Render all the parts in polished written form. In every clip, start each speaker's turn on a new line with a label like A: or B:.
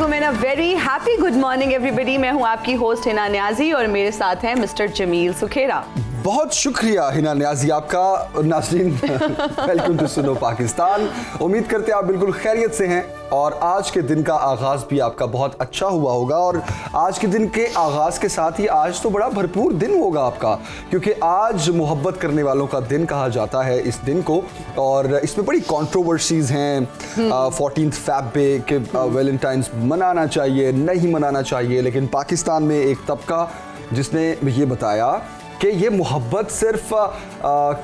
A: अस्सलामुअलैकुम and a very happy good morning everybody. मैं हूं आपकी होस्ट हिना न्याजी और मेरे साथ हैं मिस्टर जमील सुखेरा।
B: बहुत शुक्रिया हिना न्याजी आपका। नाज़रीन वेलकम टू सुनो पाकिस्तान। उम्मीद करते हैं आप बिल्कुल खैरियत से हैं और आज के दिन का आगाज़ भी आपका बहुत अच्छा हुआ होगा। और आज के दिन के आगाज़ के साथ ही आज तो बड़ा भरपूर दिन होगा आपका, क्योंकि आज मोहब्बत करने वालों का दिन कहा जाता है इस दिन को। और इसमें बड़ी कंट्रोवर्सीज़ हैं 14 फ़रवरी पे कि वैलेंटाइंस मनाना चाहिए नहीं मनाना चाहिए। लेकिन पाकिस्तान में एक तबका जिसने ये बताया कि ये मोहब्बत सिर्फ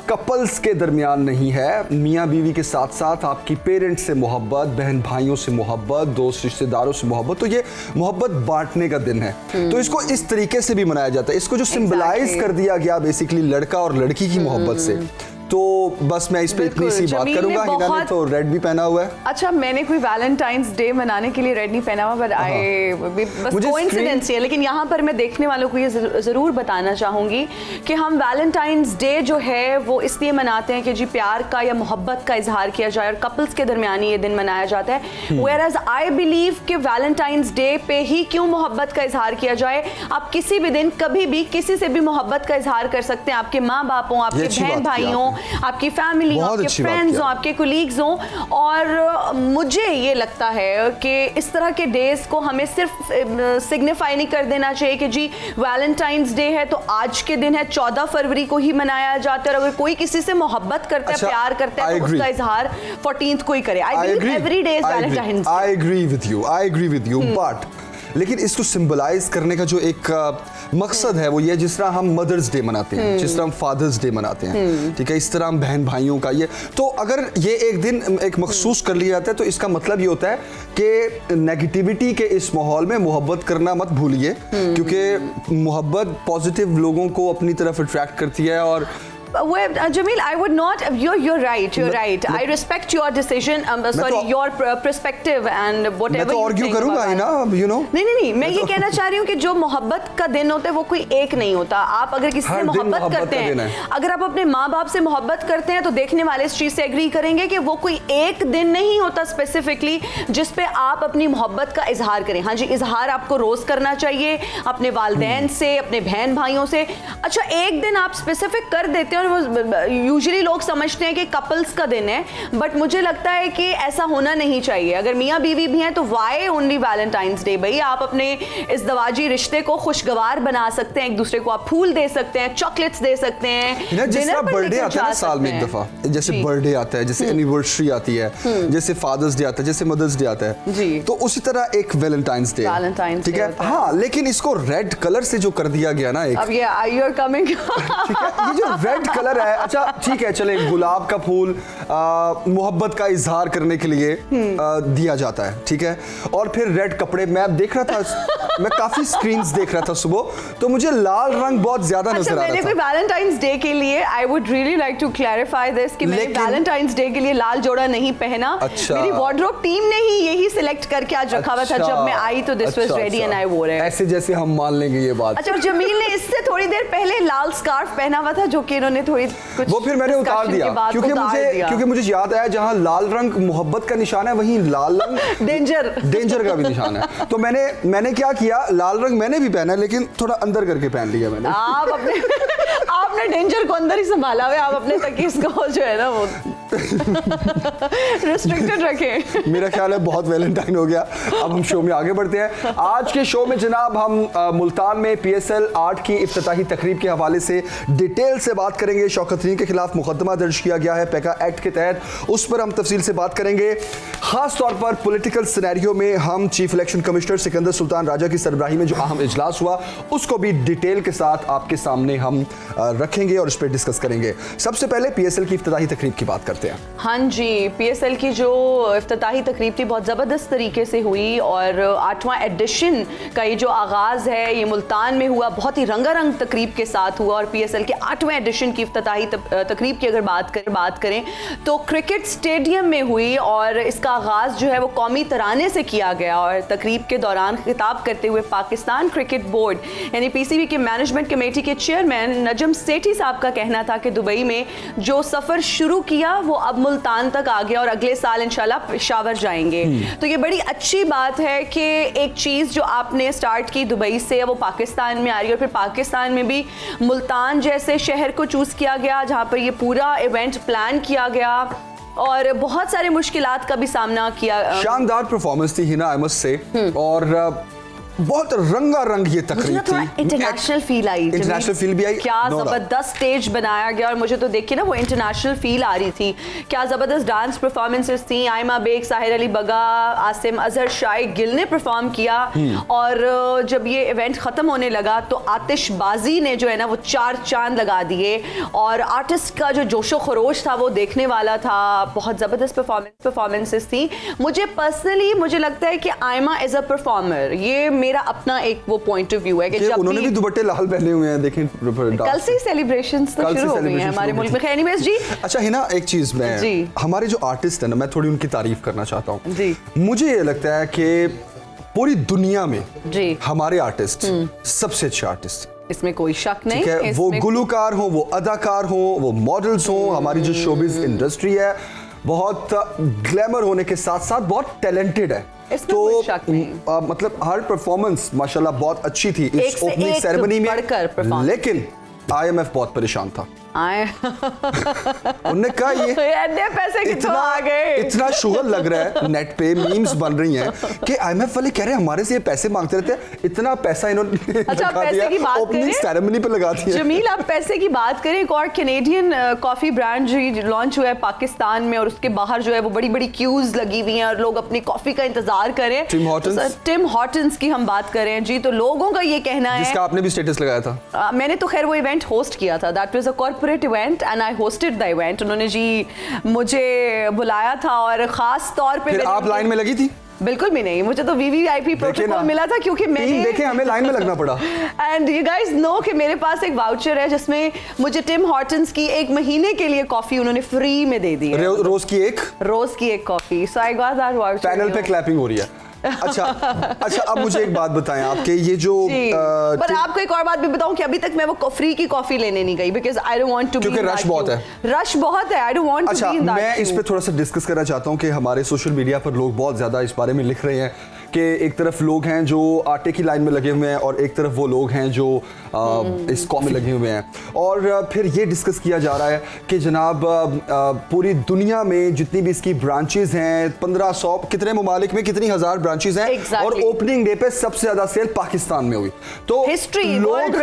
B: कपल्स के दरमियान नहीं है, मियाँ बीवी के साथ साथ आपकी पेरेंट्स से मोहब्बत, बहन भाइयों से मोहब्बत, दोस्त रिश्तेदारों से मोहब्बत। तो ये मोहब्बत बांटने का दिन है। तो इसको इस तरीके से भी मनाया जाता है। इसको जो सिंबलाइज कर दिया गया बेसिकली लड़का और लड़की की मोहब्बत से। तो बस मैं इस पे इतनी सी बात करूंगा। हिना ने तो रेड भी पहना हुआ है।
A: अच्छा, मैंने कोई वैलेंटाइंस डे मनाने के लिए रेड नहीं पहना हुआ, बस कोइंसिडेंस है। लेकिन यहाँ पर मैं देखने वालों को ये जरूर बताना चाहूंगी कि हम वैलेंटाइंस डे जो है वो इसलिए मनाते हैं कि जी प्यार का या मोहब्बत का इजहार किया जाए और कपल्स के दरमियान ये दिन मनाया जाता है। वेयरएज आई बिलीव कि वैलेंटाइंस डे पे ही क्यों मोहब्बत का इजहार किया जाए। आप किसी भी दिन कभी भी किसी से भी मोहब्बत का इजहार कर सकते हैं। आपके माँ बाप हों, आपके बहन भाई हों, आपकी फैमिली हो, आपके फ्रेंड्स हो, आपके कोलीग्स हो। और मुझे ये लगता है कि इस तरह के डेज को हमें सिर्फ सिग्निफाई नहीं कर देना चाहिए कि जी वैलेंटाइंस डे है तो आज के दिन है 14 फरवरी को ही मनाया जाता है। और अगर कोई किसी से मोहब्बत करता है, प्यार करता है, तो उसका इजहार 14th को ही करे। I believe every day is Valentine's Day.
B: I agree with you but लेकिन इसको सिंबलाइज करने का जो एक मकसद है वो ये, जिस तरह हम मदर्स डे मनाते हैं, जिस तरह हम फादर्स डे मनाते हैं, ठीक है, इस तरह हम बहन भाइयों का ये, तो अगर ये एक दिन एक मखसूस कर लिया जाता है तो इसका मतलब ये होता है कि नेगेटिविटी के इस माहौल में मोहब्बत करना मत भूलिए, क्योंकि मोहब्बत पॉजिटिव लोगों को अपनी तरफ अट्रैक्ट करती है। और
A: Jamil, I would not. You're right. I respect your decision. Your perspective and whatever.
B: मैं तो आर्ग्यू करूंगा ही ना, you know.
A: नहीं, मैं ये कहना चाह रही हूँ कि जो मोहब्बत का दिन होता है वो कोई एक नहीं होता। आप अगर किसी से मोहब्बत करते हैं, अगर आप अपने माँ बाप से मोहब्बत करते हैं तो देखने वाले इस चीज से एग्री करेंगे कि वो कोई एक दिन नहीं होता स्पेसिफिकली जिस पे आप अपनी मोहब्बत का इजहार करें। हाँ जी, इजहार आपको रोज करना चाहिए अपने वालिदैन से, अपने बहन भाइयों से। अच्छा, एक दिन आप स्पेसिफिक कर देते हैं और वो यूजुअली लोग समझते हैं कि कपल्स का दिन है, बट मुझे लगता है कि ऐसा होना नहीं चाहिए। अगर मियाँ बीवी भी हैं तो वाई ओनली वैलेंटाइंस डे? भाई आप अपने इस दवाजी रिश्ते को खुशगवार बना सकते हैं, एक दूसरे को आप फूल दे सकते हैं, चॉकलेट्स दे सकते हैं।
B: जैसे बर्थडे आता है ना साल में एक दफा, जैसे बर्थडे आता है, जैसे एनिवर्सरी आती है, जैसे फादर्स डे आता है, जैसे मदर्स डे आता है, तो उसी तरह एक वैलेंटाइंस डे, ठीक है। हाँ, लेकिन इसको रेड कलर से जो कर दिया गया ना,
A: अब ये यू आर कमिंग,
B: ये जो रेड कलर है, अच्छा ठीक है, चले गुलाब का फूल मोहब्बत का इजहार करने के लिए दिया जाता है, ठीक है। और फिर रेड कपड़े, मैं देख रहा था, मैं काफी स्क्रीन्स देख रहा था सुबह, तो मुझे लाल रंग बहुत ज्यादा नजर आ रहा था।
A: मैंने कोई वैलेंटाइंस डे के लिए, I would really like to clarify this कि मैंने वैलेंटाइंस डे के लिए लाल जोड़ा नहीं पहना।
B: अच्छा।
A: मेरी वार्डरोब टीम ने ही यही सिलेक्ट करके आज रखा हुआ था। जब मैं आई तो this was ready and I वोर इट।
B: ऐसे जैसे हम मान लेंगे ये बात।
A: अच्छा, जमील ने इससे थोड़ी देर पहले लाल स्कार्फ पहना हुआ था जो कि इन्होंने थोड़ी कुछ,
B: वो फिर मैंने उतार दिया क्योंकि मुझे याद आया जहां लाल रंग मोहब्बत का निशान है वहीं लाल रंग डेंजर का भी निशान है। तो मैंने क्या किया, लाल रंग मैंने भी पहना लेकिन थोड़ा अंदर करके पहन लिया मैंने।
A: आपने डेंजर को अंदर ही संभाला हुआ, आप अपने तक इसको जो है ना वो रिस्ट्रिक्टेड रखें।
B: मेरा ख्याल है बहुत वैलेंटाइन हो गया। अब हम शो में आगे बढ़ते हैं। आज के शो में जनाब हम मुल्तान में PSL 8 की इफ्तिताही तकरीब के हवाले से डिटेल से बात करेंगे। शौकत तरीन के खिलाफ मुकदमा दर्ज किया गया है पैका एक्ट के तहत, उस पर हम तफसील से बात करेंगे। खास तौर पर पॉलिटिकल सिनेरियो में हम chief election commissioner Sikandar Sultan Raja की सरबराही में जो अहम इजलास हुआ उसको भी डिटेल के साथ आपके सामने हम रखेंगे और इस पर डिस्कस करेंगे। सबसे पहले PSL की इफ्तिताही तकरीब की बात करते हैं।
A: हाँ जी, PSL की जो इफ्तिताही तकरीब थी बहुत ज़बरदस्त तरीके से हुई और 8वां एडिशन का ये जो आगाज़ है ये मुल्तान में हुआ, बहुत ही रंगारंग तकरीब के साथ हुआ। और PSL के 8वें एडिशन की इफ्तिताही तकरीब की अगर बात करें तो क्रिकेट स्टेडियम में हुई और इसका आगाज़ जो है वो कौमी तराने से किया गया। और तकरीब के दौरान खिताब करते हुए पाकिस्तान क्रिकेट बोर्ड यानी PCB के मैनेजमेंट कमेटी के चेयरमैन नजम सेठी साहब का कहना था कि दुबई में जो सफर शुरू किया वो अब मुल्तान तक आ गया और अगले साल इंशाल्लाह पेशावर जाएंगे। तो ये बड़ी अच्छी बात है कि एक चीज जो आपने स्टार्ट की दुबई से वो पाकिस्तान में आ रही है और फिर पाकिस्तान में भी मुल्तान जैसे शहर को चूज किया गया जहां पर ये पूरा इवेंट प्लान किया गया और बहुत सारे मुश्किलात का भी सामना किया।
B: शानदार परफॉर्मेंस थी हिना, आई मस्ट से, और बहुत रंगारंग ये तकरीब थी।
A: International feel I,
B: international feel भी आई,
A: क्या जबरदस्त स्टेज बनाया गया और मुझे तो देख के ना वो इंटरनेशनल फील आ रही थी। क्या जबरदस्त डांस परफॉर्मेंसेस थी, आयमा बेग, साहिर अली बगा, आसिम अजहर, शाइक गिल ने परफॉर्म किया और जब ये इवेंट खत्म होने लगा तो आतिशबाजी ने जो है ना वो 4 चांद लगा दिए और आर्टिस्ट का जो जोशो खरोश था वो देखने वाला था। बहुत जबरदस्त परफॉर्मेंसेस थी। मुझे पर्सनली मुझे लगता है कि आयमा इज अ परफॉर्मर, ये मेरा अपना एक वो पॉइंट ऑफ व्यू है कि जब
B: उन्होंने भी दुपट्टे लाल पहने हुए हैं, देखें
A: कल से सेलिब्रेशंस तो शुरू हो गई हैं हमारे मुल्क में। खैर जी,
B: अच्छा हिना, एक चीज मैं हमारे जो आर्टिस्ट है ना, मैं थोड़ी उनकी तारीफ करना चाहता हूँ जी। मुझे ये लगता है कि पूरी दुनिया में जी हमारे आर्टिस्ट सबसे अच्छे आर्टिस्ट,
A: इसमें कोई शक नहीं
B: है। वो गुलकार हो, वो अदाकार हो, वो मॉडल्स हो, हमारी जो शोबिज इंडस्ट्री है बहुत ग्लैमर होने के साथ साथ बहुत टैलेंटेड है। तो मतलब हर परफॉर्मेंस माशाल्लाह बहुत अच्छी थी इस ओपनिंग सेरेमनी में, लेकिन IMF बहुत परेशान था। उन्होंने कहा ये
A: पैसे कितना आ गए,
B: इतना शुगर लग रहा है, नेट पे मीम्स बन रही हैं कि IMF वाले कह रहे हैं हमारे से ये पैसे मांगते रहते हैं, इतना पैसा इन्होंने
A: अच्छा पैसे की बात
B: ओपनिंग सेरेमनी पे लगा दिया।
A: जमील आप पैसे की बात करें, एक और कैनेडियन कॉफी ब्रांड जो लॉन्च हुआ है पाकिस्तान में और उसके बाहर जो है वो बड़ी बड़ी क्यूज लगी हुई हैं और लोग अपनी कॉफी का इंतजार करें। टिम हॉर्टन्स की हम बात करें जी, तो लोगों का ये कहना है,
B: जिसका आपने भी स्टेटस लगाया था।
A: मैंने तो खैर वो इवेंट होस्ट किया था, that was a corporate event and I hosted the event. उन्होंने जी मुझे बुलाया था और खास तौर पे
B: फिर आप लाइन में लगी थी?
A: बिल्कुल भी नहीं, मुझे तो VVIP प्रोटोकॉल मिला था क्योंकि मैंने
B: देखे हमें लाइन में लगना पड़ा।
A: एंड यू गाइस नो कि मेरे पास एक वाउचर है जिसमें मुझे टिम हॉर्टन्स की 1 महीने के लिए कॉफी उन्होंने फ्री में दे दी है।
B: रोज की एक
A: coffee, so I got that voucher.
B: Panel पे क्लैपिंग हो रही है। अच्छा, अब मुझे एक बात बताएं आपके ये जो
A: पर आपको एक और बात भी बताऊं कि अभी तक मैं वो फ्री की कॉफी लेने नहीं गई because I don't want to be,
B: क्योंकि रश बहुत है,
A: I don't want to be in that.
B: मैं इस पे थोड़ा सा डिस्कस करना चाहता हूं कि हमारे सोशल मीडिया पर लोग बहुत ज्यादा इस बारे में लिख रहे हैं कि एक तरफ लोग हैं जो आटे की लाइन में लगे हुए हैं और एक तरफ वो लोग हैं जो इस कॉफी में लगे हुए हैं और फिर ये डिस्कस किया जा रहा है कि जनाब पूरी दुनिया में जितनी भी इसकी ब्रांचेस हैं 1500 कितने ममालिक में कितनी हजार ब्रांचेस हैं और ओपनिंग डे पे सबसे ज्यादा सेल पाकिस्तान में हुई। तो
A: हिस्ट्री वर्ल्ड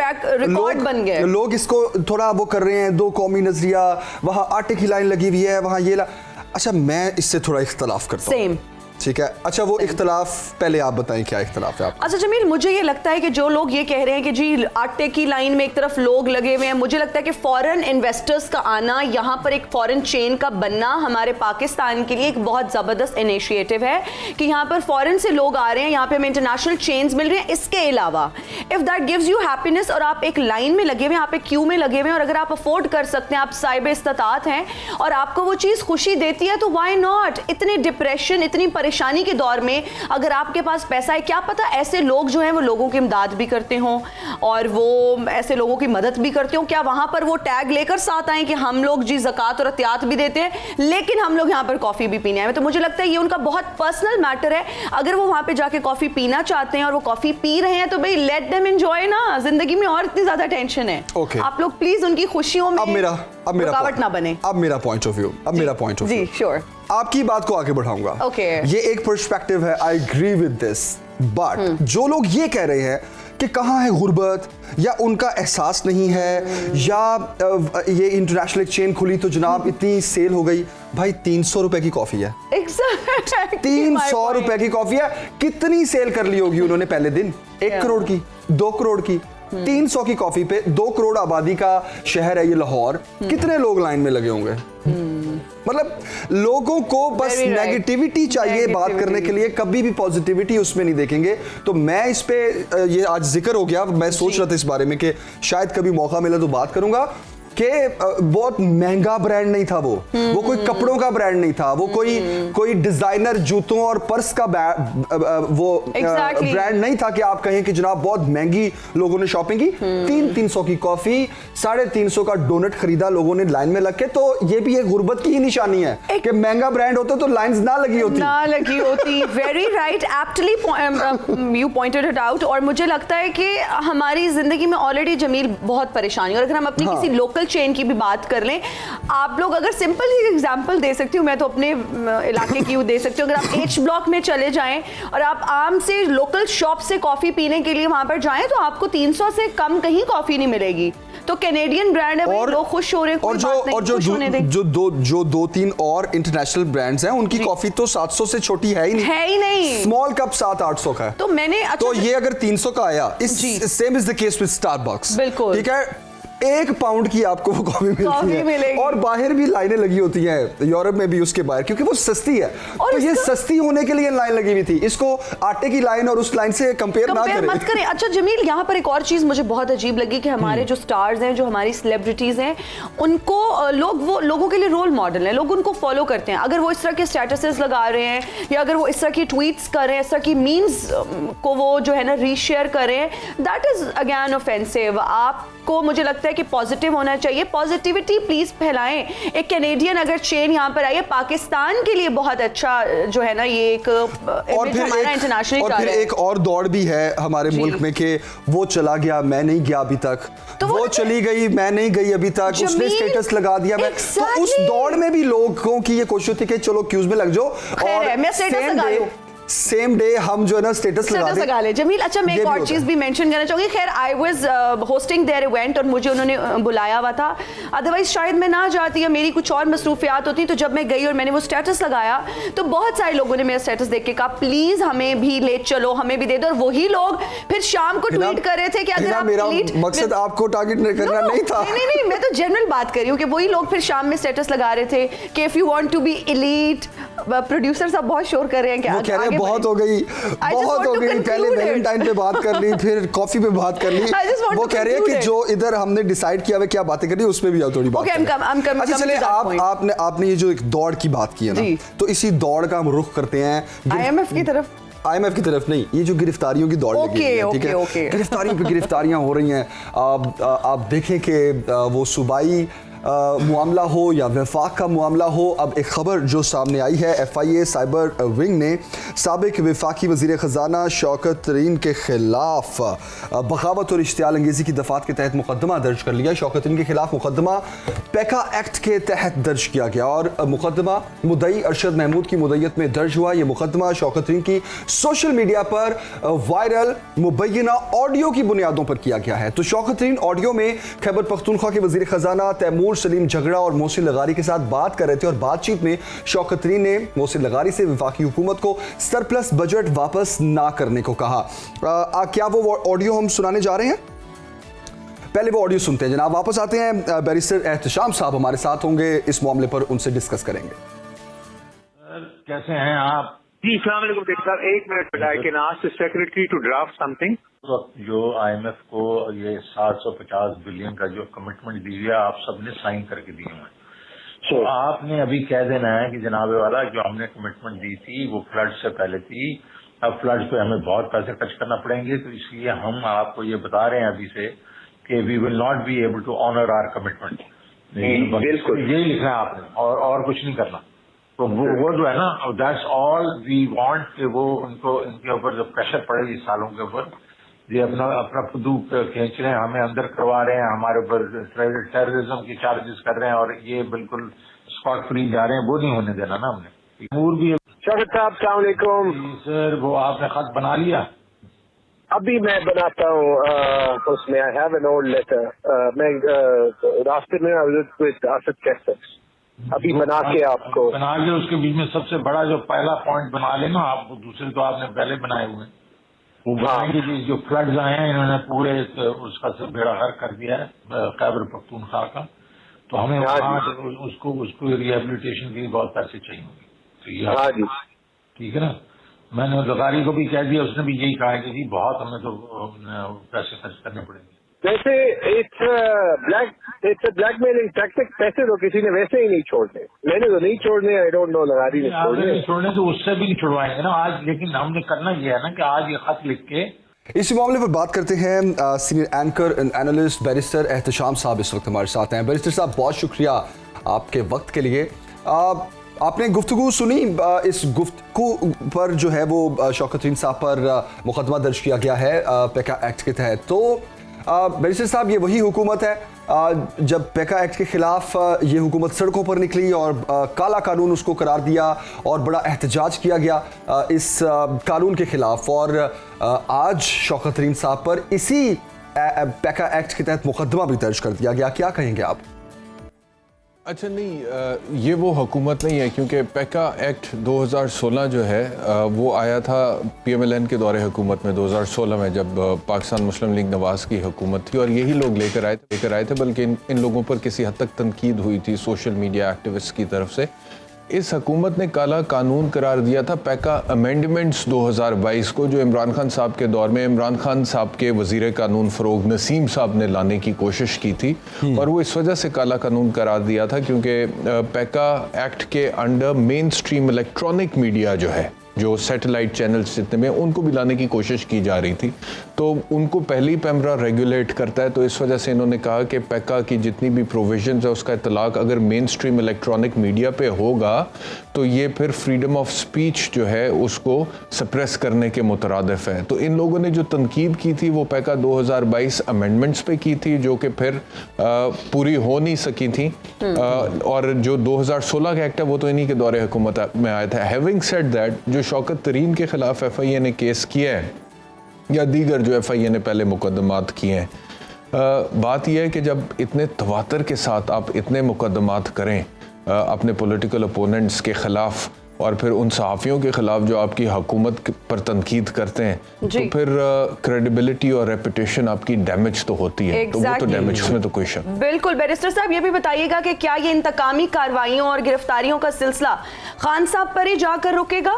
A: रिकॉर्ड बन गए।
B: लोग इसको थोड़ा वो कर रहे हैं, 2 कौमी नजरिया, वहां आटे की लाइन लगी हुई है, वहां ये अच्छा मैं इससे थोड़ा इख्तलाफ करता हूं। ठीक है, अच्छा वो इख्तलाफ पहले आप बताएं क्या इख्तलाफ है आपका?
A: अच्छा जमील, मुझे ये लगता है कि जो लोग ये कह रहे हैं कि जी आटे की लाइन में एक तरफ लोग लगे हुए हैं, मुझे लगता है कि फॉरेन इन्वेस्टर्स का आना, यहाँ पर एक फॉरेन चेन का बनना हमारे पाकिस्तान के लिए एक बहुत ज़बरदस्त इनिशिएटिव है कि यहाँ पर फॉरेन से लोग आ रहे हैं, यहाँ पे हमें इंटरनेशनल चेन्स मिल रही हैं। इसके अलावा if that gives you happiness और आप एक लाइन में लगे हुए हैं, आप एक क्यू में लगे हुए हैं और अगर आप अफोर्ड कर सकते हैं, आप साहिब इस्तात हैं और आपको वो चीज़ खुशी देती है तो वाई नॉट। इतने डिप्रेशन, इतनी परेशानी के दौर में अगर आपके पास पैसा है, क्या पता ऐसे लोग जो हैं वो लोगों की इमदाद भी करते हों और वो ऐसे लोगों की मदद भी करते हों, क्या वहां पर वो टैग लेकर साथ आए कि हम लोग जी ज़कात और अतियात भी देते हैं लेकिन हम लोग यहाँ पर कॉफ़ी भी पीने आए। तो मुझे लगता है ये उनका बहुत पर्सनल मैटर है। अगर वो वहां पर जाके कॉफ़ी पीना चाहते हैं और वो कॉफ़ी पी रहे हैं तो भाई लेट देम एंजॉय ना, जिंदगी में और इतनी ज्यादा टेंशन है। आप लोग प्लीज उनकी खुशियों में रुकावट ना बने।
B: अब मेरा पॉइंट ऑफ व्यू
A: जी श्योर,
B: आपकी बात को आगे बढ़ाऊंगा। ये एक पर्सपेक्टिव है, I agree with this, but जो लोग ये कह रहे हैं कि कहाँ है गुर्बत या उनका एहसास नहीं है या ये इंटरनेशनल चेन खुली तो जनाब इतनी सेल हो गई, भाई 300 रुपए की कॉफी है।
A: Exactly
B: 300 रुपए की कॉफी है, कितनी सेल कर ली होगी उन्होंने पहले दिन? 1 करोड़ की, 2 करोड़ की, 300 की कॉफी पे 2 करोड़ आबादी का शहर है ये लाहौर, कितने लोग लाइन में लगे होंगे? मतलब लोगों को बस नेगेटिविटी चाहिए बात करने के लिए, कभी भी पॉजिटिविटी उसमें नहीं देखेंगे। तो मैं इस पे ये आज जिक्र हो गया, मैं सोच रहा था इस बारे में कि शायद कभी मौका मिला तो बात करूंगा। कि बहुत महंगा ब्रांड नहीं था वो कोई कपड़ों का ब्रांड नहीं था, वो कोई डिजाइनर जूतों और पर्स का ब्रांड नहीं था कि आप कहें कि जनाब बहुत महंगी लोगों ने शॉपिंग की। 300 की कॉफी, 350 का डोनट खरीदा लोगों ने लाइन में लग के। तो ये भी एक गुर्बत की ही निशानी है कि महंगा ब्रांड होता तो लाइंस ना लगी होती।
A: Very right, aptly you pointed it out. और मुझे लगता है कि हमारी जिंदगी में ऑलरेडी जमील बहुत परेशानी, और अगर हम अपनी किसी लोकल चेन की भी बात कर लें, आप लोग अगर सिंपल ही एग्जांपल दे सकती हूँ मैं तो अपने इलाके की दे सकती हूँ। अगर आप एच ब्लॉक में चले जाएं और आप आम से लोकल शॉप से कॉफी पीने के लिए वहां पर जाएं तो आपको 300 से कम कहीं कॉफी नहीं मिलेगी। तो कैनेडियन ब्रांड है, लोग खुश हो रहे हैं,
B: जो 2-3 और इंटरनेशनल ब्रांड्स हैं उनकी कॉफी तो 700 से छोटी है ही नहीं। स्मॉल कप 700-800 का है।
A: तो मैंने
B: तो ये अगर 300 का आया, same is the case with Starbucks.
A: बिल्कुल
B: ठीक है, 1 पाउंड की आपको वो कॉफी मिलती है और बाहर भी लाइनें लगी होती हैं, यूरोप में भी उसके बाहर, क्योंकि वो सस्ती है। तो ये सस्ती होने के लिए लाइन लगी हुई थी। इसको आटे की लाइन और उस लाइन से कंपेयर मत करें।
A: अच्छा जमील, यहाँ पर एक और चीज मुझे बहुत अजीब लगी कि हमारे जो स्टार्स हैं, जो हमारी सेलिब्रिटीज हैं, उनको लोगों के लिए रोल मॉडल हैं, लोग उनको फॉलो करते हैं। अगर वो इस तरह के स्टेटसेस लगा रहे हैं या अगर वो इस तरह की ट्वीट्स कर रहे हैं, इस तरह की मीम्स को वो जो है ना रीशेयर कर रहे हैं, दैट इज अगेन ऑफेंसिव। आपको मुझे लगता है कि पॉजिटिव होना चाहिए, पॉजिटिविटी प्लीज फैलाएं। एक कैनेडियन अगर चेन यहाँ पर आई है, पाकिस्तान के लिए बहुत अच्छा जो है ना ये एक इमेज हमारा इंटरनेशनल।
B: और फिर एक और दौड़ भी है हमारे मुल्क में कि वो चला गया मैं नहीं गया अभी तक, तो वो चली गई मैं नहीं गई अभी तक, उसने स्टेटस लगा दिया मैं। तो उस दौड़ में भी लोगों की ये कोशिश थी कि चलो क्यूज में लग जाओ और
A: मैं स्टेटस लगा लूं,
B: सेम डे हम जो है ना स्टेटस लगा ले।
A: जमील, अच्छा मैं एक और चीज भी मेंशन करना चाहूंगी। खैर I was hosting their event और मुझे उन्होंने बुलाया हुआ था, अदरवाइज शायद मैं ना जाती या मेरी कुछ और मसरूफियात होती। तो जब मैं गई और मैंने वो स्टेटस लगाया तो बहुत सारे लोगों ने मेरा स्टेटस देख के कहा प्लीज हमें भी ले चलो, हमें भी दे दो। और वही लोग फिर शाम को ट्वीट कर रहे थे कि अगर आप
B: मेरा मकसद आपको टारगेट करना नहीं था।
A: नहीं, मैं तो जनरल बात कर रही हूँ कि वही लोग फिर शाम में स्टेटस लगा रहे थे कि if you want to be elite. Producer साहब बहुत शोर कर रहे हैं कि
B: बहुत हो गई। पहले वैलेंटाइन पे बात कर ली, फिर कॉफी पे बात कर ली। वो कह रहे हैं कि जो इधर हमने डिसाइड किया है क्या बातें करनी, उसमें भी थोड़ी बात करें। अच्छा चलिए, आपने ये जो एक दौड़ की बात की है ना, तो इसी दौड़ का हम रुख करते हैं
A: IMF की तरफ।
B: IMF की तरफ नहीं, ये जो गिरफ्तारियों की दौड़ लगी है, ठीक है, गिरफ्तारियों पे गिरफ्तारियां हो रही हैं। आप देखें कि वो सूबाई मामला हो या वफाक का मामला हो, अब एक खबर जो सामने आई है, FIA साइबर विंग ने साबिक वफाकी वज़ीर ख़जाना शौकत तरीन के खिलाफ बगावत और इश्तियाल अंगेज़ी की दफ़ात के तहत मुकदमा दर्ज कर लिया। शौकत तरीन के खिलाफ मुकदमा पैका एक्ट के तहत दर्ज किया गया और मुकदमा मुद्दई अरशद महमूद की मुद्दत में दर्ज हुआ। यह मुकदमा शौकत तरीन की सोशल मीडिया पर वायरल मुबैना ऑडियो की बुनियादों पर किया गया है। तो शौकत तरीन ऑडियो में खैबर पख्तूनख्वा के वज़ीर ख़जाना तैमूर सलीम झगड़ा और मोहसिन लगारी के साथ बात कर रहे थे और बातचीत में शौकत तरीन ने मोहसिन लगारी से वफाकी हुकूमत को सरप्लस बजट वापस ना करने को कहा। क्या वो ऑडियो हम सुनाने जा रहे हैं? पहले वो ऑडियो सुनते हैं जनाब, वापस आते हैं। बैरिस्टर एहतशाम साहब हमारे साथ होंगे, इस मामले पर उनसे डिस्कस करेंगे।
C: कैसे हैं आप?
D: जी अस्सलाम वालेकुम साहब, 1 minute, I can ask the secretary to draft something.
C: जो IMF को ये 750 बिलियन का जो कमिटमेंट दी है, आप सबने साइन करके दिए हैं। तो आपने अभी कह देना है कि जनाब वाला जो हमने कमिटमेंट दी थी वो फ्लड से पहले थी, अब फ्लड पे हमें बहुत पैसे खर्च करना पड़ेंगे, तो इसलिए हम आपको ये बता रहे हैं अभी से कि we will not be able to honour our commitment.
D: बिल्कुल
C: यही लिखना है आपने और कुछ नहीं करना। तो वो जो है ना, दैट्स ऑल वी वांट कि वो उनको इनके ऊपर जो प्रेशर पड़े इस सालों के ऊपर, ये अपना खुदू खींच रहे हैं, हमें अंदर करवा रहे हैं, हमारे ऊपर टेररिज्म की चार्जेस कर रहे हैं और ये बिल्कुल स्पॉट फ्री जा रहे हैं। वो नहीं होने देना ना हमने। मूर भी
D: शौकत साहब अस्सलाम वालेकुम।
C: सर वो आपने खत बना लिया?
D: अभी मैं बनाता हूँ उसमें, I have an old letter, मैं रास्ते में आसिफ कैसर अभी बना के आपको
C: बना के उसके बीच में सबसे बड़ा जो पहला पॉइंट बना लेना आप, दूसरे तो आपने पहले बनाए हुए, वो बनाएंगे कि जो फ्लड्स आए हैं इन्होंने पूरे उसका बेड़ा गर्क कर दिया है खैबर पख्तूनख्वा का, तो हमें उसको रिहेबिलिटेशन के लिए बहुत पैसे चाहिए होंगे। तो ठीक है ना, मैंने लगारी को भी कह दिया, उसने भी यही कहा कि जी बहुत हमें तो पैसे खर्च करने पड़ेंगे।
D: वैसे इट्स ब्लैकमेलिंग टैक्टिक। पैसे तो किसी ने वैसे ही नहीं छोड़ने, मैंने तो नहीं छोड़ने, आई डोंट नो लगारी ने
C: छोड़ने तो उससे भी नहीं छुड़वाएंगे ना आज। लेकिन हमने करना ये है ना कि आज ये खत लिख के
B: इसी मामले पर बात करते हैं। Senior anchor analyst barrister Ehtesham साहब इस वक्त हमारे साथ हैं। बैरिस्टर साहब, बहुत शुक्रिया आपके वक्त के लिए। आपने गुफ्तगू सुनी, इस गुफ्तगू पर जो है वो शौकत तरीन साहब पर मुकदमा दर्ज किया गया है पेका एक्ट के तहत। तो बैरिस्टर साहब, ये वही हुकूमत है जब पेका एक्ट के खिलाफ ये हुकूमत सड़कों पर निकली और काला कानून उसको करार दिया और बड़ा एहतजाज किया गया इस कानून के खिलाफ, और आज शौकत तरीन साहब पर इसी पेका एक्ट के तहत मुकदमा भी दर्ज कर दिया गया। क्या कहेंगे आप?
E: अच्छा, नहीं, ये वो हुकूमत नहीं है, क्योंकि पेका एक्ट 2016 जो है वो आया था PMLN के दौरे हुकूमत में 2016 में, जब पाकिस्तान मुस्लिम लीग नवाज़ की हुकूमत थी, और यही लोग लेकर आए थे। बल्कि इन लोगों पर किसी हद तक तनकीद हुई थी सोशल मीडिया एक्टिविस्ट की तरफ से। इस हुकूमत ने काला कानून करार दिया था पेका अमेंडमेंट्स 2022 को, जो इमरान खान साहब के दौर में इमरान खान साहब के वज़ीर कानून फ़रोग़ नसीम साहब ने लाने की कोशिश की थी। और वो इस वजह से काला कानून करार दिया था क्योंकि पेका एक्ट के under main stream electronic media जो है, जो सैटेलाइट चैनल्स जितने में, उनको भी लाने की कोशिश की जा रही थी। तो उनको पहले ही पैमरा रेगुलेट करता है, तो इस वजह से इन्होंने कहा कि पेका की जितनी भी प्रोविजंस है उसका इतलाक अगर मेन स्ट्रीम इलेक्ट्रॉनिक मीडिया पे होगा तो ये फिर फ्रीडम ऑफ स्पीच जो है उसको सप्रेस करने के मुतरादिफ है। तो इन लोगों ने जो तनकीद की थी वो पेका 2022 अमेंडमेंट्स पे की थी, जो कि फिर पूरी हो नहीं सकी थी। और जो 2016 का एक्ट है वो तो इन्हीं के दौरे हुकूमत में आया था। हैविंग सेड दैट, जो शौकत तरीन के खिलाफ FIA ने केस किया है या दीगर जो FIA ने पहले मुकदमात किए हैं, बात यह है कि जब इतने तवातर के साथ आप इतने मुकदमात करें अपने पॉलिटिकल ओपोनेंट्स के खिलाफ और फिर उन सहाफ़ियों के खिलाफ जो आपकी हुकूमत पर तनकीद करते हैं, तो फिर क्रेडिबिलिटी और रेपुटेशन आपकी डैमेज तो होती है। तो वो तो डैमेज, उसमें तो कोई शक।
A: बिल्कुल। बैरिस्टर साहब, ये भी बताइएगा कि क्या ये इंतकामी कार्रवाइयों और गिरफ्तारियों का सिलसिला खान साहब पर ही जाकर रुकेगा?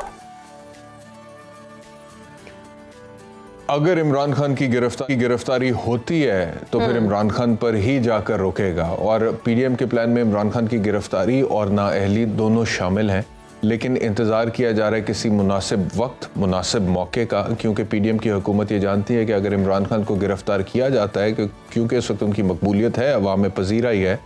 E: अगर इमरान खान की गिरफ्तारी होती है तो फिर इमरान खान पर ही जाकर रुकेगा। और PDM के प्लान में इमरान खान की गिरफ्तारी और नाअहली दोनों शामिल हैं, लेकिन इंतज़ार किया जा रहा है किसी मुनासिब वक्त, मुनासिब मौके का, क्योंकि PDM की हुकूमत ये जानती है कि अगर इमरान खान को गिरफ्तार किया जाता है, क्योंकि इस वक्त उनकी मकबूलियत है, अवाम में पजीराई है,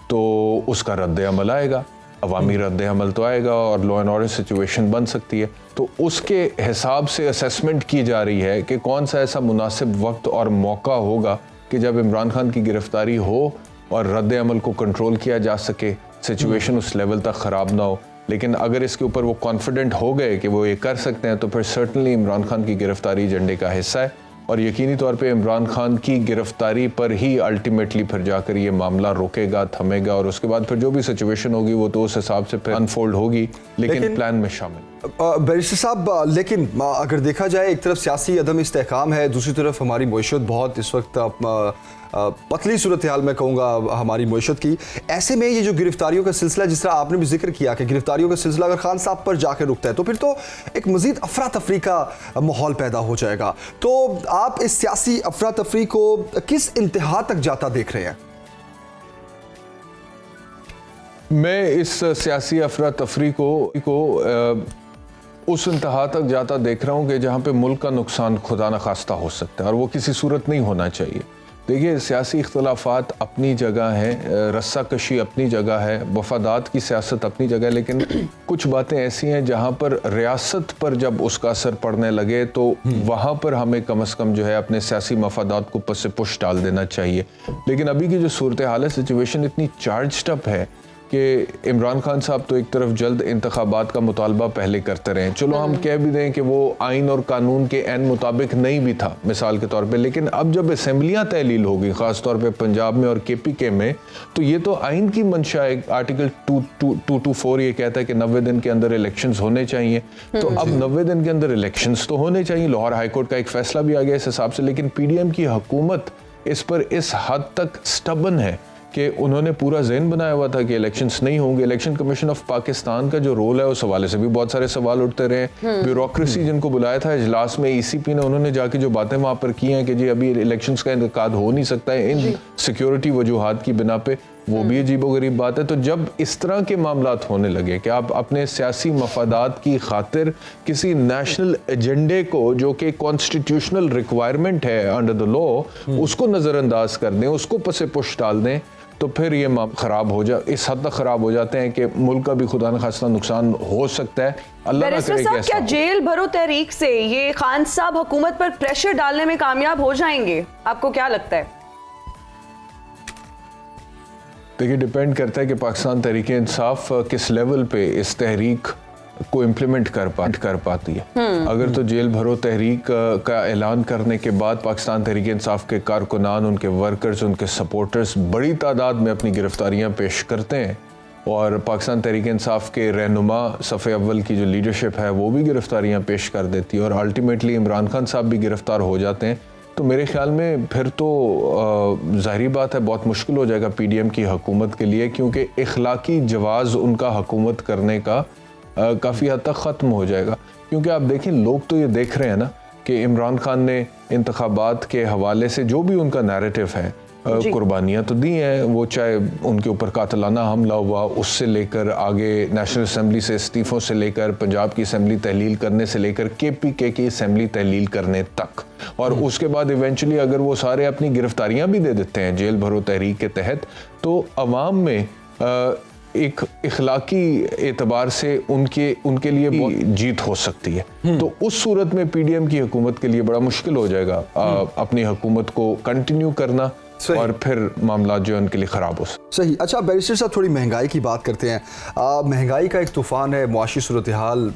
E: तो उसका रद्द अमल आएगा, अवामी रद्द अमल तो आएगा और लॉ एंड ऑर्डर सिचुएशन बन सकती है। तो उसके हिसाब से असेसमेंट की जा रही है कि कौन सा ऐसा मुनासिब वक्त और मौका होगा कि जब इमरान खान की गिरफ्तारी हो और रद्द अमल को कंट्रोल किया जा सके, सिचुएशन उस लेवल तक ख़राब ना हो। लेकिन अगर इसके ऊपर वो कॉन्फिडेंट हो गए कि वो ये कर सकते हैं, तो फिर सर्टनली इमरान खान की गिरफ्तारी एजेंडे का हिस्सा है और यकीनी तौर पे इमरान खान की गिरफ्तारी पर ही अल्टीमेटली फिर जाकर ये मामला रुकेगा, थमेगा, और उसके बाद फिर जो भी सिचुएशन होगी वो तो उस हिसाब से फिर अनफोल्ड होगी, लेकिन प्लान में शामिल।
B: बैरिस्टर साहब, लेकिन अगर देखा जाए, एक तरफ सियासी अदम इस्तेहकाम है, दूसरी तरफ हमारी मईशत बहुत इस वक्त पतली सूरत हाल में कहूँगा हमारी मईशत की। ऐसे में ये जो गिरफ्तारियों का सिलसिला, जिस तरह आपने भी जिक्र किया कि गिरफ्तारियों का सिलसिला अगर खान साहब पर जाकर रुकता है तो फिर तो एक मजीद अफरा तफरी का माहौल पैदा हो जाएगा। तो आप इस सियासी अफरा तफरी को किस इंतहा तक जाता देख रहे हैं?
E: मैं इस सियासी अफरा तफरी को उस इंतहा तक जाता देख रहा हूँ कि जहाँ पे मुल्क का नुकसान खुदा न खास्ता हो सकता है, और वो किसी सूरत नहीं होना चाहिए। देखिए, सियासी इख्तलाफात अपनी जगह है, रस्सा कशी अपनी जगह है, वफादात की सियासत अपनी जगह है, लेकिन कुछ बातें ऐसी हैं जहाँ पर रियासत पर जब उसका असर पड़ने लगे तो वहाँ पर हमें कम से कम जो है अपने सियासी मफादात को पस से पुश डाल देना चाहिए। लेकिन अभी की जो सूरत हाल है, सिचुएशन इतनी चार्ज्ड अप है कि इमरान खान साहब तो एक तरफ जल्द इंतखाबात का मुतालबा पहले करते रहे, चलो हम कह भी दें कि वो आइन और कानून के एन मुताबिक नहीं भी था मिसाल के तौर पे, लेकिन अब जब असेंबलियाँ तहलील होगी ख़ास तौर पे पंजाब में और KPK में, तो ये तो आइन की मंशा है। आर्टिकल 224 ये कहता है कि 90 दिन के अंदर इलेक्शंस होने चाहिए, तो अब 90 दिन के अंदर इलेक्शंस तो होने चाहिए। लाहौर हाईकोर्ट का एक फैसला भी आ गया इस हिसाब से, लेकिन PDM की हुकूमत इस पर इस हद तक स्टबन है कि उन्होंने पूरा ज़हन बनाया हुआ था कि इलेक्शंस नहीं होंगे। इलेक्शन कमीशन ऑफ पाकिस्तान का जो रोल है उस हवाले से भी बहुत सारे सवाल उठते रहे। ब्यूरोक्रेसी जिनको बुलाया था इजलास में ECP ने, उन्होंने जाके जो बातें वहाँ पर की हैं कि जी अभी इलेक्शंस का इनेकाद हो नहीं सकता है इन सिक्योरिटी वजूहात की बिना पे, वो भी अजीबोगरीब बात है। तो जब इस तरह के मामलात होने लगे कि आप अपने सियासी मफादात की खातिर किसी नेशनल एजेंडे को जो कि कॉन्स्टिट्यूशनल रिक्वायरमेंट है अंडर द लॉ उसको नज़रअंदाज कर दें, उसको पसे पुश डाल दें, तो फिर ये खराब हो जा इस हद तक खराब हो जाते हैं कि मुल्क का भी खुदा न खास्ता नुकसान हो सकता है। अल्लाह ना करे कि ऐसा
A: क्या जेल भरो तहरीक से ये खान साहब हुकूमत पर प्रेशर डालने में कामयाब हो जाएंगे? आपको क्या लगता है?
E: देखिए, डिपेंड करता है कि पाकिस्तान तहरीक इंसाफ किस लेवल पे इस तहरीक को इम्प्लीमेंट कर पाती है। अगर तो जेल भरो तहरीक का ऐलान करने के बाद पाकिस्तान तहरीक इंसाफ के कारकुनान, उनके वर्कर्स, उनके सपोर्टर्स बड़ी तादाद में अपनी गिरफ्तारियां पेश करते हैं और पाकिस्तान तहरीक इंसाफ के रहनुमा सफ़े अव्वल की जो लीडरशिप है वो भी गिरफ्तारियां पेश कर देती है और अल्टीमेटली इमरान खान साहब भी गिरफ्तार हो जाते हैं, तो मेरे ख्याल में फिर तो ज़ाहिरी बात है बहुत मुश्किल हो जाएगा PDM की हुकूमत के लिए, क्योंकि इखलाकी जवाज़ उनका हुकूमत करने का काफ़ी हद तक ख़त्म हो जाएगा। क्योंकि आप देखें, लोग तो ये देख रहे हैं ना कि इमरान खान ने इंतखाबात के हवाले से जो भी उनका नैरेटिव है, कुर्बानियाँ तो दी हैं, वो चाहे उनके ऊपर कातलाना हमला हुआ उससे लेकर आगे नेशनल असम्बली से इस्तीफ़ों से लेकर पंजाब की असम्बली तहलील करने से लेकर KPK की असम्बली तहलील करने तक, और उसके बाद इवेंचुअली अगर वो सारे अपनी गिरफ्तारियाँ भी दे देते हैं जेल भरो तहरीक के तहत, तो अवाम में एक इखलाकी एतबार से उनके लिए भी जीत हो सकती है। तो उस सूरत में PDM की हुकूमत के लिए बड़ा मुश्किल हो जाएगा अपनी हुकूमत को कंटिन्यू करना और फिर मामला जो है उनके लिए ख़राब हो सकते।
B: सही। अच्छा बैरिस्टर साहब, थोड़ी महंगाई की बात करते हैं। महंगाई का एक तूफ़ान है, मुआशी सूरत हाल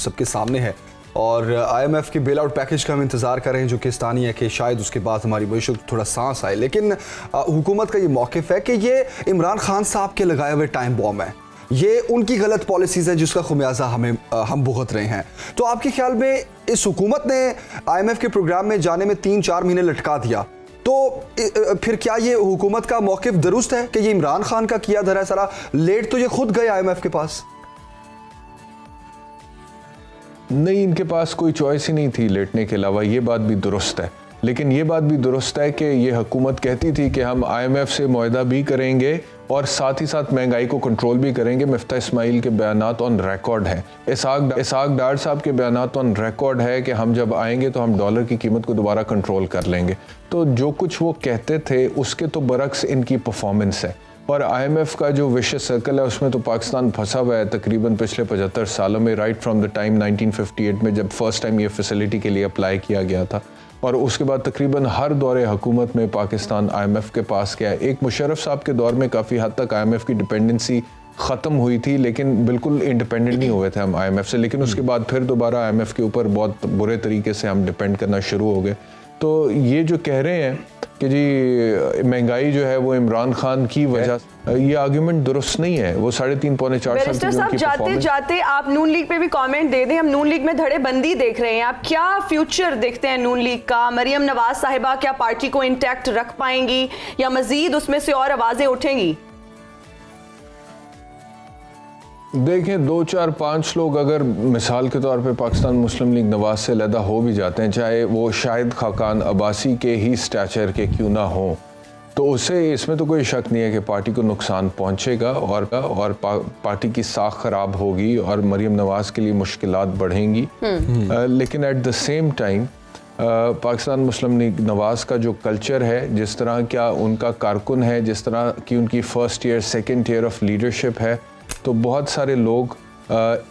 B: सबके सामने है और IMF के बेल आउट पैकेज का हम इंतज़ार कर रहे हैं जो कि स्थानीय है कि शायद उसके बाद हमारी मईशत थोड़ा सांस आए, लेकिन हुकूमत का ये मौक़िफ़ है कि ये इमरान खान साहब के लगाए हुए टाइम बॉम्ब है, ये उनकी गलत पॉलिसीज़ हैं जिसका खुमियाजा हम भुगत रहे हैं। तो आपके ख्याल में इस हुकूमत ने IMF के प्रोग्राम में जाने में 3-4 महीने लटका दिया, तो फिर क्या ये हुकूमत का मौक़िफ़ दुरुस्त है कि ये इमरान खान का किया धरा सारा? लेट तो ये खुद गए IMF के पास।
E: नहीं, इनके पास कोई चॉइस ही नहीं थी लेटने के अलावा, ये बात भी दुरुस्त है। लेकिन ये बात भी दुरुस्त है कि ये हुकूमत कहती थी कि हम IMF से मुआहदा भी करेंगे और साथ ही साथ महंगाई को कंट्रोल भी करेंगे। मिफ्ता इस्माइल के बयानात ऑन रिकॉर्ड है, इसहाक डार साहब के बयानात ऑन रिकॉर्ड है कि हम जब आएंगे तो हम डॉलर की कीमत को दोबारा कंट्रोल कर लेंगे। तो जो कुछ वो कहते थे उसके तो बरक्स इनकी परफॉर्मेंस है। और IMF का जो विशेष सर्कल है उसमें तो पाकिस्तान फंसा हुआ है तकरीबन पिछले 75 सालों में, राइट फ्रॉम द टाइम 1958 में जब फर्स्ट टाइम ये फैसिलिटी के लिए अप्लाई किया गया था, और उसके बाद तकरीबन हर दौरे हुकूमत में पाकिस्तान IMF के पास गया। एक मुशर्रफ साहब के दौर में काफ़ी हद तक IMF की डिपेंडेंसी ख़त्म हुई थी, लेकिन बिल्कुल इंडिपेंडेंट नहीं हुए थे हम IMF से, लेकिन उसके बाद फिर दोबारा IMF के ऊपर बहुत बुरे तरीके से हम डिपेंड करना शुरू हो गए। तो ये जो कह रहे हैं कि जी महंगाई जो है वो इमरान खान की वजह, ये आर्गुमेंट दुरुस्त नहीं है। वो 3.5-4
A: बैरिस्टर साहब, जाते जाते आप नून लीग पे भी कमेंट दे दें। हम नून लीग में धड़ेबंदी देख रहे हैं, आप क्या फ्यूचर देखते हैं नून लीग का? मरियम नवाज साहिबा क्या पार्टी को इंटैक्ट रख पाएंगी या मजीद उसमें से और आवाजें उठेंगी?
E: देखें, 2-4-5 लोग अगर मिसाल के तौर पे पाकिस्तान मुस्लिम लीग नवाज से अलहदा हो भी जाते हैं, चाहे वो शाहिद खाकान अब्बासी के ही स्टैचर के क्यों ना हो, तो उसे इसमें तो कोई शक नहीं है कि पार्टी को नुकसान पहुंचेगा और पार्टी की साख खराब होगी और मरियम नवाज के लिए मुश्किलात बढ़ेंगी। लेकिन at the same time Pakistan Muslim league Nawaz का जो कल्चर है, जिस तरह क्या उनका कारकुन है, जिस तरह की उनकी first year second year of leadership है, तो बहुत सारे लोग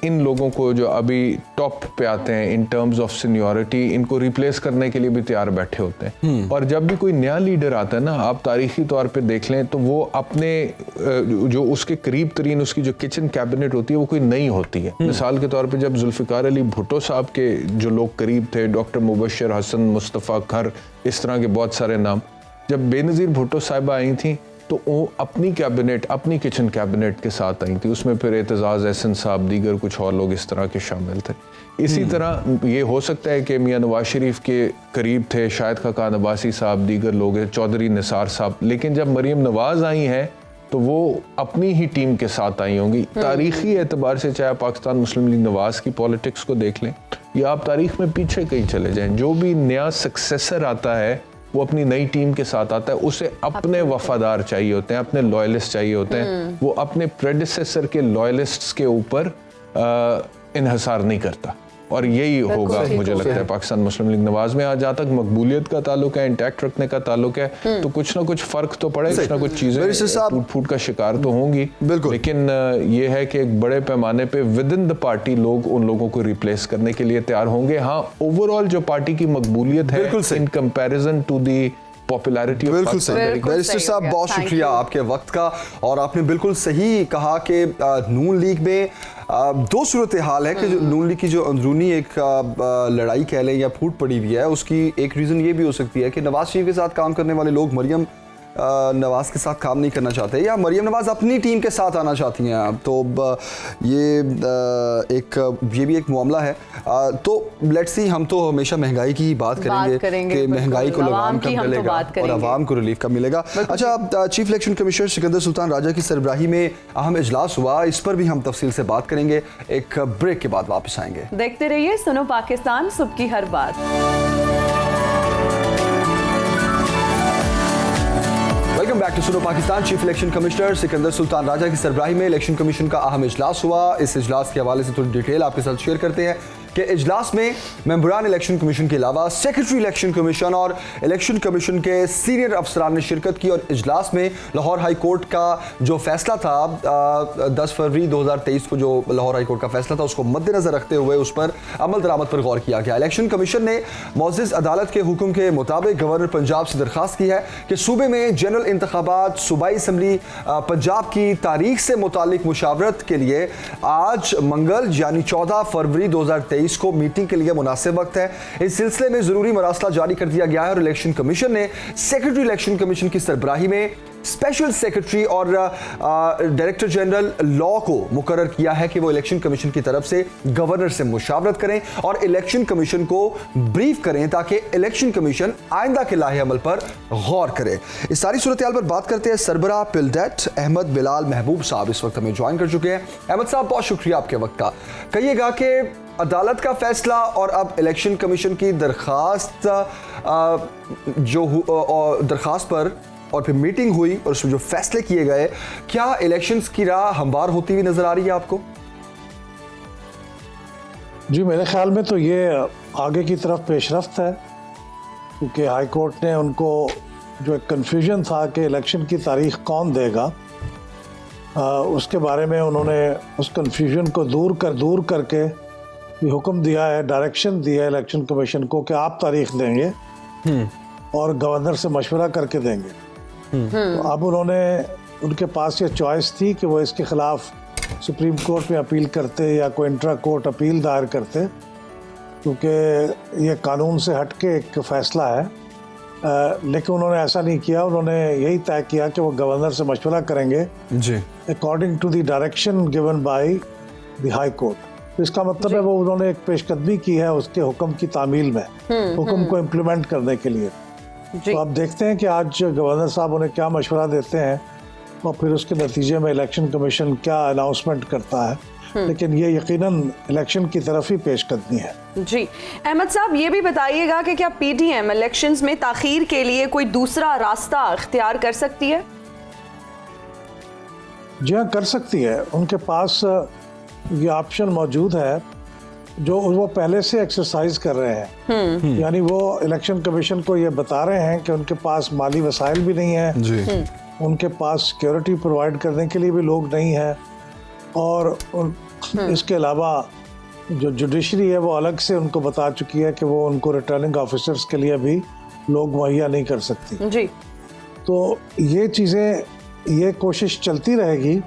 E: इन लोगों को जो अभी टॉप पे आते हैं इन टर्म्स ऑफ सीनियरिटी, इनको रिप्लेस करने के लिए भी तैयार बैठे होते हैं। और जब भी कोई नया लीडर आता है ना, आप तारीखी तौर पे देख लें तो वो अपने जो उसके करीब तरीन उसकी जो किचन कैबिनेट होती है वो कोई नई होती है। मिसाल के तौर पे जब जुल्फ़िकार अली भुट्टो साहब के जो लोग करीब थे, डॉक्टर मुबशर हसन, मुस्तफ़ा खर, इस तरह के बहुत सारे नाम, जब बेनज़ीर भुट्टो साहिबा आई थी तो वो अपनी कैबिनेट, अपनी किचन कैबिनेट के साथ आई थी। उसमें फिर एतजाज़ एहसन साहब, दीगर कुछ और लोग इस तरह के शामिल थे। इसी तरह ये हो सकता है कि मियां नवाज शरीफ के करीब थे शाहिद खाकान अब्बासी साहब, दीगर लोग, चौधरी निसार साहब, लेकिन जब मरीम नवाज आई हैं तो वो अपनी ही टीम के साथ आई होंगी। तारीखी एतबार से चाहे पाकिस्तान मुस्लिम लीग नवाज की पॉलिटिक्स को देख लें या आप तारीख में पीछे कहीं चले जाएं, जो भी नया सक्सेसर आता है वो अपनी नई टीम के साथ आता है। उसे अपने वफादार चाहिए होते हैं, अपने लॉयलिस्ट चाहिए होते हैं। वो अपने प्रेडिसेसर के लॉयलिस्ट्स के ऊपर इन्हिसार नहीं करता, और यही होगा मुझे लगता है पाकिस्तान मुस्लिम लीग नवाज में। आज जहाँ तक मकबूलियत का ताल्लुक है, इंटैक्ट रखने का ताल्लुक है, तो कुछ ना कुछ फर्क तो पड़े, कुछ ना कुछ चीजें टूट फूट का शिकार तो होंगी, लेकिन ये है कि एक बड़े पैमाने पे विद इन द पार्टी लोग उन लोगों को रिप्लेस करने के लिए तैयार होंगे। हाँ, ओवरऑल जो पार्टी की मकबूलियत है in comparison to the popularity.
B: बिल्कुल सही बैरिस्टर साहब, बहुत शुक्रिया आपके वक्त का, और आपने बिल्कुल सही कहा कि नून लीग में दो सूरत हाल है कि जो नून लीग की जो अंदरूनी एक लड़ाई कह लें या फूट पड़ी हुई है, उसकी एक रीज़न ये भी हो सकती है कि नवाज शरीफ के साथ काम करने वाले लोग मरियम नवाज के साथ काम नहीं करना चाहते, या मरियम नवाज अपनी टीम के साथ आना चाहती हैं। तो ये भी एक मामला है। तो लेट्स सी, हम तो हमेशा महंगाई की ही बात करेंगे कि महंगाई को लगाम कब मिलेगा और आवाम को रिलीफ कब मिलेगा। अच्छा, chief election commissioner Sikandar Sultan Raja की सरबराही में अहम इजलास हुआ, इस पर भी हम तफसील से बात करेंगे। एक ब्रेक के बाद वापस आएंगे।
A: देखते रहिए सुनो पाकिस्तान, सुबह की हर बात।
B: Welcome back to Suno Pakistan. Chief election commissioner Sikandar Sultan Raja की सरबराही में इलेक्शन कमीशन का अहम इजलास हुआ। इस इजलास के हवाले से थोड़ी डिटेल आपके साथ शेयर करते हैं कि इजलास में मेंबरान इलेक्शन कमीशन के अलावा सेक्रेटरी इलेक्शन कमीशन और इलेक्शन कमीशन के सीनियर अफसरान ने शिरकत की, और इजलास में लाहौर हाई कोर्ट का जो फैसला था 10 फरवरी 2023 को, जो लाहौर हाई कोर्ट का फैसला था, उसको मद्देनजर रखते हुए उस पर अमल दरामद पर गौर किया गया। इलेक्शन कमीशन ने मुअज़्ज़ज़ अदालत के हुक्म के मुताबिक गवर्नर पंजाब से दरख्वास्त की है कि सूबे में जनरल इंतखाबात सूबाई असम्बली पंजाब की तारीख से मुतालिक मुशावरत के लिए आज मंगल यानी 14 फरवरी 2023 को मीटिंग के लिए मुनासिब वक्त है। इस सिलसिले में जरूरी मरासला जारी कर दिया गया है और इलेक्शन कमीशन ने सेक्रेटरी इलेक्शन कमीशन की सरबराही में स्पेशल सेक्रेटरी और डायरेक्टर जनरल लॉ को मुकर्रर किया है कि वो इलेक्शन कमीशन की तरफ से गवर्नर से मुशावरत करें और इलेक्शन कमीशन को ब्रीफ करें ताकि इलेक्शन कमीशन आइंदा के लाहे अमल पर गौर करे। इस सारी सूरत हाल पर बात करते हैं। सरबरा पिलडेट अहमद बिलाल महबूब साहब इस वक्त हमें ज्वाइन कर चुके हैं। अहमद साहब, बहुत शुक्रिया आपके वक्त का। कहिएगा कि अदालत का फैसला और अब इलेक्शन कमीशन की दरखास्त दरखास्त पर और फिर मीटिंग हुई और उसमें जो फैसले किए गए, क्या इलेक्शंस की राह हमवार होती हुई नजर आ रही है आपको?
F: जी, मेरे ख्याल में तो ये आगे की तरफ पेशरफ्त है, क्योंकि हाई कोर्ट ने उनको जो एक कन्फ्यूजन था कि इलेक्शन की तारीख कौन देगा, उसके बारे में उन्होंने उस कन्फ्यूजन को दूर करके ये हुक्म दिया है, डायरेक्शन दिया है इलेक्शन कमीशन को कि आप तारीख देंगे और गवर्नर से मशवरा करके देंगे। तो अब उनके पास ये चॉइस थी कि वो इसके खिलाफ सुप्रीम कोर्ट में अपील करते या कोई इंट्रा कोर्ट अपील दायर करते, क्योंकि ये कानून से हटके एक फ़ैसला है। लेकिन उन्होंने ऐसा नहीं किया। उन्होंने यही तय किया कि वो गवर्नर से मशवरा करेंगे जी according to the direction given by the high court. तो इसका मतलब है वो उन्होंने एक पेशकदमी की है उसके हुक्म की तामील में, हुक्म को इम्प्लीमेंट करने के लिए। तो अब देखते हैं कि आज गवर्नर साहब उन्हें क्या मशवरा देते हैं और फिर उसके नतीजे में इलेक्शन कमीशन क्या अनाउंसमेंट करता है। लेकिन ये यकीनन इलेक्शन की तरफ ही पेशकदमी है।
A: जी अहमद साहब, ये भी बताइएगा कि क्या पीटीएम इलेक्शंस में ताखीर के लिए कोई दूसरा रास्ता इख्तियार कर सकती है?
F: जी हाँ, कर सकती है। उनके पास ये ऑप्शन मौजूद है जो वो पहले से एक्सरसाइज कर रहे हैं। यानी वो इलेक्शन कमीशन को ये बता रहे हैं कि उनके पास माली वसाइल भी नहीं है, उनके पास सिक्योरिटी प्रोवाइड करने के लिए भी लोग नहीं है, और इसके अलावा जो जुडिशरी है वो अलग से उनको बता चुकी है कि वो उनको रिटर्निंग ऑफिसर्स के लिए भी लोग मुहैया नहीं कर सकती जी। तो ये चीज़ें, ये कोशिश चलती रहेगी।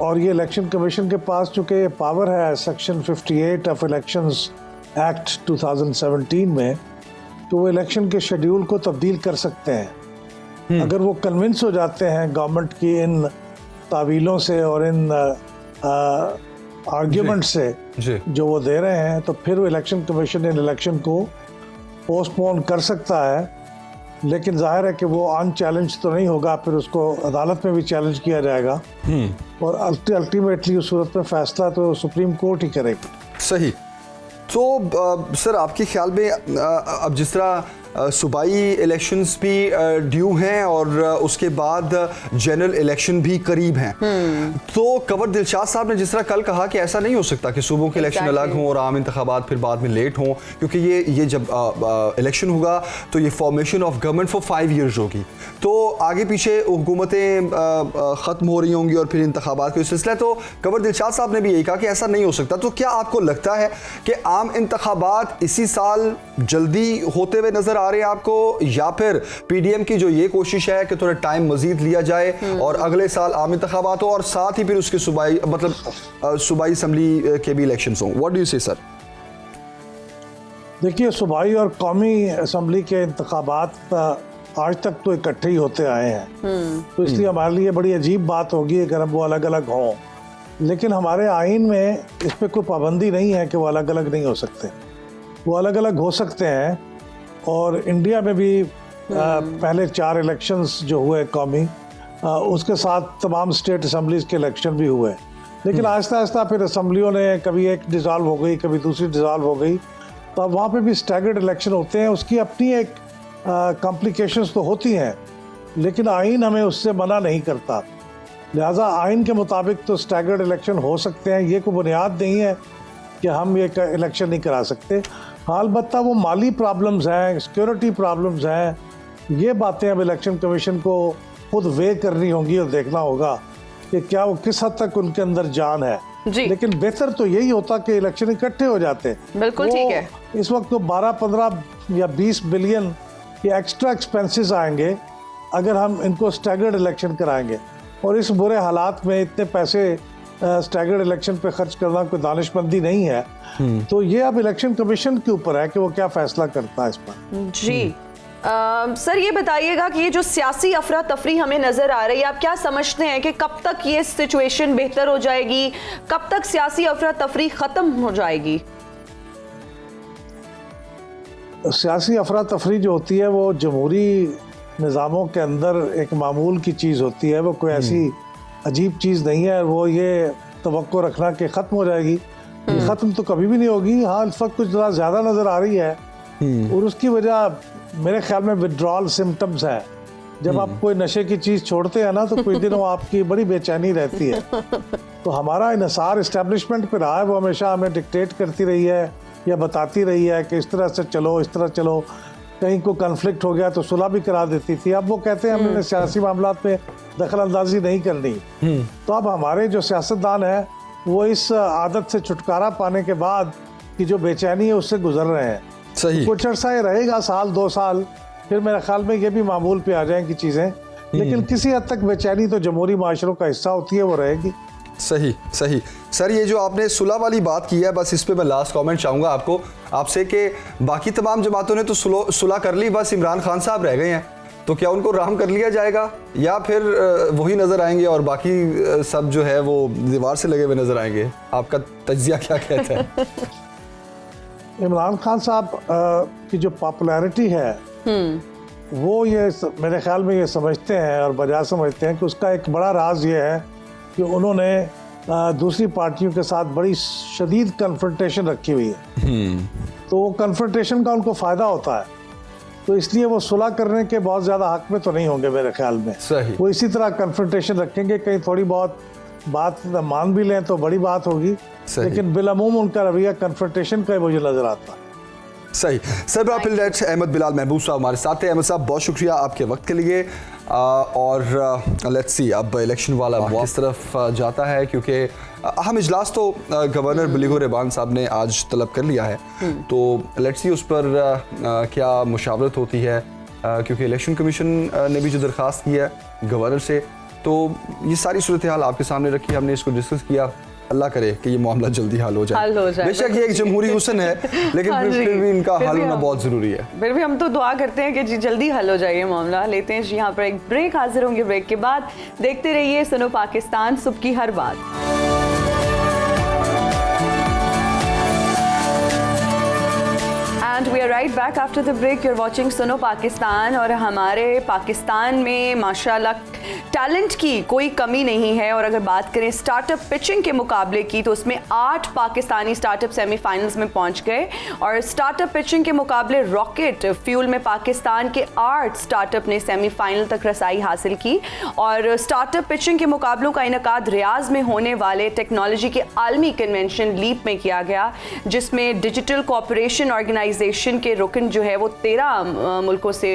F: और ये इलेक्शन कमीशन के पास चूँकि ये पावर है सेक्शन 58 ऑफ इलेक्शंस एक्ट 2017 में, तो वो इलेक्शन के शेड्यूल को तब्दील कर सकते हैं। अगर वो कन्विंस हो जाते हैं गवर्नमेंट की इन तावीलों से और इन आर्ग्यूमेंट से
B: जी
F: जो वो दे रहे हैं, तो फिर वो इलेक्शन कमीशन इन इलेक्शन को पोस्टपोन कर सकता है। लेकिन जाहिर है कि वो अनचैलेंज तो नहीं होगा, फिर उसको अदालत में भी चैलेंज किया जाएगा और अल्टीमेटली उस सूरत में फैसला तो सुप्रीम कोर्ट ही करेगी।
B: सही। तो सर आपके ख्याल में अब जिस तरह सूबाई इलेक्शंस भी ड्यू हैं और उसके बाद जनरल इलेक्शन भी करीब हैं, तो कंवर दिलशाद साहब ने जिस तरह कल कहा कि ऐसा नहीं हो सकता कि सूबों के इलेक्शन अलग हों और आम इंतखाबात फिर बाद में लेट हों, क्योंकि ये जब इलेक्शन होगा तो ये formation of government for 5 years होगी, तो आगे पीछे हुकूमतें ख़त्म हो रही होंगी और फिर इंतखाबात का सिलसिला। तो कंवर दिलशाद साहब ने भी यही कहा कि ऐसा नहीं हो सकता। तो क्या आपको लगता है कि आम इंतखाबात इसी साल जल्दी होते हुए नजर आ रहे हैं आपको, या फिर पीडीएम की जो ये कोशिश है कि थोड़ा टाइम मजीद लिया जाए और अगले साल आम इंतखाबात हो और साथ ही फिर उसके सूबाई मतलब सूबाई असम्बली के भी इलेक्शंस हों? व्हाट डू यू से सर?
F: देखिए, सूबाई और कौमी असम्बली के इंतखाबात आज तक तो इकट्ठे ही होते आए हैं, तो इसलिए हमारे लिए बड़ी अजीब बात होगी अगर हम वो अलग अलग हों। लेकिन हमारे आइन में इस पर कोई पाबंदी नहीं है कि वो अलग अलग नहीं हो सकते, वो अलग अलग हो सकते हैं। और इंडिया में भी पहले 4 इलेक्शंस जो हुए कौमी, उसके साथ तमाम स्टेट असम्बलीज़ के इलेक्शन भी हुए, लेकिन आहिस्ता आहिस्ता फिर असम्बलियों ने कभी एक डिज़ॉल्व हो गई, कभी दूसरी डिज़ॉल्व हो गई, तो अब वहाँ पे भी स्टैगर्ड इलेक्शन होते हैं। उसकी अपनी एक कॉम्प्लिकेशंस तो होती हैं, लेकिन आइन हमें उससे मना नहीं करता। लिहाजा आइन के मुताबिक तो स्टैगर्ड इलेक्शन हो सकते हैं, ये कोई बुनियाद नहीं है कि हम ये इलेक्शन नहीं करा सकते। हाँ, अलबत्ता वो माली प्रॉब्लम्स हैं, सिक्योरिटी प्रॉब्लम्स हैं, ये बातें अब इलेक्शन कमीशन को खुद वे करनी होंगी और देखना होगा कि क्या वो किस हद तक उनके अंदर जान है। लेकिन बेहतर तो यही होता कि इलेक्शन इकट्ठे हो जाते।
A: बिल्कुल ठीक है।
F: इस वक्त तो 12, 15 या 20 बिलियन के एक्स्ट्रा एक्सपेंसेस आएंगे अगर हम इनको स्टैगर्ड इलेक्शन कराएंगे, और इस बुरे हालात में इतने पैसे स्टैगर्ड इलेक्शन पे खर्च करना कोई दानिशमंदी नहीं है। तो ये अब इलेक्शन कमीशन के ऊपर है कि वो क्या फैसला करता है इस पर।
A: जी सर, ये बताइएगा कि ये जो सियासी अफरा तफरी हमें नजर आ रही है, आप क्या समझते हैं कि कब तक ये सिचुएशन बेहतर हो जाएगी, कब तक सियासी अफरा तफरी खत्म हो जाएगी?
F: सियासी अफरा तफरी जो होती है वो जमहूरी निज़ामों के अंदर एक मामूल की चीज़ होती है, वो कोई ऐसी अजीब चीज़ नहीं है। वो ये तवक्को रखना कि ख़त्म हो जाएगी, ये ख़त्म तो कभी भी नहीं होगी। हाँ, इस वक्त कुछ ज़्यादा नज़र आ रही है और उसकी वजह मेरे ख्याल में विड्रॉल सिम्टम्स है। जब आप कोई नशे की चीज़ छोड़ते हैं ना, तो कुछ दिनों आपकी बड़ी बेचैनी रहती है। तो हमारा इन्हिसार इस्टेब्लिशमेंट पर रहा है, वो हमेशा हमें डिक्टेट करती रही है या बताती रही है कि इस तरह से चलो, इस तरह चलो। कहीं को कन्फ्लिक्ट हो गया तो सुलह भी करा देती थी। अब वो कहते हैं हमने सियासी मामलात में दखल अंदाजी नहीं करनी। तो अब हमारे जो सियासतदान हैं वो इस आदत से छुटकारा पाने के बाद की जो बेचैनी है उससे गुजर रहे हैं।
B: सही।
F: कुछ अर्सा ये रहेगा, 1, 2 साल, फिर मेरे ख्याल में ये भी मामूल पे आ जाएंगी चीज़ें, लेकिन किसी हद तक बेचैनी तो जमहूरी माशरों का हिस्सा होती है, वो रहेगी।
B: सही सही। सर, ये जो आपने सुलह वाली बात की है, बस इस पे मैं लास्ट कमेंट चाहूँगा आपसे कि बाकी तमाम जमातों ने तो सुलह कर ली, बस इमरान खान साहब रह गए हैं, तो क्या उनको राम कर लिया जाएगा या फिर वही नज़र आएंगे और बाकी सब जो है वो दीवार से लगे हुए नज़र आएंगे? आपका तज्जिया क्या कहता है?
F: इमरान खान साहब की जो पॉपुलैरिटी है वो ये मेरे ख्याल में ये समझते हैं और बजा समझते हैं कि उसका एक बड़ा राज ये है कि उन्होंने दूसरी पार्टियों के साथ बड़ी शदीद कन्फ्रंटेशन रखी हुई है। तो वो कन्फ्रंटेशन का उनको फ़ायदा होता है, तो इसलिए वो सुलह करने के बहुत ज़्यादा हक में तो नहीं होंगे मेरे ख्याल में।
B: सही।
F: वो इसी तरह कन्फ्रंटेशन रखेंगे, कहीं थोड़ी बहुत बात मान भी लें तो बड़ी बात होगी, लेकिन बिलअमूम उनका रवैया कन्फ्रंटेशन का मुझे नजर आता है।
B: सही। सरबराह पिलट अहमद बिलाल महबूब साहब हमारे साथ हैं। अहमद साहब, बहुत शुक्रिया आपके वक्त के लिए। और लेट्स सी अब इलेक्शन वाला किस तरफ जाता है, क्योंकि अहम इजलास तो गवर्नर बलीगुर रहमान साहब ने आज तलब कर लिया है, तो लेट्स सी उस पर क्या मुशावरत होती है, क्योंकि इलेक्शन कमीशन ने भी जो दरख्वास्त की है गवर्नर से, तो ये सारी सूरत हाल आपके सामने रखी, हमने इसको डिस्कस किया। अल्लाह करे कि ये मामला जल्दी हल हो
A: हल हो जाए।
B: बेशक ये एक जमहूरी हुस्न है, लेकिन
A: हाँ जी।
B: फिर भी इनका
A: फिर
B: हल
A: भी
B: होना
A: हम-
B: बहुत ज़रूरी है।
A: फिर भी हम तो दुआ करते हैं कि जी जल्दी हल हो जाए ये मामला। लेते हैं जी यहाँ पर एक ब्रेक, हाजिर होंगे ब्रेक के बाद। देखते रहिए सुनो पाकिस्तान, सुबह की हर बात। And we are right back after the break. You're watching सुनो पाकिस्तान और हमारे पाकिस्तान में माशाल्लाह टैलेंट की कोई कमी नहीं है। और अगर बात करें स्टार्टअप पिचिंग के मुकाबले की तो उसमें 8 पाकिस्तानी स्टार्टअप सेमीफाइनल्स में पहुंच गए। और स्टार्टअप पिचिंग के मुकाबले रॉकेट फ्यूल में पाकिस्तान के 8 स्टार्टअप ने सेमीफाइनल तक रसाई हासिल की। और स्टार्टअप पिचिंग के मुकाबलों का इनकाद रियाज में होने वाले टेक्नोलॉजी के आलमी कन्वेंशन लीप में किया गया, जिसमें डिजिटल कॉपरेशन ऑर्गेनाइजेशन के रुकन जो है वो 13 मुल्कों से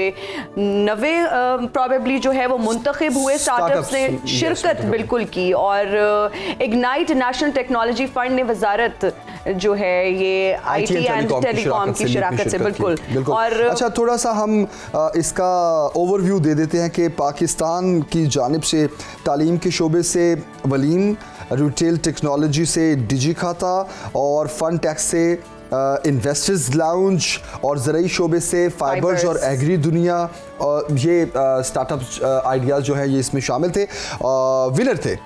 A: 90 प्रॉबेबली जो है वो मुंतखब हुए स्टार्टअप्स ने
B: Startups,
A: शिरकत
B: yes,
A: बिल्कुल की। और इग्नाइट नेशनल टेक्नोलॉजी फंड ने वजारत जो है ये आईटी एंड टेलीकॉम की शिराकत से बिल्कुल।
B: और अच्छा, थोड़ा सा हम इसका ओवरव्यू दे देते हैं कि पाकिस्तान की जानिब से तालीम के शोबे से वलीम, रिटेल टेक्नोलॉजी से डिजी खाता और फंड टैक्स से इन्वेस्टर्स लाउंज और ज़रूरी शोबे से फाइबर्स और एग्री दुनिया, ये स्टार्टअप आइडियाज़ जो है ये इसमें शामिल थे, विनर थे।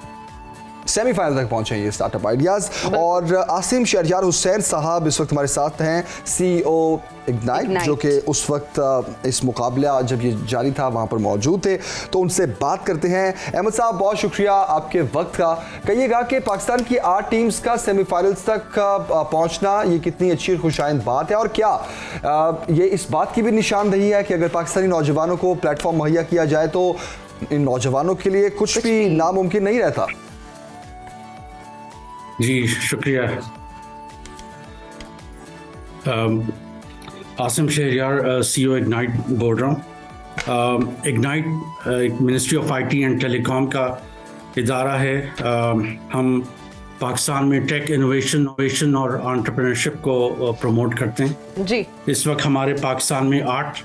B: सेमीफाइनल तक पहुंचे ये स्टार्टअप आइडियाज़। और आसिम शहरयार हुसैन साहब इस वक्त हमारे साथ हैं, CEO इग्नाइट, जो कि उस वक्त इस मुकाबला जब ये जारी था वहाँ पर मौजूद थे। तो उनसे बात करते हैं। अहमद साहब, बहुत शुक्रिया आपके वक्त का। कहिएगा कि पाकिस्तान की 8 टीम्स का सेमीफाइनल्स तक पहुँचना ये कितनी अच्छी और खुशाइंद बात है, और क्या ये इस बात की भी निशानदही है कि अगर पाकिस्तानी नौजवानों को प्लेटफॉर्म मुहैया किया जाए तो इन नौजवानों के लिए कुछ भी नामुमकिन नहीं रहता।
G: जी शुक्रिया। आसिम शहरयार, CEO इग्नाइट बोल रहा हूँ। इग्नाइट एक ministry of IT and telecom का इदारा है। हम पाकिस्तान में टेक इनोवेशन और एंटरप्रेन्योरशिप को प्रमोट करते हैं
A: जी।
G: इस वक्त हमारे पाकिस्तान में 8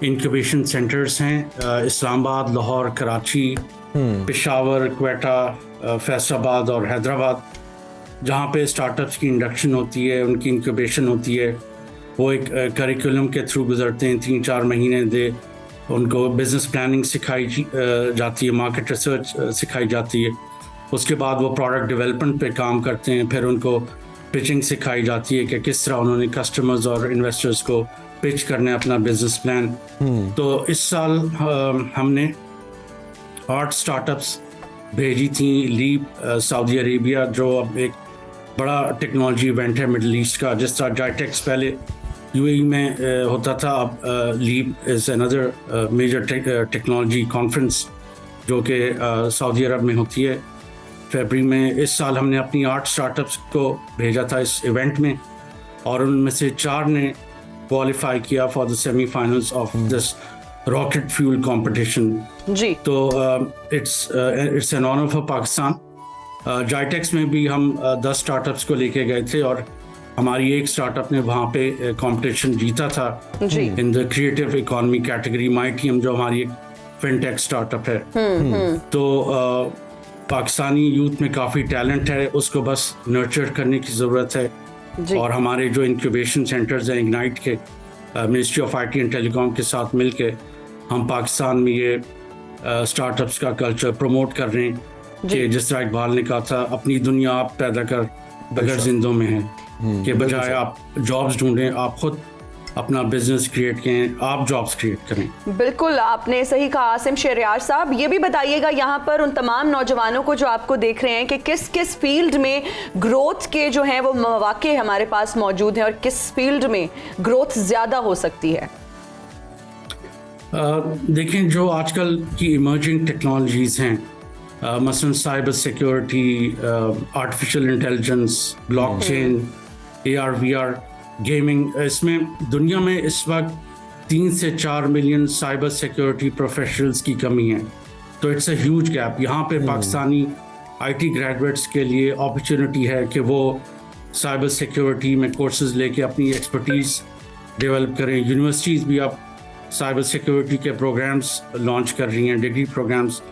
G: इंक्यूबेशन सेंटर्स हैं, इस्लामाबाद, लाहौर, कराची, पेशावर, क्वेटा, फैसलाबाद और हैदराबाद, जहाँ पे स्टार्टअप्स की इंडक्शन होती है, उनकी इंक्यूबेशन होती है। वो एक करिकुलम के थ्रू गुजरते हैं, 3-4 महीने दे उनको बिजनेस प्लानिंग सिखाई जाती है, मार्केट रिसर्च सिखाई जाती है। उसके बाद वो प्रोडक्ट डेवलपमेंट पे काम करते हैं, फिर उनको पिचिंग सिखाई जाती है कि किस तरह उन्होंने कस्टमर्स और इन्वेस्टर्स को पिच करना है अपना बिजनेस प्लान। तो इस साल हमने 8 स्टार्टअप्स भेजी थी लीप, सऊदी अरेबिया, जो अब एक बड़ा टेक्नोलॉजी इवेंट है मिडल ईस्ट का। जिस तरह जाइटेक्स पहले UAE में होता था, अब LEAP is another major technology conference जो कि सऊदी अरब में होती है फरवरी में। इस साल हमने अपनी 8 स्टार्टअप्स को भेजा था इस इवेंट में, और उनमें से 4 ने क्वालिफाई किया for the semifinals of this rocket fuel competition
A: जी।
G: तो it's an honour for Pakistan. GITEX में भी हम 10 स्टार्टअप्स को लेके गए थे, और हमारी एक स्टार्टअप ने वहाँ पे कंपटीशन जीता था
A: जी।
G: In the creative economy category. माईटीएम जो हमारी एक फिनटेक स्टार्टअप है। तो पाकिस्तानी यूथ में काफ़ी टैलेंट है, उसको बस नर्चर करने की ज़रूरत है। और हमारे जो इंक्यूबेशन सेंटर्स हैं इग्नाइट के, ministry of IT and telecom के साथ मिलके हम पाकिस्तान में ये स्टार्टअप्स का कल्चर प्रमोट कर रहे हैं कि जिस तरह इकबाल ने कहा था, अपनी दुनिया आप पैदा कर अगर जिंदों में है, कि बजाय आप जॉब्स ढूंढें, आप खुद अपना बिजनेस क्रिएट करें, आप जॉब्स क्रिएट करें।
A: बिल्कुल आपने सही कहा आसिम शहरयार साहब। ये भी बताइएगा यहाँ पर उन तमाम नौजवानों को जो आपको देख रहे हैं कि किस किस फील्ड में ग्रोथ के जो हैं वो मौके हमारे पास मौजूद हैं और किस फील्ड में ग्रोथ ज़्यादा हो सकती है।
G: देखें, जो आजकल की इमर्जिंग टेक्नोलॉजीज़ हैं, मसलन cyber security, artificial intelligence, blockchain, AR VR, gaming, इसमें दुनिया में इस वक्त 3 से 4 मिलियन साइबर सिक्योरिटी प्रोफेशनल्स की कमी है। तो इट्स अ ह्यूज गैप। यहाँ पे पाकिस्तानी IT ग्रेजुएट्स के लिए अपॉर्चुनिटी है कि वो साइबर सिक्योरिटी में कोर्सेज लेके अपनी एक्सपर्टीज़ डेवलप करें। यूनिवर्सिटीज़ भी अब साइबर सिक्योरिटी के प्रोग्राम्स लॉन्च कर रही हैं, डिग्री प्रोग्राम्स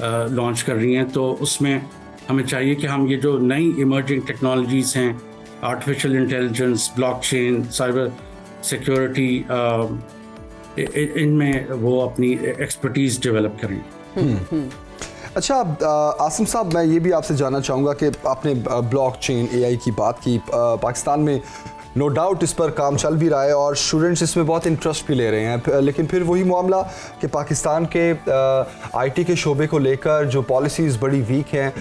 G: लॉन्च कर रही हैं। तो उसमें हमें चाहिए कि हम ये जो नई इमर्जिंग टेक्नोलॉजीज हैं, artificial intelligence, blockchain, cyber security, इनमें वो अपनी एक्सपर्टीज डेवलप करें।
B: अच्छा आसिम साहब, मैं ये भी आपसे जानना चाहूँगा कि आपने ब्लॉकचेन एआई की बात की। पाकिस्तान में नो डाउट इस पर काम चल भी रहा है और स्टूडेंट्स इसमें बहुत इंटरेस्ट भी ले रहे हैं, लेकिन फिर वही मामला कि पाकिस्तान के आईटी के शोबे को लेकर जो पॉलिसीज़ बड़ी वीक हैं।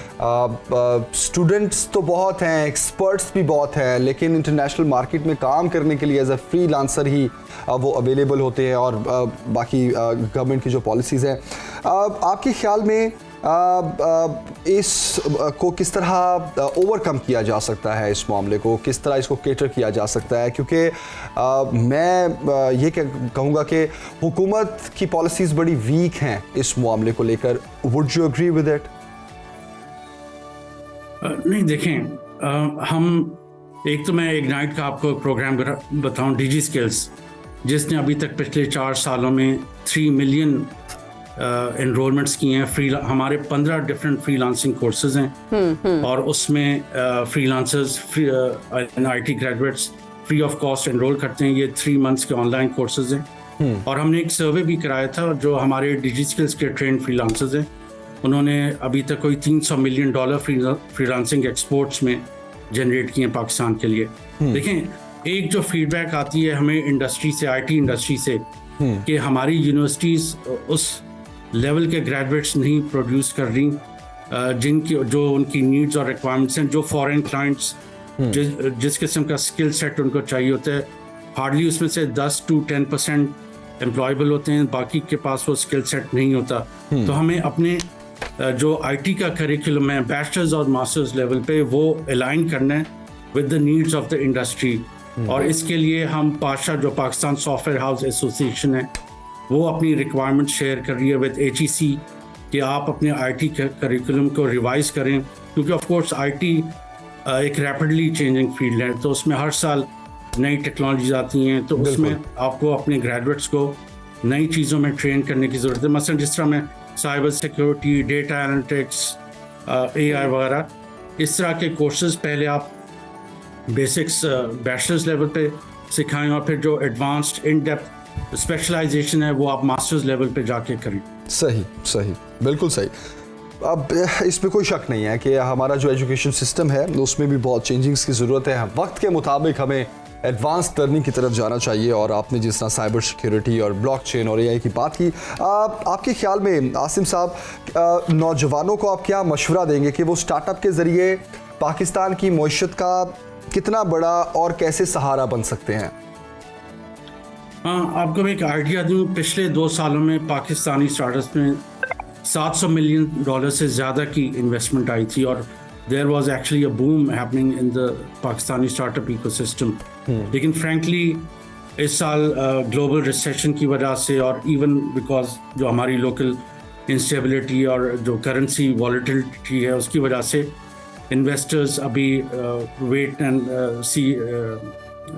B: स्टूडेंट्स तो बहुत हैं, एक्सपर्ट्स भी बहुत हैं, लेकिन इंटरनेशनल मार्केट में काम करने के लिए एज अ फ्रीलांसर ही वो अवेलेबल होते हैं और बाकी गवर्नमेंट की जो पॉलिसीज़ हैं, आपके ख्याल में इस को किस तरह ओवरकम किया जा सकता है, इस मामले को किस तरह इसको केटर किया जा सकता है? क्योंकि मैं ये कहूँगा कि हुकूमत की पॉलिसीज़ बड़ी वीक हैं इस मामले को लेकर। Would you agree with it?
G: नहीं, देखें, हम एक तो मैं इग्नाइट का आपको प्रोग्राम बताऊं, डिजी स्किल्स, जिसने अभी तक पिछले 4 सालों में 3 मिलियन एनरोलमेंट्स किए हैं। हमारे 15 डिफरेंट फ्रीलांसिंग कोर्सेज हैं और उसमें freelancers, IT graduates free of cost enrol करते हैं। ये 3 मंथ्स के ऑनलाइन कोर्सेज हैं। और हमने एक सर्वे भी कराया था, जो हमारे डिजी स्किल्स के ट्रेंड फ्रीलांसर्स हैं, उन्होंने अभी तक कोई $300 मिलियन फ्रीलांसिंग एक्सपोर्ट्स में जनरेट किए हैं पाकिस्तान के लिए। देखें, एक जो फीडबैक आती है हमें इंडस्ट्री से, IT इंडस्ट्री से, कि हमारी यूनिवर्सिटीज़ उस लेवल के ग्रेजुएट्स नहीं प्रोड्यूस कर रही जिनकी जो उनकी नीड्स और रिक्वायरमेंट्स हैं, जो फॉरेन क्लाइंट्स जिस किस्म का स्किल सेट उनको चाहिए होता है, हार्डली उसमें से 10 to 10% एम्प्लॉयबल होते हैं, बाकी के पास वो स्किल सेट नहीं होता। तो हमें अपने जो IT का करिकुलम है बैचलर्स और मास्टर्स लेवल पे, वो अलाइन करना है with the needs of the industry. और इसके लिए हम पाशा, जो पाकिस्तान सॉफ्टवेयर हाउस एसोसिएशन है, वो अपनी रिक्वायरमेंट शेयर कर रही है विद HEC कि आप अपने IT करिकुलम को रिवाइज करें, क्योंकि ऑफ कोर्स IT एक रैपिडली चेंजिंग फील्ड है, तो उसमें हर साल नई टेक्नोलॉजीज आती हैं, तो उसमें आपको अपने ग्रेजुएट्स को नई चीज़ों में ट्रेन करने की ज़रूरत है। मसलन जिस तरह में cyber security, data analytics, AI वगैरह, इस तरह के कोर्सेज पहले आप बेसिक्स बैचलर्स लेवल पे सिखाएं और फिर जो एडवांस्ड इन डेप्थ स्पेशलाइजेशन है वो आप मास्टर्स लेवल पे जाके करें।
B: सही, बिल्कुल सही। अब इसमें कोई शक नहीं है कि हमारा जो एजुकेशन सिस्टम है उसमें भी बहुत चेंजिंग्स की ज़रूरत है। वक्त के मुताबिक हमें एडवांस लर्निंग की तरफ जाना चाहिए। और आपने जिस तरह साइबर सिक्योरिटी और ब्लॉकचेन और AI की बात की, आपके ख्याल में आसिम साहब, नौजवानों को आप क्या मशवरा देंगे कि वो स्टार्टअप के ज़रिए पाकिस्तान की मईशत का कितना बड़ा और कैसे सहारा बन सकते हैं?
G: हाँ, आपको मैं एक आइडिया दूँ, पिछले 2 सालों में पाकिस्तानी स्टार्टअप्स में $700 मिलियन से ज़्यादा की इन्वेस्टमेंट आई थी और there was actually a boom happening in the Pakistani startup ecosystem. लेकिन फ्रैंकली इस साल ग्लोबल रिसेशन की वजह से और इवन बिकॉज जो हमारी लोकल इंस्टेबिलिटी और जो करेंसी वॉलेटिलिटी है उसकी वजह से इन्वेस्टर्स अभी वेट एंड सी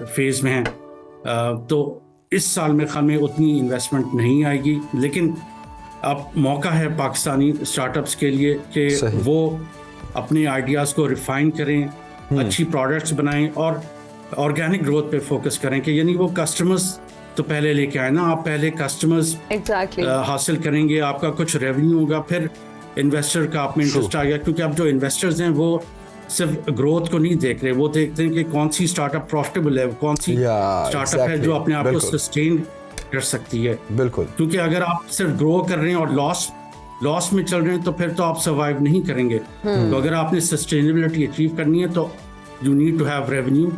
G: फेज़ में हैं। तो इस साल में ख्याल में उतनी इन्वेस्टमेंट नहीं आएगी, लेकिन अब मौका है पाकिस्तानी स्टार्टअप्स के लिए कि वो अपने आइडियाज़ को रिफाइन करें, अच्छी प्रोडक्ट्स बनाएं और ऑर्गेनिक ग्रोथ पे फोकस करें। कि यानी वो कस्टमर्स तो पहले लेके आए ना, आप पहले कस्टमर्स हासिल करेंगे, आपका कुछ रेवेन्यू होगा, फिर इन्वेस्टर का आप में इंटरेस्ट आ गया। क्योंकि अब जो इन्वेस्टर्स हैं वो सिर्फ ग्रोथ को नहीं देख रहे, वो देखते हैं कि कौन सी स्टार्टअप प्रॉफिटेबल है, कौन सी स्टार्टअप है जो अपने आप को सस्टेन कर सकती है।
B: बिल्कुल,
G: क्योंकि अगर आप सिर्फ ग्रो कर रहे हैं और लॉस में चल रहे हैं तो फिर तो आप सर्वाइव नहीं करेंगे। तो अगर आपने सस्टेनेबिलिटी अचीव करनी है तो you need to have revenue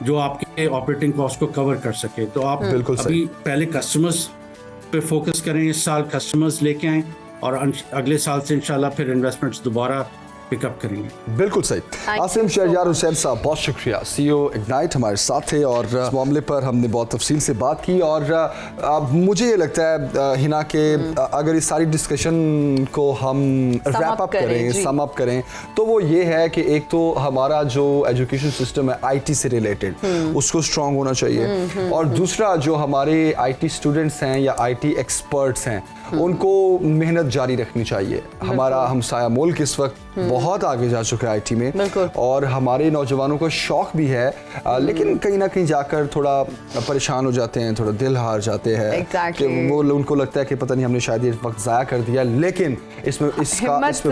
G: जो आपके ऑपरेटिंग कॉस्ट को कवर कर सके। तो आप अभी पहले कस्टमर्स पे फोकस करें, इस साल कस्टमर्स लेके आएं और अगले साल से इंशाल्लाह फिर इन्वेस्टमेंट्स दोबारा पिकअप करेंगे।
B: बिल्कुल सही। आसिम शहरयार हुसैन साहब, बहुत शुक्रिया। CEO इग्नाइट हमारे साथ थे और इस मामले पर हमने बहुत तफसील से बात की। और मुझे ये लगता है हिना के अगर इस सारी डिस्कशन को हम रैप अप करें, सम अप करें, तो वो ये है कि एक तो हमारा जो एजुकेशन सिस्टम है IT से रिलेटेड उसको स्ट्रॉन्ग होना चाहिए, और दूसरा जो हमारे IT स्टूडेंट्स हैं या IT एक्सपर्ट्स हैं उनको मेहनत जारी रखनी चाहिए। हमारा हमसाया मुल्क इस वक्त बहुत आगे जा चुके हैं आईटी में,
A: बिल्कुल।
B: और हमारे नौजवानों को शौक भी है, लेकिन कहीं ना कहीं जाकर थोड़ा परेशान हो जाते हैं, थोड़ा दिल हार जाते हैं।
A: Exactly.
B: कि वो उनको लगता है कि पता नहीं हमने शायद ये वक्त ज़ाया कर दिया, लेकिन इसमें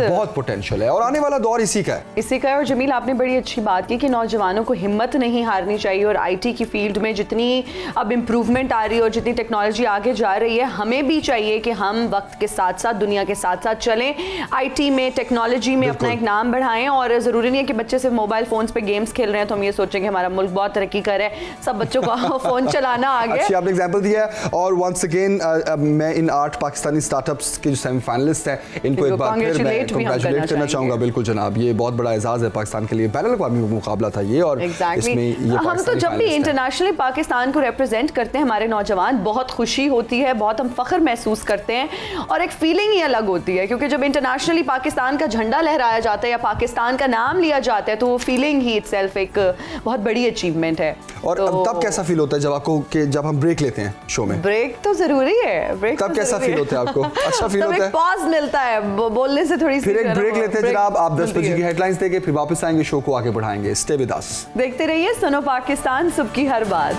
B: बहुत पोटेंशियल है और आने वाला दौर इसी का है।
A: और जमील, आपने बड़ी अच्छी बात की कि नौजवानों को हिम्मत नहीं हारनी चाहिए, और आईटी की फील्ड में जितनी अब इम्प्रूवमेंट आ रही है और जितनी टेक्नोलॉजी आगे जा रही है, हमें भी चाहिए कि हम वक्त के साथ साथ, दुनिया के साथ साथ चलें, आईटी में, टेक्नोलॉजी में अपना एक नाम बढ़ाएं। और ज़रूरी नहीं है कि बच्चे सिर्फ मोबाइल फ़ोन्स पे गेम्स खेल रहे हैं तो हम ये सोचें कि हमारा मुल्क बहुत तरक्की कर रहा है। सब बच्चों को फ़ोन चलाना आ गया।
B: अच्छी आपने एग्जांपल दिया है। और वंस अगेन मैं इन 8 पाकिस्तानी स्टार्टअप्स के जो सेमीफाइनलिस्ट हैं इनको एक बार फिर मैं कांग्रेचुलेट करना चाहूँगा। बिल्कुल जनाब, ये बहुत बड़ा एजाज़ है पाकिस्तान के लिए, बैनुल-अक़वामी मुकाबला था ये, और इसमें ये
A: हम तो जब भी इंटरनेशनली पाकिस्तान को रिप्रेजेंट करते हैं, हमारे नौजवान, बहुत खुशी होती है, बहुत हम फख्र महसूस करते हैं, और एक फीलिंग ही अलग होती है, क्योंकि जब इंटरनेशनली पाकिस्तान का झंडा लहराया जाता है या पाकिस्तान का नाम लिया जाता है तो वो फीलिंग ही इटसेल्फ एक बहुत बड़ी अचीवमेंट है।
B: और
A: तो
B: तब कैसा फील होता है जब आपको कि जब हम ब्रेक लेते हैं शो में?
A: ब्रेक तो जरूरी है। ब्रेक
B: तब कैसा फील होता है आपको? अच्छा फील होता है?
A: पॉज मिलता है बोलने से, थोड़ी सी
B: फिर एक ब्रेक लेते हैं जनाब, आप 10 बजे की हेडलाइंस देके फिर वापस आएंगे, शो को आगे बढ़ाएंगे। स्टे विद अस,
A: देखते रहिए सुनो पाकिस्तान, सुबह की हर बात।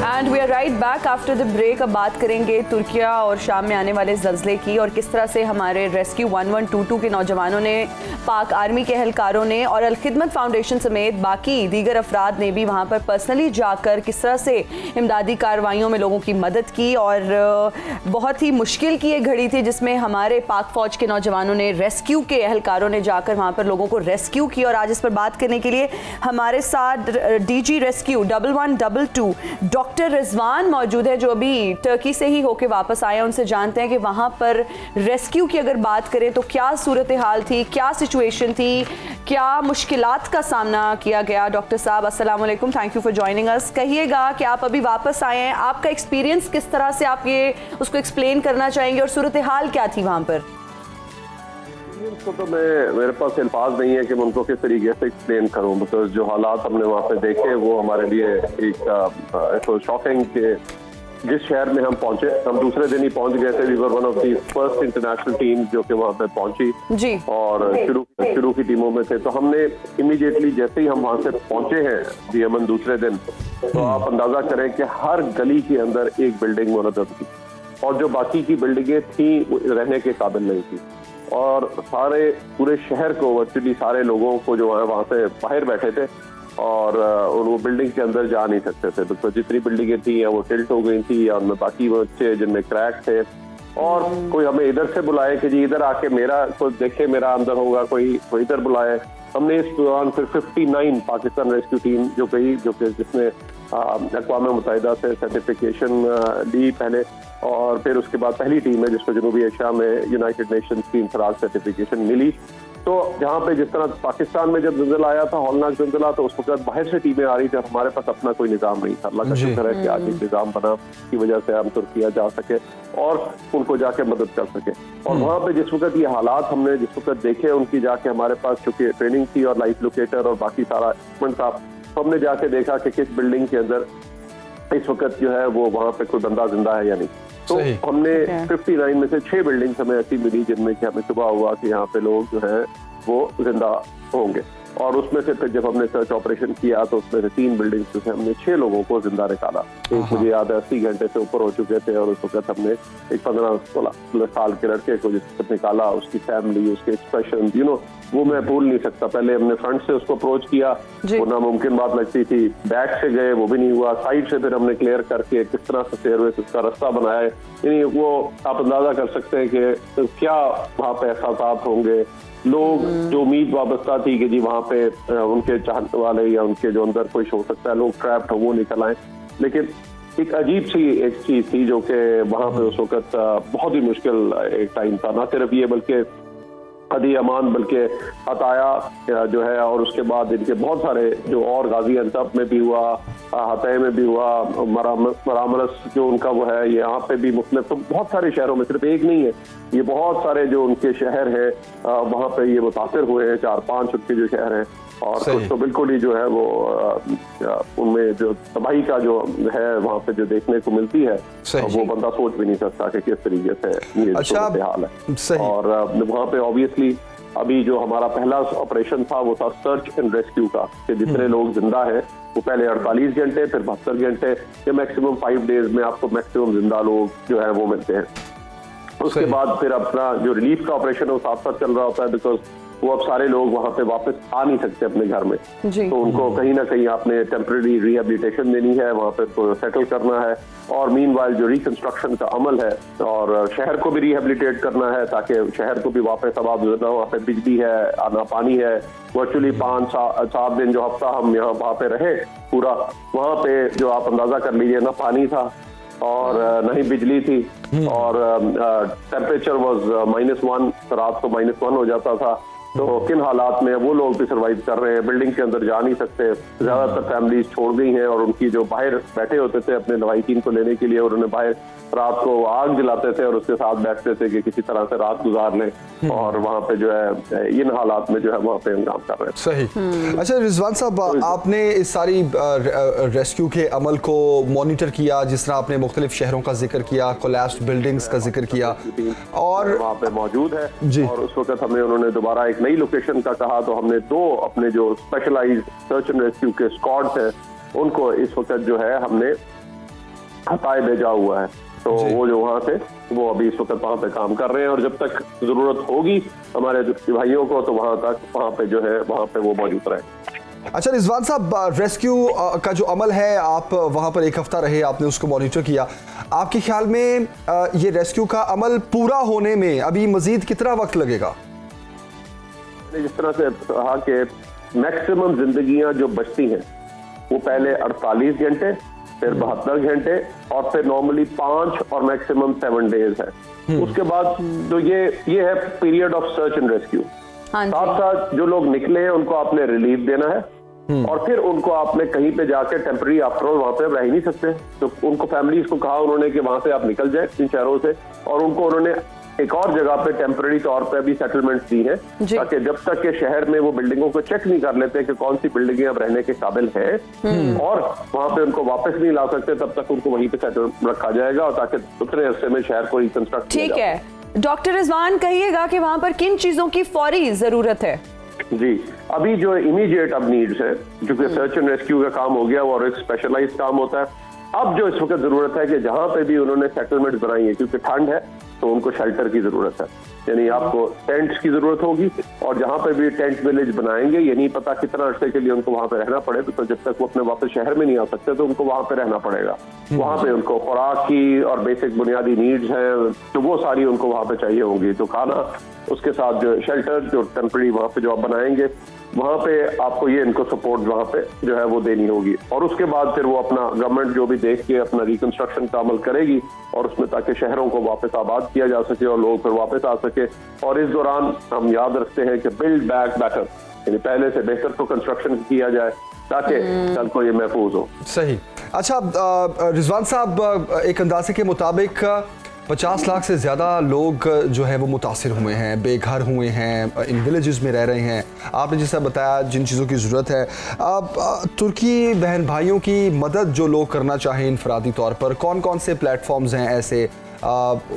A: And we are right back after the break. अब बात करेंगे तुर्किया और शाम में आने वाले ज़ल्ज़ले की, और किस तरह से हमारे रेस्क्यू 1122 के नौजवानों ने, पाक आर्मी के एहलकारों ने और अल खिदमत फाउंडेशन समेत बाकी दीगर अफराद ने भी वहाँ पर पर्सनली जाकर किस तरह से इमदादी कार्रवाइयों में लोगों की मदद की। और बहुत ही मुश्किल की एक घड़ी थी जिसमें हमारे पाक फ़ौज के नौजवानों ने, रेस्क्यू के एहलकारों ने जाकर वहाँ पर लोगों को रेस्क्यू किया। और आज इस पर बात करने के लिए हमारे साथ DG रेस्क्यू 1122 डॉक्टर रिजवान मौजूद है, जो अभी टर्की से ही होके वापस आए हैं। उनसे जानते हैं कि वहाँ पर रेस्क्यू की अगर बात करें तो क्या सूरत हाल थी, क्या सिचुएशन थी, क्या मुश्किलात का सामना किया गया। डॉक्टर साहब अस्सलाम वालेकुम, थैंक यू फॉर जॉइनिंग अस। कहिएगा कि आप अभी वापस आए हैं, आपका एक्सपीरियंस किस तरह से, आप ये उसको एक्सप्लेन करना चाहेंगे, और सूरत हाल क्या थी वहाँ पर?
H: तो मेरे पास अल्फाज नहीं है कि मैं उनको किस तरीके से एक्सप्लेन करूं, बिकॉज जो हालात हमने वहाँ पे देखे वो हमारे लिए एक शॉकिंग के जिस शहर में हम पहुंचे, हम दूसरे दिन ही पहुंच गए थे। We were one of the first international team जो कि वहाँ पे पहुंची
A: जी, और
H: शुरू की टीमों में थे। तो हमने इमीडिएटली जैसे ही हम वहाँ से पहुंचे हैं यमन दूसरे दिन, तो आप अंदाजा करें कि हर गली के अंदर एक बिल्डिंग मौजूद थी, और जो बाकी की बिल्डिंगें थी रहने के काबिल नहीं थी, और सारे पूरे शहर को, वर्चुअली सारे लोगों को जो है वहाँ से बाहर बैठे थे और वो बिल्डिंग के अंदर जा नहीं सकते थे, बिकॉज जितनी बिल्डिंगें थी या वो टिल्ट हो गई थी, या उनमें बाकी बच्चे जिनमें क्रैक थे, और कोई हमें इधर से बुलाए कि जी इधर आके मेरा कोई देखे, मेरा अंदर होगा, कोई इधर बुलाए। हमने इस दौरान फिर 59 पाकिस्तान रेस्क्यू टीम जो कि जिसने अक़वाम मुत्तहिदा से सर्टिफिकेशन ली पहले, और फिर उसके बाद पहली टीम है जिसको जनूबी एशिया में यूनाइटेड नेशंस की इंफराद सर्टिफिकेशन मिली। तो जहाँ पे जिस तरह पाकिस्तान में जब ज़ल्ज़ला आया था, हौलनाक ज़ल्ज़ला, तो उस वक्त बाहर से टीमें आ रही थी, हमारे पास अपना कोई निज़ाम नहीं था। अल्लाह का शुक्र है कि आज एक निज़ाम बना की वजह से हम तुर्किया जा सके और उनको जाके मदद कर सके। और वहाँ पे जिस वक्त ये हालात हमने जिस वक्त देखे, उनकी जाके हमारे पास चूंकि ट्रेनिंग थी और लाइफ लोकेटर और बाकी सारा इक्विपमेंट था, तो हमने जाके देखा कि किस बिल्डिंग के अंदर इस वक्त जो है वो वहाँ पे कोई बंदा जिंदा है या नहीं। तो हमने 59 में से 6 बिल्डिंग्स हमें ऐसी मिली जिनमें कि हमें सुबह हुआ कि यहाँ पे लोग जो हैं वो जिंदा होंगे, और उसमें से फिर जब हमने सर्च ऑपरेशन किया तो उसमें से 3 बिल्डिंग्स से हमने 6 लोगों को जिंदा निकाला। एक मुझे याद है 80 घंटे से ऊपर हो चुके थे, और उस वक्त हमने एक 15-16 साल के लड़के को जिस निकाला, उसकी फैमिली, उसके एक्सप्रेशन, वो मैं भूल नहीं सकता। पहले हमने फ्रंट से उसको अप्रोच किया, वो नामुमकिन बात लगती थी, बैक से गए वो भी नहीं हुआ, साइड से फिर हमने क्लियर करके किस तरह से फेयरवे उसका रास्ता बनाया है, यानी वो आप अंदाजा कर सकते हैं कि क्या वहाँ पे एहसास होंगे। लोग जो उम्मीद वाबस्ता थी कि जी वहाँ पे उनके चाहने वाले या उनके जो अंदर कुछ हो सकता है, लोग ट्रैप्ड हो, वो निकल आए। लेकिन एक अजीब सी एक चीज थी जो कि वहाँ पे उस वक्त बहुत ही मुश्किल एक टाइम था। ना सिर्फ ये बल्कि हदी अमान बल्कि अताया जो है, और उसके बाद इनके बहुत सारे जो और गाजी अंतब में भी हुआ, हतै में भी हुआ, मरामरस जो उनका वो है, यहाँ पे भी मुख्तलिफ, तो बहुत सारे शहरों में, सिर्फ एक नहीं है, ये बहुत सारे जो उनके शहर हैं वहाँ पे ये मुतासिर हुए हैं, 4-5 उनके जो शहर हैं, और कुछ तो बिल्कुल ही जो है वो उनमें जो तबाही का जो है वहाँ पे जो देखने को मिलती है वो बंदा सोच भी नहीं सकता कि किस तरीके से ये हाल है। और वहाँ पे ऑब्वियसली अभी जो हमारा पहला ऑपरेशन था वो था सर्च एंड रेस्क्यू का, कि जितने लोग जिंदा हैं वो पहले 48 घंटे, फिर 72 घंटे, या मैक्सिमम 5 डेज में आपको मैक्सिमम जिंदा लोग जो है वो मिलते हैं। उसके बाद फिर अपना जो रिलीफ का ऑपरेशन है वो साथ साथ चल रहा होता है, बिकॉज वो अब सारे लोग वहां पे वापस आ नहीं सकते अपने घर में, तो उनको कहीं ना कहीं आपने टेम्परेरी रिहेबिलिटेशन देनी है, वहां पे तो सेटल करना है, और मीनवाइल जो रिकंस्ट्रक्शन का अमल है और शहर को भी रिहेबिलिटेट करना है ताकि शहर को भी वापस आबाद होना, वहाँ पे बिजली है, आना पानी है। वर्चुअली 5-7 दिन जो हफ्ता हम यहाँ वहाँ पे रहे पूरा, वहाँ पे जो आप अंदाजा कर लीजिए ना पानी था और न ही बिजली थी, और टेम्परेचर वाज -1, रात को -1 हो जाता था। तो किन हालात में वो लोग भी सर्वाइव कर रहे हैं, बिल्डिंग के अंदर जा नहीं सकते, ज्यादातर फैमिलीज छोड़ गई हैं, और उनकी जो बाहर बैठे होते थे अपने लवाहिकीन को लेने के लिए, और उन्हें बाहर रात को आग जलाते थे और उसके साथ बैठते थे कि किसी तरह से रात गुजार लें, और वहाँ पे जो है इन हालात में जो है वहाँ पे इंतजाम कर रहे हैं।
B: सही। अच्छा रिजवान साहब, आपने इस सारी रेस्क्यू के अमल को मॉनिटर किया, जिस तरह आपने मुख्तलिफ शहरों का जिक्र किया, कोलैप्स्ड बिल्डिंग्स का जिक्र किया, और
H: वहाँ पे मौजूद है जी। और उस वक्त हमें उन्होंने दोबारा एक नई लोकेशन का कहा, तो हमने 2 अपने जो स्पेशलाइज्ड सर्च एंड रेस्क्यू के स्क्वाड्स हैं उनको इस वक्त जो है हमने हताए भेजा हुआ है, तो वो जो वहाँ से वो अभी इस वक्त वहाँ पे काम कर रहे हैं, और जब तक जरूरत होगी हमारे भाइयों को तो वहाँ पे जो है वहाँ पे वो मौजूद रहे।
B: अच्छा रिजवान साहब, रेस्क्यू का जो अमल है, आप वहाँ पर 1 हफ्ता रहे, आपने उसको मॉनिटर किया, आपके ख्याल में ये रेस्क्यू का अमल पूरा होने में अभी मजीद कितना वक्त लगेगा?
H: जिस तरह से कहा कि मैक्सिमम जिंदगियां जो बचती हैं वो पहले 48 घंटे, फिर 72 घंटे, और फिर नॉर्मली 5 और मैक्सिमम 7 डेज है। उसके बाद तो ये है period of search and rescue. साथ साथ जो लोग निकले हैं उनको आपने रिलीफ देना है, और फिर उनको आपने कहीं पे जाके टेम्पररी, आफ्टर ऑल वहां पे रह ही नहीं सकते, तो उनको फैमिलीज को कहा उन्होंने कि वहां से आप निकल जाए इन शहरों से, और उनको उन्होंने एक और जगह पे टेम्पररी तौर पे भी सेटलमेंट दी है, ताकि जब तक के शहर में वो बिल्डिंगों को चेक नहीं कर लेते कि कौन सी बिल्डिंगें अब रहने के काबिल है, और वहां पे उनको वापस नहीं ला सकते, तब तक उनको वहीं पे सेटल रखा जाएगा, और ताकि दूसरे हिस्से में शहर को रिकंस्ट्रक्ट।
A: ठीक है डॉक्टर रिजवान, कहिएगा कि वहां पर किन चीजों की फौरी जरूरत है?
H: जी, अभी जो इमीडिएट अब नीड्स है, क्योंकि सर्च एंड रेस्क्यू का काम हो गया और एक स्पेशलाइज काम होता है, अब जो इस वक्त जरूरत है कि जहां पे भी उन्होंने सेटलमेंट बनाई है, क्योंकि ठंड है तो उनको शेल्टर की जरूरत है, यानी आपको टेंट्स की जरूरत होगी, और जहां पे भी टेंट विलेज बनाएंगे ये नहीं पता कितना अरसे के लिए उनको वहां पे रहना पड़े, तो जब तक वो अपने वापस शहर में नहीं आ सकते तो उनको वहां पे रहना पड़ेगा। वहां पे उनको खुराक की और बेसिक बुनियादी नीड्स हैं तो वो सारी उनको वहां पे चाहिए होंगी, तो खाना, उसके साथ जो शेल्टर जो टेम्पररी वहां पे जो आप बनाएंगे वहां पे आपको ये इनको सपोर्ट वहां पे जो है वो देनी होगी, और उसके बाद फिर वो अपना गवर्नमेंट जो भी देख के अपना रिकंस्ट्रक्शन का अमल करेगी, और उसमें ताकि शहरों को वापस आबाद किया जा सके और लोग फिर वापस आ सके। और इस दौरान हम याद रखते हैं कि बिल्ड बैक बेटर, यानी पहले से बेहतर तो कंस्ट्रक्शन किया जाए ताकि कल को ये महफूज हो।
B: सही। अच्छा रिजवान साहब, एक अंदाजे के मुताबिक 50 लाख से ज़्यादा लोग जो है वो मुतासिर हुए हैं, बेघर हुए हैं, इन विलेजेस में रह रहे हैं। आपने जैसा बताया जिन चीज़ों की ज़रूरत है, अब तुर्की बहन भाइयों की मदद जो लोग करना चाहें इनफरादी तौर पर, कौन कौन से प्लेटफॉर्म्स हैं ऐसे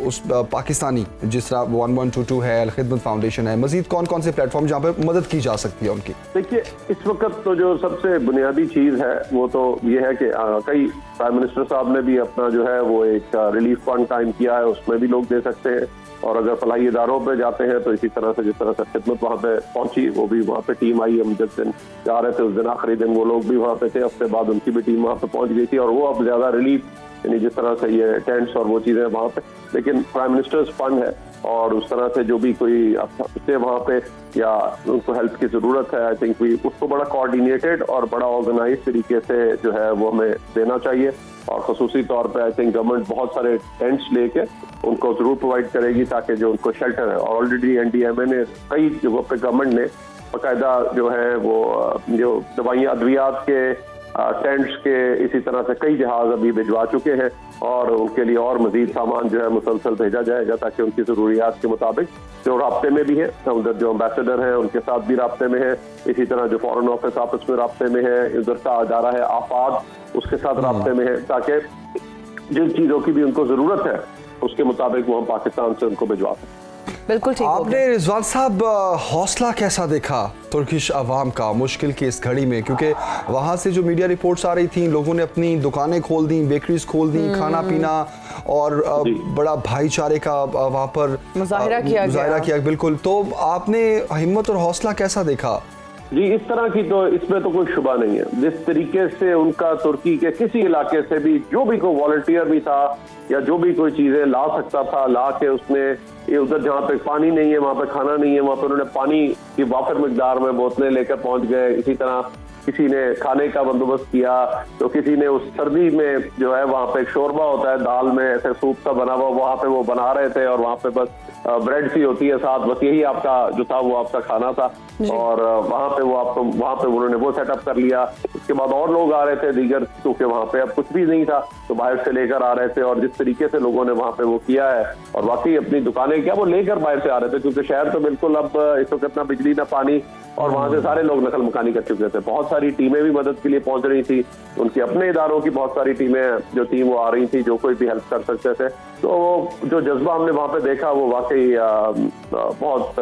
B: उस पाकिस्तानी, जिस तरह 1122 है, अल खिदमत फाउंडेशन है, मजीद कौन कौन से प्लेटफॉर्म जहाँ पर मदद की जा सकती है उनकी?
H: देखिए, इस वक्त तो जो सबसे बुनियादी चीज़ है वो तो ये है कि कई प्राइम मिनिस्टर साहब ने भी अपना जो है वो एक रिलीफ फंड कायम किया है, उसमें भी लोग दे सकते हैं, और अगर फलाही इदारों पे जाते हैं तो इसी तरह से जिस तरह से खिदमत वहाँ पे पहुंची, वो भी वहाँ पे टीम आई, हम जिस दिन जा रहे थे उस दिन आखिरी दिन वो लोग भी वहाँ पे थे, हफ्ते बाद उनकी भी टीम वहाँ पे पहुंच गई थी, और वो अब ज्यादा रिलीफ, यानी जिस तरह से ये टेंट्स और वो चीजें वहाँ पे, लेकिन प्राइम मिनिस्टर्स फंड है, और उस तरह से जो भी कोई से वहाँ पे या उनको हेल्प की जरूरत है, आई थिंक उसको बड़ा कोऑर्डिनेटेड और बड़ा ऑर्गेनाइज तरीके से जो है वो हमें देना चाहिए। और खसूसी तौर पे आई थिंक गवर्नमेंट बहुत सारे टेंट्स लेके उनको जरूर प्रोवाइड करेगी ताकि जो उनको शेल्टर है, और ऑलरेडी NDMA ने कई जगहों पे गवर्नमेंट ने बाकायदा जो है वो जो दवाइयाँ अद्वियात के टेंट्स के इसी तरह से कई जहाज अभी भिजवा चुके हैं और उनके लिए और मजीद सामान जो है मुसलसल भेजा जाएगा ताकि उनकी ज़रूरियात के मुताबिक जो राब्ते में भी है, उधर जो एम्बेसडर हैं उनके साथ भी राब्ते में है, इसी तरह जो फॉरेन ऑफिस आपस में राब्ते में है, उधर का अदारा है आफाद उसके साथ राब्ते में है, ताकि जिन चीज़ों की भी उनको ज़रूरत है उसके मुताबिक वो हम पाकिस्तान से उनको भिजवा सकें।
A: बिल्कुल ठीक।
B: आपने रिजवान साहब हौसला कैसा देखा तुर्किश अवाम का मुश्किल की इस घड़ी में, क्योंकि वहाँ से जो मीडिया रिपोर्ट्स आ रही थी लोगों ने अपनी दुकानें खोल दी, बेकरीज खोल दी, खाना पीना और बड़ा भाईचारे का वहाँ पर
A: मुजाहिरा किया।
B: बिल्कुल, तो आपने हिम्मत और हौसला कैसा देखा?
H: जी, इस तरह की तो इसमें तो कोई शुबा नहीं है। जिस तरीके से उनका तुर्की के किसी इलाके से भी जो भी कोई वॉलंटियर भी था या जो भी कोई चीजें ला सकता था ला के उसने ये उधर जहाँ पे पानी नहीं है वहाँ पे खाना नहीं है वहाँ पे उन्होंने पानी की वाफर मिकदार में बोतलें लेकर पहुंच गए। इसी तरह किसी ने खाने का बंदोबस्त किया तो किसी ने उस सर्दी में जो है वहाँ पे एक शोरबा होता है दाल में ऐसे सूप सा बना हुआ वहाँ पे वो बना रहे थे और वहाँ पे बस ब्रेड सी होती है साथ, बस यही आपका जो था वो आपका खाना था और वहाँ पे वो आपको वहाँ पे उन्होंने वो सेटअप कर लिया। उसके बाद और लोग आ रहे थे दीगर, क्योंकि वहाँ पे अब कुछ भी नहीं था तो बाहर से लेकर आ रहे थे और जिस तरीके से लोगों ने वहाँ पे वो किया है और वाकई अपनी दुकानें क्या वो लेकर बाहर से आ रहे थे, क्योंकि शहर तो बिल्कुल अब इस वक्त ना बिजली ना पानी और वहाँ से सारे लोग नकल मकानी कर चुके थे। बहुत सारी टीमें भी मदद के लिए पहुंच रही थी, उनके अपने इदारों की बहुत सारी टीमें जो थी वो आ रही थी जो कोई भी हेल्प कर सकते थे। तो जो जज्बा हमने वहाँ पे देखा वो वाकई बहुत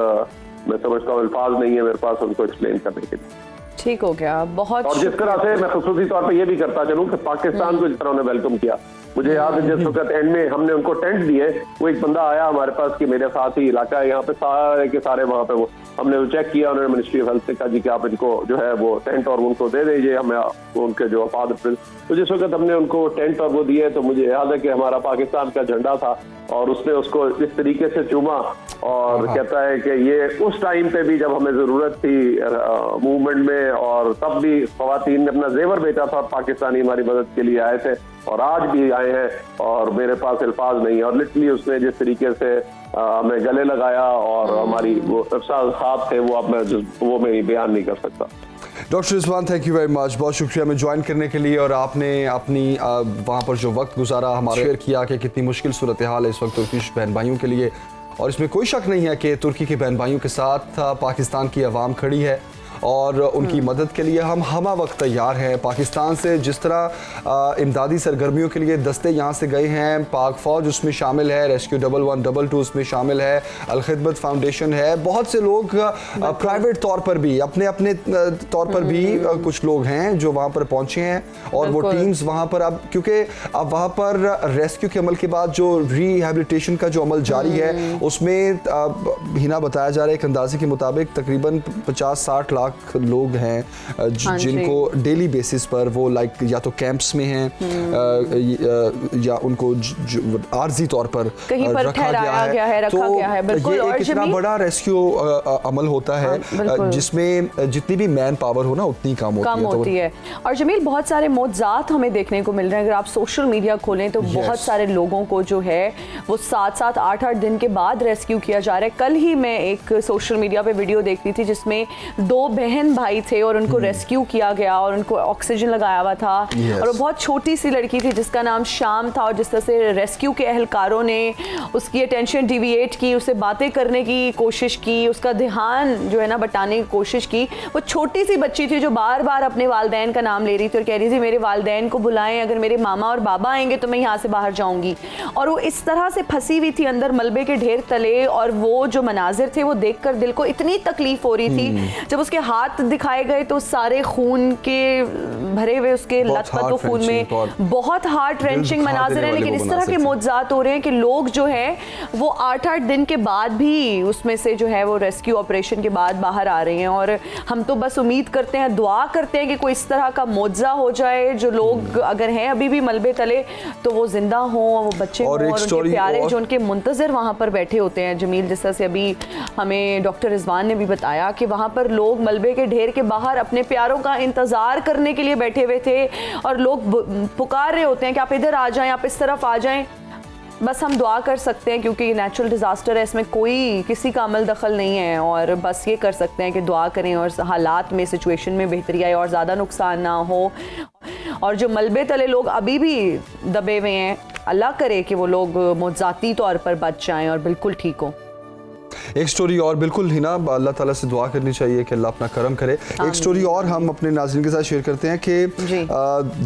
H: मैं समझता हूँ अल्फाज नहीं है मेरे पास उनको एक्सप्लेन करने के लिए।
A: ठीक हो गया, बहुत।
H: और जिस तरह से मैं खसूसी तौर पे ये भी करता चलूँ कि पाकिस्तान को जिस तरह उन्होंने वेलकम किया, मुझे याद है जिस वक्त एंड में हमने उनको टेंट दिए वो एक बंदा आया हमारे पास कि मेरे साथ ही इलाका है यहाँ पे सारे के सारे वहाँ पे वो हमने चेक किया, उन्होंने मिनिस्ट्री ऑफ हेल्थ से कहा जी कि आप इनको जो है वो टेंट और उनको दे दीजिए हमें उनके जो अफाद। तो जिस वक्त हमने उनको टेंट और वो दिए तो मुझे याद है कि हमारा पाकिस्तान का झंडा था और उसने उसको इस तरीके से चूमा और कहता है कि ये उस टाइम पे भी जब हमें जरूरत थी मूवमेंट में और तब भी खवातीन ने अपना जेवर बेचा था, पाकिस्तानी हमारी मदद के लिए आए थे और आज भी आए हैं और मेरे पास अल्फाज नहीं है। और लिटरली उसने जिस तरीके से हमें गले लगाया और हमारी वो साथ थे वो अब मैं बयान नहीं कर सकता।
B: Doctor Rizwan, thank you very much, बहुत शुक्रिया हमें ज्वाइन करने के लिए और आपने अपनी वहाँ पर जो वक्त गुजारा हमारे शेयर किया कि कितनी मुश्किल सूरत हाल है इस वक्त तुर्किश बहन भाइयों के लिए। और इसमें कोई शक नहीं है कि तुर्की के बहन भाइयों के साथ पाकिस्तान की आवाम खड़ी है और उनकी मदद के लिए हम वक्त तैयार हैं। पाकिस्तान से जिस तरह इमदादी सरगर्मियों के लिए दस्ते यहाँ से गए हैं, पाक फ़ौज उसमें शामिल है, रेस्क्यू 1112 उसमें शामिल है, अल खिदमत फाउंडेशन है, बहुत से लोग प्राइवेट तौर पर भी अपने तौर पर भी कुछ लोग हैं जो वहाँ पर पहुँचे हैं और वो टीम्स वहाँ पर अब क्योंकि अब वहाँ पर रेस्क्यू के अमल के बाद जो रिहेबिलिटेशन का जो अमल जारी है उसमें हिना बताया जा रहा है एक अंदाजे के मुताबिक तकरीबन 50-60 लाख लोग हैं जिनको डेली बेसिस पर वो लाइक या तो कैंप्स में हैं या उनको आर्जी तौर पर रखा गया है तो ये एक इतना बड़ा रेस्क्यू अमल होता है जिसमें जितनी भी मैन पावर हो ना उतनी कम होती है।
A: और जमील बहुत सारे मौजज़ात हमें देखने को मिल रहे हैं, अगर आप सोशल मीडिया खोलें तो बहुत सारे लोगों को जो है वो 7-7, 8-8 दिन के बाद रेस्क्यू किया जा रहा है। कल ही मैं एक सोशल मीडिया पे वीडियो देख रही थी जिसमें 2 बहन भाई थे और उनको रेस्क्यू किया गया और उनको ऑक्सीजन लगाया हुआ था और वो बहुत छोटी सी लड़की थी जिसका नाम शाम था और जिस तरह से रेस्क्यू के एहलकारों ने उसकी अटेंशन डिविएट की, उसे बातें करने की कोशिश की, उसका ध्यान जो है ना बटाने की कोशिश की। वो छोटी सी बच्ची थी जो बार बार अपने वालिदैन का नाम ले रही थी और कह रही थी मेरे वालिदैन को बुलाएं, अगर मेरे मामा और बाबा आएंगे तो मैं यहाँ से बाहर जाऊंगी। और वो इस तरह से फंसी हुई थी अंदर मलबे के ढेर तले और वो जो मनाजिर थे वो देखकर दिल को इतनी तकलीफ हो रही थी। जब उसके हाथ दिखाए गए तो सारे खून के भरे हुए उसके लथपथ खून में बहुत हार्ट रेंचिंग मनाजिर है। लेकिन इस तरह के मौजज़ात हो रहे हैं कि लोग जो है वो 8-8 दिन के बाद भी उसमें से जो है वो रेस्क्यू ऑपरेशन के बाद बाहर आ रहे हैं और हम तो बस उम्मीद करते हैं, दुआ करते हैं कि कोई इस तरह का मौजज़ा हो जाए जो लोग अगर हैं अभी भी मलबे तले तो वो जिंदा हों, वो बच्चे हों और उनके प्यारे जो उनके मुंतज़िर वहाँ पर बैठे होते हैं। जमील जिस तरह से अभी हमें डॉक्टर रिजवान ने भी बताया कि वहाँ पर लोग मलबे के ढेर के बाहर अपने प्यारों का इंतज़ार करने के लिए बैठे हुए थे और लोग पुकार रहे होते हैं कि आप इधर आ जाएं, आप इस तरफ आ जाएं। बस हम दुआ कर सकते हैं क्योंकि नेचुरल डिज़ास्टर है, इसमें कोई किसी का अमल दखल नहीं है और बस ये कर सकते हैं कि दुआ करें और हालात में, सिचुएशन में बेहतरी आए और ज़्यादा नुकसान ना हो। और जो मलबे तले लोग अभी भी दबे हुए हैं, अल्लाह करे कि वो लोग मुआवजाती तौर पर बच जाएं और बिल्कुल ठीक हो।
B: एक स्टोरी और बिल्कुल ही ना अल्लाह ताला से दुआ करनी चाहिए कि अल्लाह अपना करम करे। एक स्टोरी और हम अपने नाज़रीन के साथ शेयर करते हैं कि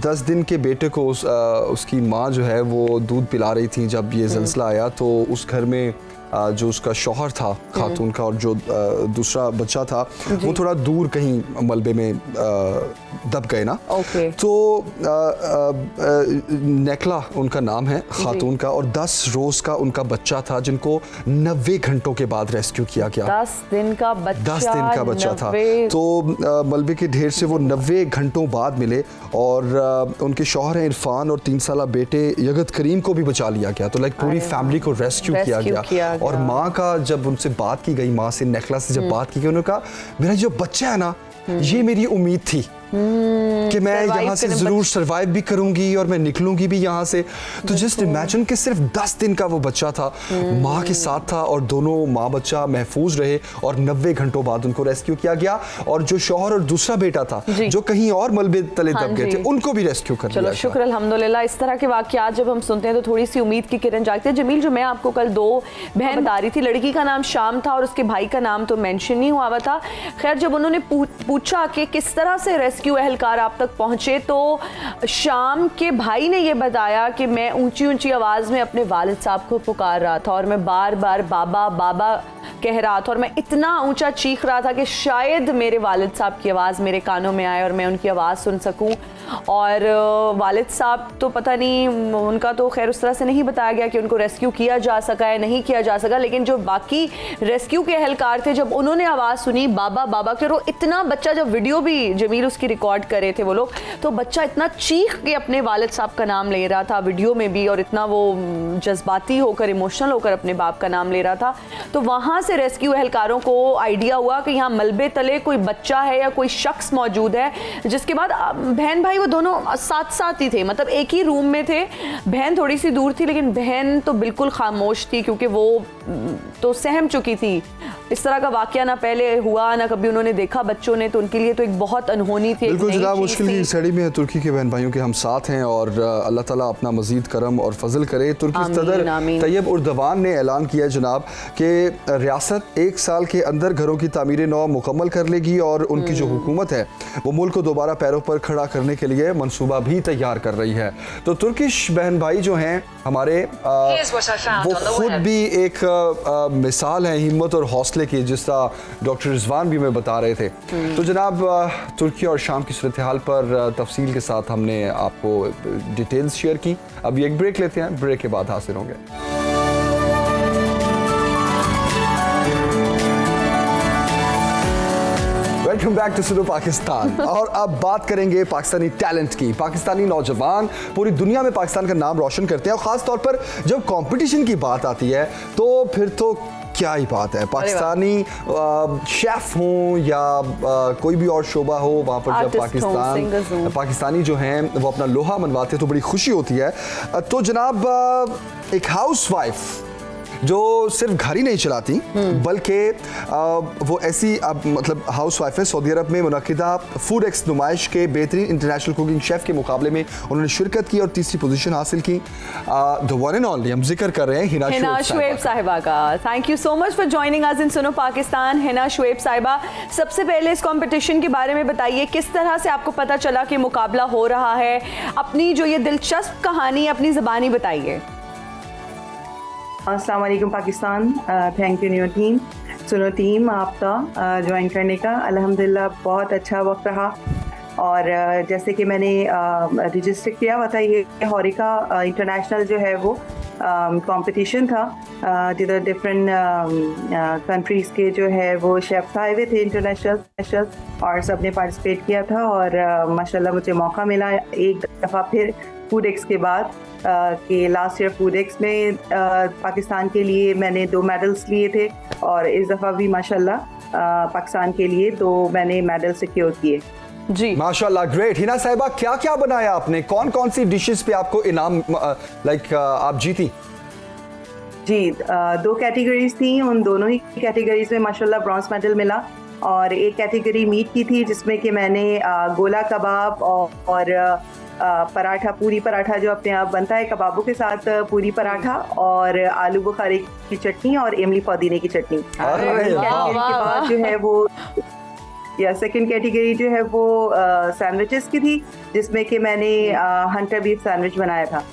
B: 10 दिन के बेटे को उसकी माँ जो है वो दूध पिला रही थी। जब ये ज़लज़ला आया तो उस घर में जो उसका शौहर था खातून का और जो दूसरा बच्चा था वो थोड़ा दूर कहीं मलबे में दब गए ना। तो नेकला उनका नाम है खातून का और 10 रोज का उनका बच्चा था जिनको 90 घंटों के बाद रेस्क्यू किया गया।
A: 10 दिन का बच्चा
B: था। तो मलबे के ढेर से वो 90 घंटों बाद मिले और उनके शौहर हैं इरफान और 3 साला बेटे यगत करीम को भी बचा लिया गया। तो लाइक पूरी फैमिली को रेस्क्यू किया गया। और माँ का जब उनसे बात की गई, माँ से नेकला से जब बात की गई, उन्होंने कहा मेरा जो बच्चा है ना ये मेरी उम्मीद थी कि मैं यहाँ से जरूर सरवाइव भी करूंगी और मैं निकलूंगी भी यहाँ से। तो जस्ट इमेजिन कि सिर्फ 10 दिन का वो बच्चा था, माँ के साथ था और दोनों माँ बच्चा महफूज रहे और 90 घंटों बाद उनको रेस्क्यू किया गया। और जो शौहर और दूसरा बेटा था जो कहीं और मलबे तले दब गए थे उनको भी रेस्क्यू कर लिया।
A: चलो शुक्र अल्हम्दुलिल्लाह। इस तरह के वाकयात जब हम सुनते हैं तो थोड़ी सी उम्मीद की किरण जागती है। जमील, जो मैं आपको कल 2 बहन बता रही थी, लड़की का नाम शाम था और उसके भाई का नाम तो मेंशन नहीं हुआ था। खैर, जब उन्होंने पूछा कि किस तरह से रेस्क्यू एहलकार आप तक पहुंचे तो शाम के भाई ने यह बताया कि मैं ऊंची ऊंची आवाज में अपने वालिद साहब को पुकार रहा था और मैं बार बार बाबा बाबा कह रहा था और मैं इतना ऊंचा चीख रहा था कि शायद मेरे वालिद साहब की आवाज़ मेरे कानों में आए और मैं उनकी आवाज़ सुन सकूं। और वालिद साहब तो पता नहीं, उनका तो खैर उस तरह से नहीं बताया गया कि उनको रेस्क्यू किया जा सका है, नहीं किया जा सका। लेकिन जो बाकी रेस्क्यू के एहलकार थे, जब उन्होंने आवाज़ सुनी बाबा बाबा के, और इतना बच्चा, जब वीडियो भी जमील उसकी रिकॉर्ड कर रहे थे वो लोग, तो बच्चा इतना चीख के अपने वालिद साहब का नाम ले रहा था वीडियो में भी और इतना वो जज्बाती होकर, इमोशनल होकर अपने बाप का नाम ले रहा था। तो वहाँ से रेस्क्यू एहलकारों को आइडिया हुआ कि यहाँ मलबे तले कोई बच्चा है या कोई शख्स मौजूद है। जिसके बाद बहन भाई वो दोनों साथ साथ ही थे, मतलब एक ही रूम में थे। बहन थोड़ी सी दूर थी लेकिन बहन तो बिल्कुल खामोश थी क्योंकि वो तो सहम चुकी थी। इस तरह का वाकया ना पहले हुआ ना कभी उन्होंने देखा बच्चों ने, तो उनके लिए तो एक बहुत अनहोनी थी।
B: बिल्कुल जनाब, मुश्किल की सड़ी में है। तुर्की के बहन भाइयों के हम साथ हैं और अल्लाह ताला अपना मजीद करम और फजल करे। तुर्की सदर तैयब उर्दवान ने ऐलान किया जनाब कि रियासत 1 साल के अंदर घरों की तामीर नौ मुकम्मल कर लेगी और उनकी जो हुकूमत है वो मुल्क को दोबारा पैरों पर खड़ा करने के लिए मनसूबा भी तैयार कर रही है। तो तुर्किश बहन भाई जो हैं हमारे, वो खुद भी एक मिसाल है हिम्मत और हौसले की, जिस तरह डॉक्टर रिजवान भी हमें बता रहे थे। तो जनाब, तुर्की और शाम की सूरत हाल पर तफसील के साथ हमने आपको डिटेल्स शेयर की। अभी एक ब्रेक लेते हैं, ब्रेक के बाद हाजिर होंगे। Welcome back to Suno Pakistan. और अब बात करेंगे पाकिस्तानी टैलेंट की। पाकिस्तानी नौजवान पूरी दुनिया में पाकिस्तान का नाम रोशन करते हैं और ख़ास तौर पर जब कंपटीशन की बात आती है तो फिर तो क्या ही बात है। पाकिस्तानी शेफ हो या कोई भी और शोबा हो, वहाँ पर जब पाकिस्तानी जो हैं वो अपना लोहा मनवाते हैं तो बड़ी खुशी होती है। तो जनाब, एक हाउसवाइफ जो सिर्फ घर ही नहीं चलाती बल्कि वो ऐसी मतलब हाउस वाइफ है, सऊदी अरब में मुनक्किदा फूड एक्स नुमाइश के बेहतरीन इंटरनेशनल कुकिंग शेफ के मुकाबले में उन्होंने शिरकत की और तीसरी पोजीशन हासिल की। द वन एंड ओनली हम जिक्र कर रहे हैं हिना शुएब
A: साहिबा का। Thank you so much for joining us in Suno Pakistan. Hina Shoaib साहिबा, सबसे पहले इस कंपटीशन के बारे में बताइए, किस तरह से आपको पता चला कि मुकाबला हो रहा है? अपनी जो ये दिलचस्प कहानी अपनी ज़बानी बताइए।
I: अस्सलाम वालेकुम Pakistan, thank you new team, सुनो टीम आपका ज्वाइन करने का। अल्हम्दुलिल्लाह बहुत अच्छा वक्त रहा और जैसे कि मैंने रजिस्टर किया हुआ था, ये हॉरिका इंटरनेशनल जो है वो कंपटीशन था जिधर डिफरेंट कंट्रीज़ के जो है वो शेफ्स आए हुए थे इंटरनेशनल और सब ने पार्टिसिपेट किया था और माशाल्लाह मुझे मौका मिला एक दफ़ा फिर फूड एक्स के बाद कि लास्ट ईयर फूड एक्स में पाकिस्तान के लिए मैंने 2 मेडल्स लिए थे और इस दफ़ा भी माशाल्लाह पाकिस्तान के लिए, तो मैंने मेडल सिक्योर किए।
A: जी
B: माशाल्लाह, ग्रेट। हिना साहिबा, क्या क्या बनाया आपने? कौन कौन सी डिशेस पे आपको इनाम आप जीती?
I: जी 2 कैटेगरीज थी, उन दोनों ही कैटेगरीज में माशाल्लाह ब्रॉन्ज मेडल मिला। और एक कैटेगरी मीट की थी जिसमें कि मैंने गोला कबाब और पराठा, पूरी पराठा जो अपने आप बनता है कबाबों के साथ, पूरी पराठा और आलू बुखारे की चटनी और इमली पुदीने की चटनी।
B: अरे वाह।
I: के बाद जो है वो या सेकंड कैटेगरी जो है वो सैंडविचेस की थी, जिसमें कि मैंने हंटर बीफ सैंडविच बनाया था।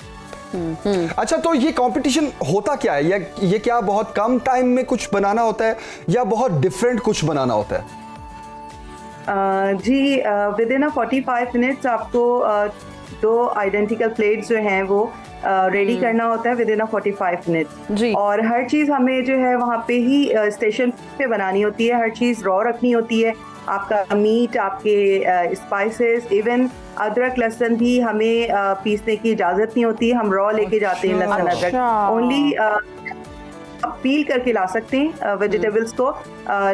B: अच्छा, तो ये कंपटीशन होता क्या है? ये क्या बहुत कम टाइम में कुछ बनाना होता है या बहुत डिफरेंट कुछ बनाना होता है?
I: जी विद इन 45 मिनट्स आपको 2 आइडेंटिकल प्लेट्स जो हैं वो रेडी करना होता है विद इन 45 मिनट्स
A: जी।
I: और हर चीज़ हमें जो है वहाँ पे ही स्टेशन पे बनानी होती है, हर चीज़ रॉ रखनी होती है। आपका मीट, आपके स्पाइसेस, इवन अदरक लहसुन भी हमें पीसने की इजाज़त नहीं होती है, हम रॉ लेके जाते हैं लहसुन अदरक। ओनली आप पील करके ला सकते हैं वेजिटेबल्स को,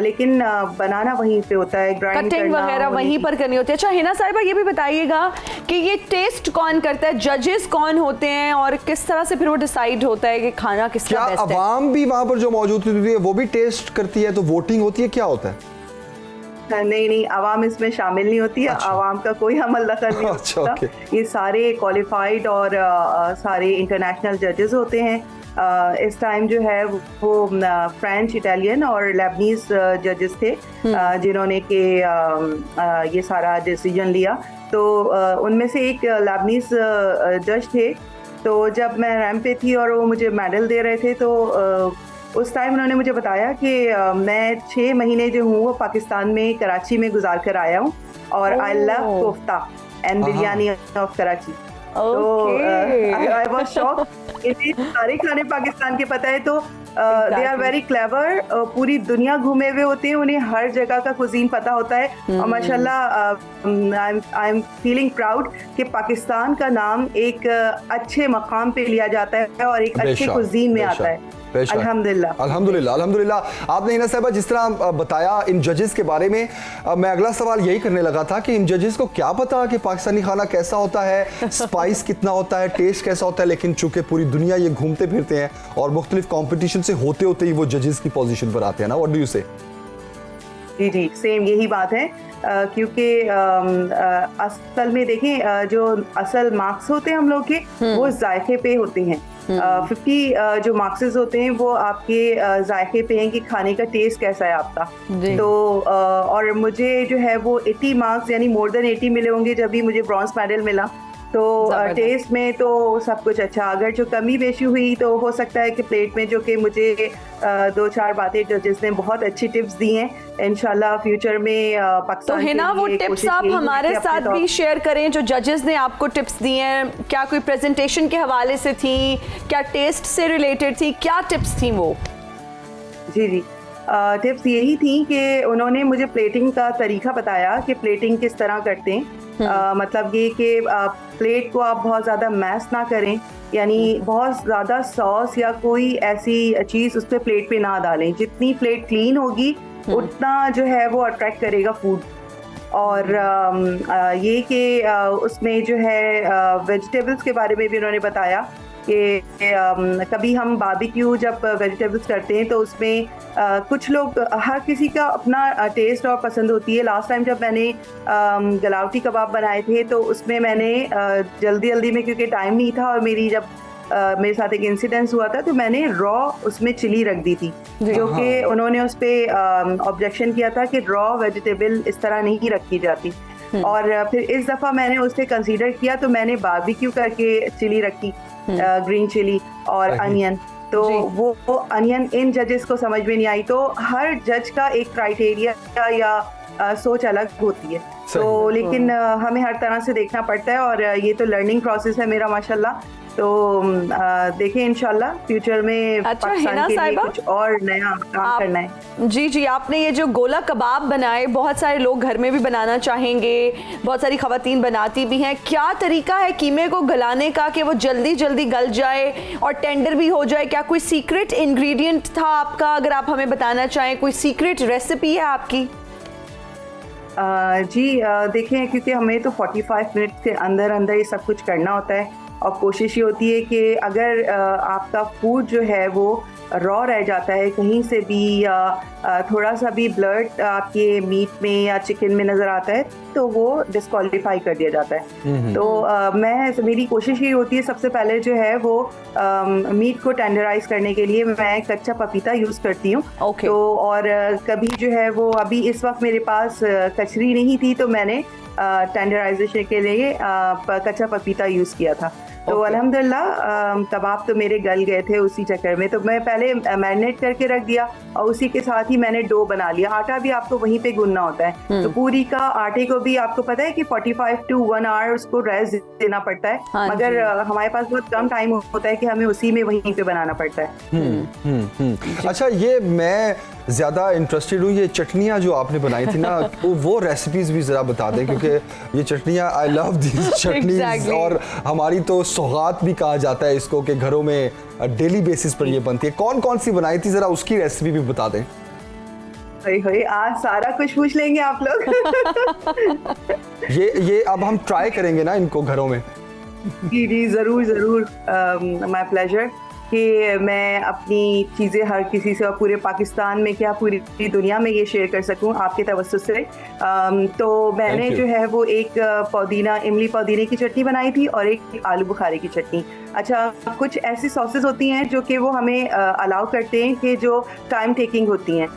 I: लेकिन बनाना वहीं पे होता है, ग्राइंड
A: कटिंग
I: करना
A: वगैरह वहीं पर करनी होती है। अच्छा हिना साहिबा, ये भी बताइएगा कि ये टेस्ट कौन करता है, जजेस कौन होते हैं और किस तरह से फिर वो डिसाइड होता है कि खाना किसका बेस्ट है?
B: क्या अवाम भी वहां पर जो मौजूद होती है वो भी टेस्ट करती है, तो वोटिंग होती है, क्या होता है?
I: नहीं, आवाम इसमें शामिल नहीं होती है।
B: अच्छा।
I: आवाम का कोई अमल दखल नहीं
B: अच्छा,
I: होता।
B: ओके।
I: ये सारे क्वालिफाइड और सारे इंटरनेशनल जजेस होते हैं। इस टाइम जो है वो फ्रेंच, इटालियन और लेबनीज जजेस थे जिन्होंने के ये सारा डिसीजन लिया। तो उनमें से एक लेबनीज जज थे। तो जब मैं रैंप पे थी और वो मुझे मेडल दे रहे थे, तो उस टाइम उन्होंने मुझे बताया कि मैं 6 महीने जो हूँ वो पाकिस्तान में कराची में गुजार कर आया हूँ और I love kofta and biryani of Karachi. तो आई वाज शॉक्ड। इतने सारे खाने पाकिस्तान के पता है, तो दे आर वेरी क्लेवर। पूरी दुनिया घूमे हुए होते हैं, उन्हें हर जगह का कुजीन पता होता है। और माशाल्लाह आई एम फीलिंग प्राउड कि पाकिस्तान का नाम एक अच्छे मकाम पे लिया जाता है और एक अच्छे कुजीन में आता है। अल्हम्दुलिल्लाह
B: अल्हम्दुलिल्लाह अल्हम्दुलिल्लाह। आपने हिना साहिबा जिस तरह बताया इन जजेस के बारे में, मैं अगला सवाल यही करने लगा था कि इन जजेस को क्या पता कि पाकिस्तानी खाना कैसा होता है, स्पाइस कितना होता है, टेस्ट कैसा होता है। लेकिन चूंकि पूरी दुनिया ये घूमते फिरते हैं और मुख्तलिफ कॉम्पिटिशन से होते होते ही वो जजेस की पोजीशन पर आते हैं ना। व्हाट डू यू से?
I: जी सेम यही बात है, क्योंकि असल में देखें जो असल मार्क्स होते हैं हम लोग के वो जायके पे होते हैं। 50 जो मार्क्स होते हैं वो आपके जायके पे हैं कि खाने का टेस्ट कैसा है आपका। तो और मुझे जो है वो 80 मार्क्स यानी मोर देन 80 मिले होंगे जब भी मुझे ब्रॉन्ज मेडल मिला। तो टेस्ट में तो सब कुछ अच्छा। अगर जो कमी बेशी हुई तो हो सकता है कि प्लेट में, जो कि मुझे 2-4 बातें जजेस ने बहुत अच्छी टिप्स दी हैं। इंशाल्लाह फ्यूचर में पाकिस्तान
A: तो हिना वो टिप्स आप हमारे साथ भी शेयर करें जो जजेस ने आपको टिप्स दी हैं। क्या कोई प्रेजेंटेशन के हवाले से थी, क्या टेस्ट से रिलेटेड थी, क्या टिप्स थी वो?
I: जी टिप्स यही थी कि उन्होंने मुझे प्लेटिंग का तरीका बताया कि प्लेटिंग किस तरह करते हैं। मतलब ये कि प्लेट को आप बहुत ज़्यादा मैश ना करें, यानी बहुत ज़्यादा सॉस या कोई ऐसी चीज़ उस पर प्लेट पे ना डालें। जितनी प्लेट क्लीन होगी उतना जो है वो अट्रैक्ट करेगा फूड। और ये कि उसमें जो है वेजिटेबल्स के बारे में भी उन्होंने बताया कि कभी हम बारबेक्यू जब वेजिटेबल्स करते हैं तो उसमें कुछ लोग, हर किसी का अपना टेस्ट और पसंद होती है। लास्ट टाइम जब मैंने गलावटी कबाब बनाए थे तो उसमें मैंने जल्दी में, क्योंकि टाइम नहीं था और मेरे साथ एक इंसिडेंस हुआ था, तो मैंने रॉ उसमें चिली रख दी थी, जो कि उन्होंने उस पर ऑब्जेक्शन किया था कि रॉ वेजिटेबल इस तरह नहीं रखी जाती। और फिर इस दफ़ा मैंने उसे कंसीडर किया तो मैंने बारबेक्यू करके चिली रखी, ग्रीन चिली और अनियन। तो वो अनियन इन जजेस को समझ में नहीं आई। तो हर जज का एक क्राइटेरिया या सोच अलग होती है। तो लेकिन हमें हर तरह से देखना पड़ता है और ये तो लर्निंग प्रोसेस है मेरा माशाल्लाह। तो देखें इंशाल्लाह फ्यूचर में
A: अच्छा,
I: पाकिस्तान के लिए कुछ और नया काम करना है।
A: जी, आपने ये जो गोला कबाब बनाए, बहुत सारे लोग घर में भी बनाना चाहेंगे, बहुत सारी खवातीन बनाती भी हैं। क्या तरीका है कीमे को गलाने का कि वो जल्दी जल्दी गल जाए और टेंडर भी हो जाए? क्या कोई सीक्रेट इंग्रेडिएंट था आपका, अगर आप हमें बताना चाहें, कोई सीक्रेट रेसिपी है आपकी?
I: जी देखें, क्योंकि हमें तो 45 मिनट के अंदर अंदर ये सब कुछ करना होता है और कोशिश ये होती है कि अगर आपका फूड जो है वो रॉ रह जाता है, कहीं से भी थोड़ा सा भी ब्लड आपके मीट में या चिकन में नज़र आता है तो वो डिस्क्वालीफाई कर दिया जाता है। तो मेरी कोशिश ये होती है सबसे पहले जो है वो मीट को टेंडराइज करने के लिए मैं कच्चा पपीता यूज़ करती हूँ। तो और कभी जो है वो अभी इस वक्त मेरे पास कचरी नहीं थी तो मैंने टेंडराइजेशन के लिए कच्चा पपीता यूज़ किया था। तो अल्हम्दुलिल्लाह कबाब तो मेरे गल गए थे उसी चक्कर में। तो मैं पहले मैरिनेट करके रख दिया और उसी के साथ ही मैंने डो बना लिया। आटा भी आपको वहीं पे गूंदना होता है, तो पूरी का आटे को भी आपको पता है कि 45 to 1 आवर उसको रेस्ट देना पड़ता है।
A: हाँ,
I: मगर हमारे पास बहुत कम टाइम होता है कि हमें उसी में वहीं पे बनाना पड़ता है।
B: अच्छा, ये मैं ज़्यादा इंटरेस्टेड हूँ, ये चटनियाँ जो आपने बनाई थी ना वो रेसिपीज़ भी ज़रा बता दें, क्योंकि ये चटनियाँ आई लव दीज चटनीज और हमारी तो सौगात भी कहा जाता है इसको कि घरों में डेली बेसिस पर ये बनती है। कौन कौन सी बनाई थी, ज़रा उसकी रेसिपी भी बता दें।
I: आज सारा कुछ पूछ लेंगे आप लोग।
B: ये अब हम ट्राई करेंगे ना इनको घरों में।
I: जी ज़रूर, माय प्लेजर कि मैं अपनी चीज़ें हर किसी से और पूरे पाकिस्तान में क्या पूरी दुनिया में ये शेयर कर सकूं आपके तवज्जुह से। तो मैंने जो है वो एक इमली पुदीने की चटनी बनाई थी और एक आलू बुखारे की चटनी। अच्छा, कुछ ऐसी सॉसेस होती हैं जो कि वो हमें अलाउ करते हैं कि जो टाइम टेकिंग होती हैं,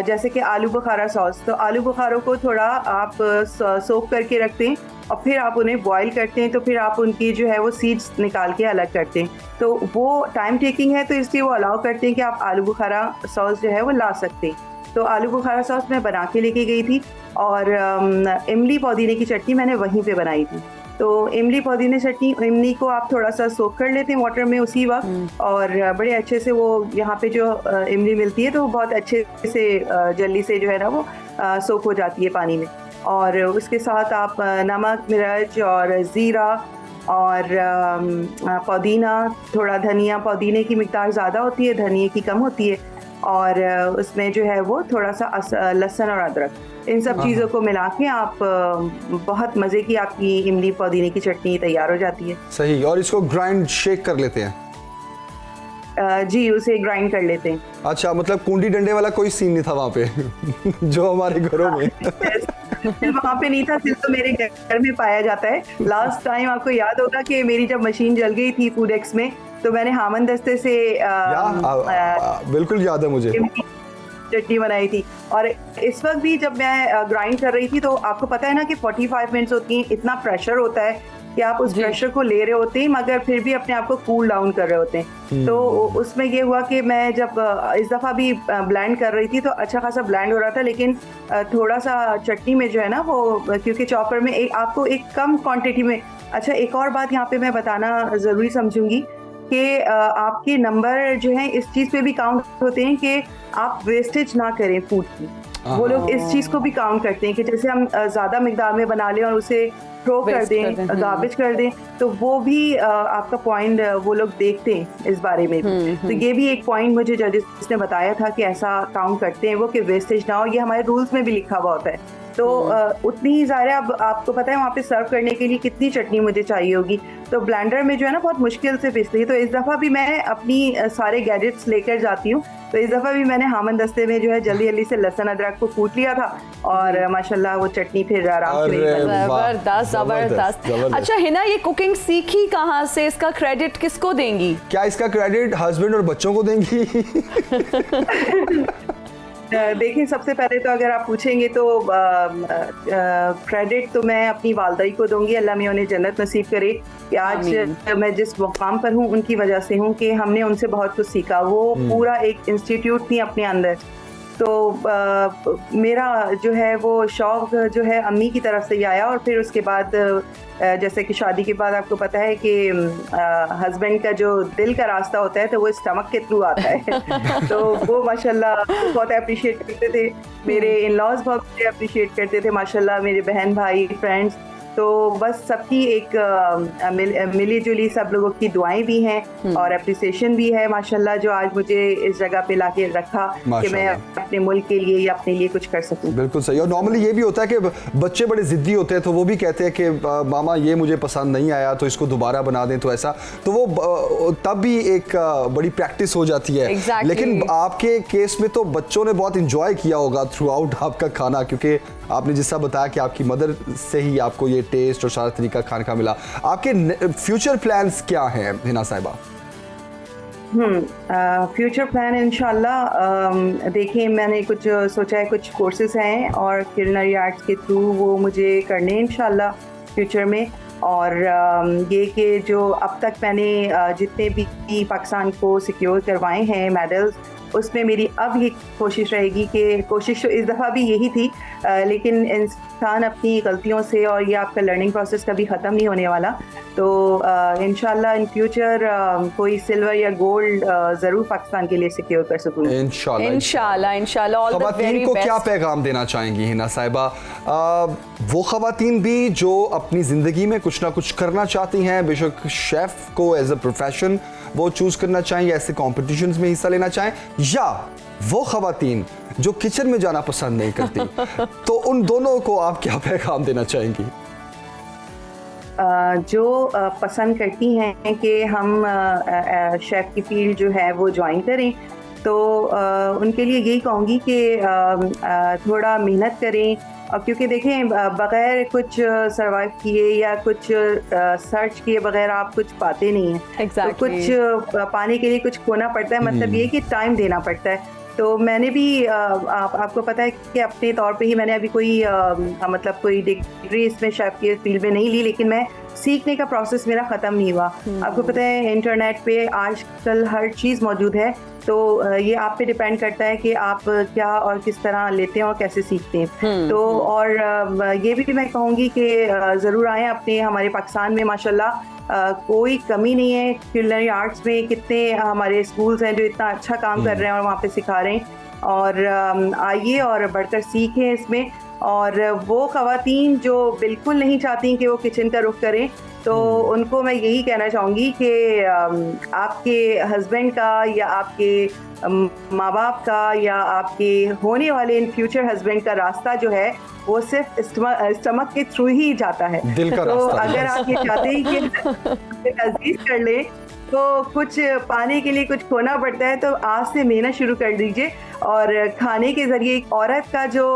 I: जैसे कि आलू बुखारा सॉस। तो आलू बुखारों को थोड़ा आप सोक करके रखते हैं और फिर आप उन्हें बॉईल करते हैं, तो फिर आप उनकी जो है वो सीड्स निकाल के अलग करते हैं। तो वो टाइम टेकिंग है, तो इसलिए वो अलाउ करते हैं कि आप आलू बुखारा सॉस जो है वो ला सकते हैं। तो आलू बुखारा सॉस मैं बना के लेके गई थी और इमली पुदीने की चटनी मैंने वहीं पे बनाई थी। तो इमली पुदीने चटनी, इमली को आप थोड़ा सा सोक कर लेते हैं वाटर में उसी वक्त और बड़े अच्छे से वो यहाँ पे जो इमली मिलती है तो बहुत अच्छे से जल्दी से जो है ना वो सोक हो जाती है पानी में। और उसके साथ आप नमक, मिर्च और ज़ीरा और पुदीना, थोड़ा धनिया, पुदीने की मिकदार ज़्यादा होती है, धनिया की कम होती है, और उसमें जो है वो थोड़ा सा लहसुन और अदरक, इन सब चीज़ों को मिला के आप बहुत मज़े की आपकी इमली पुदीने की चटनी तैयार हो जाती है।
B: सही, और इसको ग्राइंड शेक कर लेते हैं?
I: जी, उसे ग्राइंड कर लेते हैं।
B: अच्छा, मतलब कुंडी डंडे वाला कोई सीन नहीं था वहाँ पे जो हमारे घरों में।
I: वहाँ पे नहीं था, सिर्फ तो मेरे घर में पाया जाता है। लास्ट टाइम आपको याद होगा कि मेरी जब मशीन जल गई थी फूड एक्स में, तो मैंने हामन दस्ते से
B: बिल्कुल याद है मुझे,
I: चटनी बनाई थी। और इस वक्त भी जब मैं ग्राइंड कर रही थी तो आपको पता है ना कि 45 मिनट्स होती हैं, इतना प्रेशर होता है कि आप उस प्रेशर को ले रहे होते हैं मगर फिर भी अपने आप को कूल डाउन कर रहे होते हैं। तो उसमें ये हुआ कि मैं जब इस दफ़ा भी ब्लेंड कर रही थी तो अच्छा खासा ब्लेंड हो रहा था, लेकिन थोड़ा सा चटनी में जो है ना वो, क्योंकि चॉपर में आपको एक कम क्वांटिटी में। अच्छा, एक और बात यहाँ पे मैं बताना ज़रूरी समझूंगी कि आपके नंबर जो है इस चीज़ पे भी काउंट होते हैं कि आप वेस्टेज ना करें फूड की। वो लोग इस चीज़ को भी काउंट करते हैं कि जैसे हम ज़्यादा मिकदार में बना लें और उसे थ्रो कर दें, गार्बेज कर दें, तो वो भी आपका पॉइंट वो लोग देखते हैं इस बारे में भी। तो ये भी एक पॉइंट मुझे जजेस ने बताया था कि ऐसा काउंट करते हैं वो कि वेस्टेज ना हो, ये हमारे रूल्स में भी लिखा हुआ होता है। तो उतनी ही ज़्यादा, अब आपको पता है वहाँ पे सर्व करने के लिए कितनी चटनी मुझे चाहिए होगी, तो ब्लेंडर में जो है ना बहुत मुश्किल से पीसती है। तो इस दफ़ा भी मैं अपनी सारे गैजेट्स लेकर जाती हूँ, तो इस दफ़ा भी मैंने हामन दस्ते में जो है जल्दी जल्दी से लहसुन अदरक को कूट लिया था और माशाल्लाह वो चटनी फिर आराम से।
A: जबरदस्त। अच्छा हिना, ये कुकिंग सीखी कहाँ से, इसका क्रेडिट किसको देंगी?
B: क्या इसका क्रेडिट हस्बैंड और बच्चों को देंगी?
I: देखिए, सबसे पहले तो अगर आप पूछेंगे तो क्रेडिट तो मैं अपनी वालदा को दूंगी। अल्लाह में उन्हें जन्नत नसीब करे कि आज मैं जिस मुकाम पर हूँ उनकी वजह से हूँ कि हमने उनसे बहुत कुछ सीखा। वो पूरा एक इंस्टीट्यूट थी अपने अंदर तो मेरा जो है वो शौक़ जो है अम्मी की तरफ से ही आया, और फिर उसके बाद जैसे कि शादी के बाद आपको पता है कि हस्बैंड का जो दिल का रास्ता होता है तो वो स्टमक के थ्रू आता है। तो वो माशाल्लाह बहुत अप्रिशिएट करते थे, मेरे इन लॉज बहुत अप्रिशिएट करते थे माशाल्लाह, मेरे बहन भाई फ्रेंड्स। तो बस सबकी एक मिली जुली सब लोगों की दुआएं भी हैं और अप्रिसिएशन भी है माशाल्लाह, जो आज मुझे इस जगह पे लाके रखा कि मैं अपने मुल्क के लिए या अपने लिए कुछ कर सकूं।
B: बिल्कुल सही। और नॉर्मली ये भी होता है कि बच्चे बड़े जिद्दी होते हैं, तो वो भी कहते हैं कि मामा ये मुझे पसंद नहीं आया तो इसको दोबारा बना दें, तो ऐसा तो वो तब भी एक बड़ी प्रैक्टिस हो जाती है।
A: Exactly.
B: लेकिन आपके केस में तो बच्चों ने बहुत इंजॉय किया होगा थ्रू आउट आपका खाना, क्योंकि आपने जिसका बताया कि आपकी मदर से ही आपको ये टेस्ट और सारा तरीका खाने का मिला। आपके फ्यूचर प्लान्स क्या हैं हिना साहिबा?
I: फ्यूचर प्लान इंशाल्लाह देखिए, मैंने कुछ सोचा है, कुछ कोर्सेज हैं और कुलिनरी आर्ट्स के थ्रू वो मुझे करने इंशाल्लाह फ्यूचर में। और ये कि जो अब तक मैंने जितने भी पाकिस्तान को सिक्योर करवाए हैं मेडल्स, उसमें मेरी अब ये कोशिश रहेगी कि कोशिश तो इस दफ़ा भी यही थी, लेकिन इंसान अपनी गलतियों से, और ये आपका लर्निंग प्रोसेस कभी ख़त्म नहीं होने वाला, तो इंशाल्लाह इन फ्यूचर कोई सिल्वर या गोल्ड ज़रूर पाकिस्तान के लिए सिक्योर कर सकूँ
A: इंशाल्लाह। ऑल द वेरी
B: को
A: बेस्ट।
B: क्या पैगाम देना चाहेंगी हिना साहिबा, वो ख़वातीन भी जो अपनी ज़िंदगी में कुछ ना कुछ करना चाहती हैं, बेशक शेफ़ को एज अ प्रोफेशन वो चूज़ करना चाहें या ऐसे कॉम्पिटिशन्स में हिस्सा लेना चाहें, या वो ख़वातीन जो किचन में जाना पसंद नहीं करती, तो उन दोनों को आप क्या पैगाम देना चाहेंगी?
I: जो पसंद करती हैं कि हम शेफ़ की फील्ड जो है वो ज्वाइन करें, तो उनके लिए यही कहूँगी कि थोड़ा मेहनत करें, और क्योंकि देखें बग़ैर कुछ सर्वाइव किए या कुछ सर्च किए बग़ैर आप कुछ पाते नहीं हैं। तो कुछ पाने के लिए कुछ खोना पड़ता है, मतलब ये कि टाइम देना पड़ता है। तो मैंने भी आपको पता है कि अपने तौर पे ही मैंने अभी कोई मतलब कोई डिग्री इसमें शेफ़ की फील्ड में नहीं ली, लेकिन मैं सीखने का प्रोसेस मेरा ख़त्म नहीं हुआ। आपको पता है इंटरनेट पे आजकल हर चीज़ मौजूद है, तो ये आप पे डिपेंड करता है कि आप क्या और किस तरह लेते हैं और कैसे सीखते हैं। तो और ये भी मैं कहूँगी कि ज़रूर आएँ अपने हमारे पाकिस्तान में माशाल्लाह कोई कमी नहीं है कुलिनरी आर्ट्स में, कितने हमारे स्कूल्स हैं जो इतना अच्छा काम कर रहे हैं और वहाँ पे सिखा रहे हैं, और आइए और बढ़कर सीखें इसमें। और वो ख़वातीन जो बिल्कुल नहीं चाहती कि वो किचन का रुख करें, तो उनको मैं यही कहना चाहूँगी कि आपके हस्बैंड का या आपके माँ बाप का या आपके होने वाले इन फ्यूचर हस्बैंड का रास्ता जो है वो सिर्फ स्टमक के थ्रू ही जाता है।
B: दिल का
I: तो
B: रास्ता
I: अगर आप ये चाहते हैं कि अजीज कर ले, तो कुछ पाने के लिए कुछ खोना पड़ता है, तो आज से मेहनत शुरू कर दीजिए। और खाने के जरिए एक औरत का जो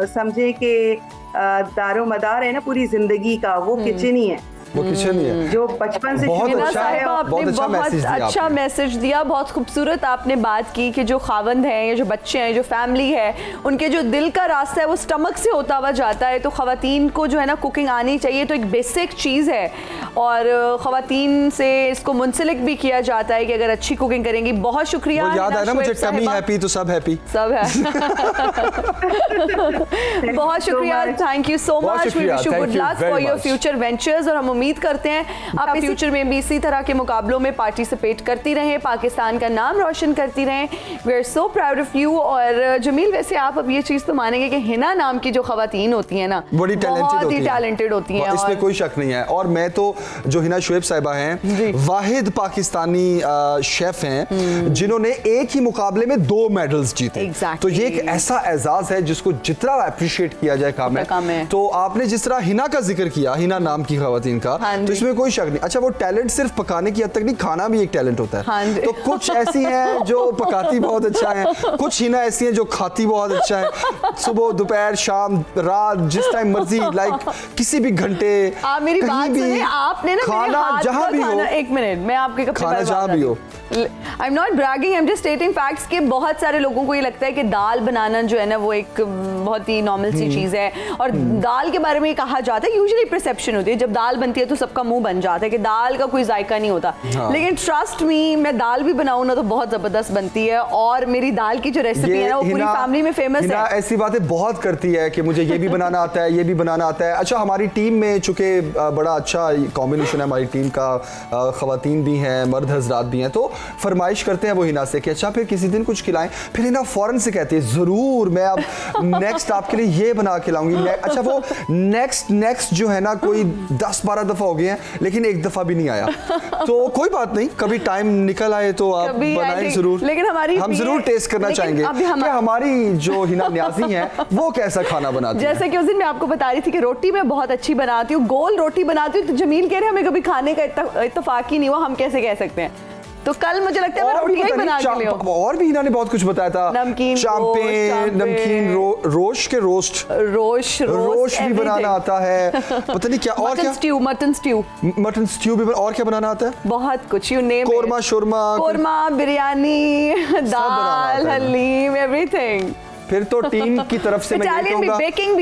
I: समझे कि दारो मदार है ना पूरी जिंदगी का, वो किचन ही है,
B: वो किचन ही है,
I: जो बचपन से
B: बहुत
I: शुरू
B: अच्छा
I: होता है।
B: है।
A: आपने
B: बहुत अच्छा
A: बहुत अच्छा मैसेज दिया, बहुत खूबसूरत आपने बात की कि जो खावंद हैं या जो बच्चे हैं, जो फैमिली है, उनके जो दिल का रास्ता है वो स्टमक से होता हुआ जाता है। तो ख़वातीन को जो है ना कुकिंग आनी चाहिए, तो एक बेसिक चीज़ है, और ख़वातीन से इसको मुंसलिक भी किया जाता है कि अगर अच्छी कुकिंग करेंगी। बहुत शुक्रिया।
B: वो याद है ना मुझे, टमी हैप्पी तो सब हैप्पी,
A: सब है। बहुत शुक्रिया, thank you so much, we wish you good luck for your future ventures, और हम उम्मीद करते हैं आप फ्यूचर में भी इसी तरह के मुकाबलों में पार्टिसिपेट करती रहें, पाकिस्तान का नाम रोशन करती रहें। We are so proud of you. और जमील, वैसे आप अब ये चीज़ तो मानेंगे कि हिना नाम की जो ख़वातीन होती हैं ना,
B: बड़ी
A: टैलेंटेड होती हैं,
B: इसमें कोई शक नहीं है। और मैं तो जो हिना शुएब साहिबा हैं, वाहिद पाकिस्तानी शेफ हैं जिन्होंने एक ही मुकाबले में 2 मेडल्स जीते। तो ये एक ऐसा एजाज है जिसको जितना अप्रिशिएट किया जाए काम है। तो आपने जिस तरह हिना का जिक्र किया, हिना नाम की ख़वातीन का, तो इसमें कोई शक नहीं। अच्छा, वो टैलेंट सिर्फ पकाने की हद तक नहीं, खाना भी एक टैलेंट होता है। तो कुछ ऐसी हैं जो पकाती बहुत अच्छा है, कुछ हिना ऐसी हैं जो खाती बहुत अच्छा है, सुबह दोपहर शाम रात जिस टाइम मर्जी, लाइक किसी भी घंटे,
A: मेरी बात सुनिए, आपने ना
B: खाना जहां भी हो,
A: एक मिनट, मैं आपके
B: खाना जहां भी हो,
A: I am not bragging, I am just stating facts कि बहुत सारे लोगों को ये लगता है कि दाल बनाना जो है ना वो एक बहुत ही नॉर्मल सी चीज़ है, और दाल के बारे में कहा जाता है, यूजुअली परसेप्शन होती है, जब दाल बनती बनती है तो सबका मुंह बन जाता है कि दाल का कोई जायका नहीं होता, लेकिन ट्रस्ट मी, मैं दाल भी बनाऊं ना तो बहुत जबरदस्त बनती है, और मेरी दाल की जो रेसिपी है ना वो पूरी फैमिली में फेमस है।
B: ऐसी बातें बहुत करती है कि मुझे ये भी बनाना आता है, ये भी बनाना आता है। अच्छा, हमारी टीम में चूंकि बड़ा अच्छा कॉम्बिनेशन है हमारी टीम का, खवातीन भी हैं, मर्द हजरात भी हैं, तो फरमाइश करते हैं वो हिना से कि अच्छा फिर किसी दिन कुछ खिलाएं। फिर हिना फौरन से कहती है ज़रूर, मैं अब नेक्स्ट आपके लिए ये बना के लाऊंगी। अच्छा, वो नेक्स्ट जो है ना कोई 10-12 दफ़ा हो गए हैं, लेकिन एक दफ़ा भी नहीं आया। तो कोई बात नहीं, कभी टाइम निकल आए तो आप बनाएं ज़रूर,
A: लेकिन हम
B: ज़रूर टेस्ट करना चाहेंगे कि हमारी जो हिना न्याज़ी हैं वो कैसा खाना बनाती है।
A: जैसे कि उस दिन मैं आपको बता रही थी कि रोटी मैं बहुत अच्छी बनाती हूँ, गोल रोटी बनाती हूँ, तो जमील कह रहे हमें कभी खाने का इत्तेफाक ही नहीं हुआ, हम कैसे कह सकते हैं। तो कल मुझे लगता है मैं रोटियां ही बना के ले आऊं।
B: और भी इन्होंने बहुत कुछ बताया था,
A: नमकीन
B: नमकीन रोस्ट भी बनाना आता है, पता नहीं क्या, और क्या मटन स्ट्यू भी, और क्या बनाना आता है,
A: बहुत कुछ, you name, korma, biryani, dal, haleem, everything.
B: फिर तो टीम की तरफ से मैं ये कहूंगा
A: बेकिंग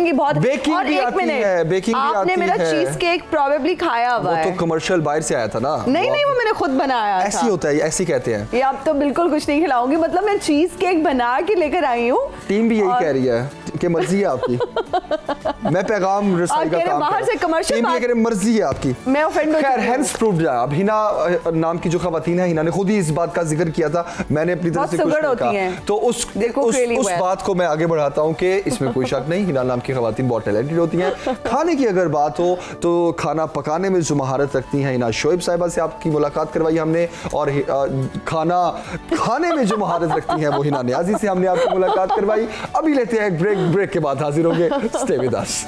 A: भी बहुत, और एक मिनट, आपने मेरा चीज केक प्रोबेबली खाया हुआ है,
B: वो तो कमर्शियल बाहर से आया था ना।
A: नहीं, वो मैंने खुद बनाया था।
B: ऐसी होता है, ऐसी कहते हैं।
A: ये आप तो बिल्कुल कुछ नहीं खिलाऊंगी, मतलब मैं चीज केक बना के लेकर आई हूँ।
B: टीम भी यही कह रही है कि मर्जी है आपकी। मैं पैगाम रसाई का काम
A: बाहर से कमर्शियल
B: बात, मर्जी है आपकी, मैं ऑफेंड खैर हेंस प्रूव्ड है। अब हिना नाम की जो खवातीन है, हिना ने खुद ही इस बात का जिक्र किया था, मैंने अपनी तरफ से कुछ कहा, तो उस बात को मैं आगे बढ़ाता हूं कि इसमें कोई शक नहीं, हिना नाम की खवातीन बहुत टैलेंटेड होती हैं। खाने की अगर बात हो तो खाना पकाने में जो महारत रखती हैं, हिना शोएब साहिबा से आपकी मुलाकात करवाई हमने, और खाना खाने में जो महारत रखती हैं वो हिना न्याज़ी से हमने आपकी मुलाकात करवाई। अभी लेते हैं ब्रेक के बाद हाजिर होंगे, stay with us.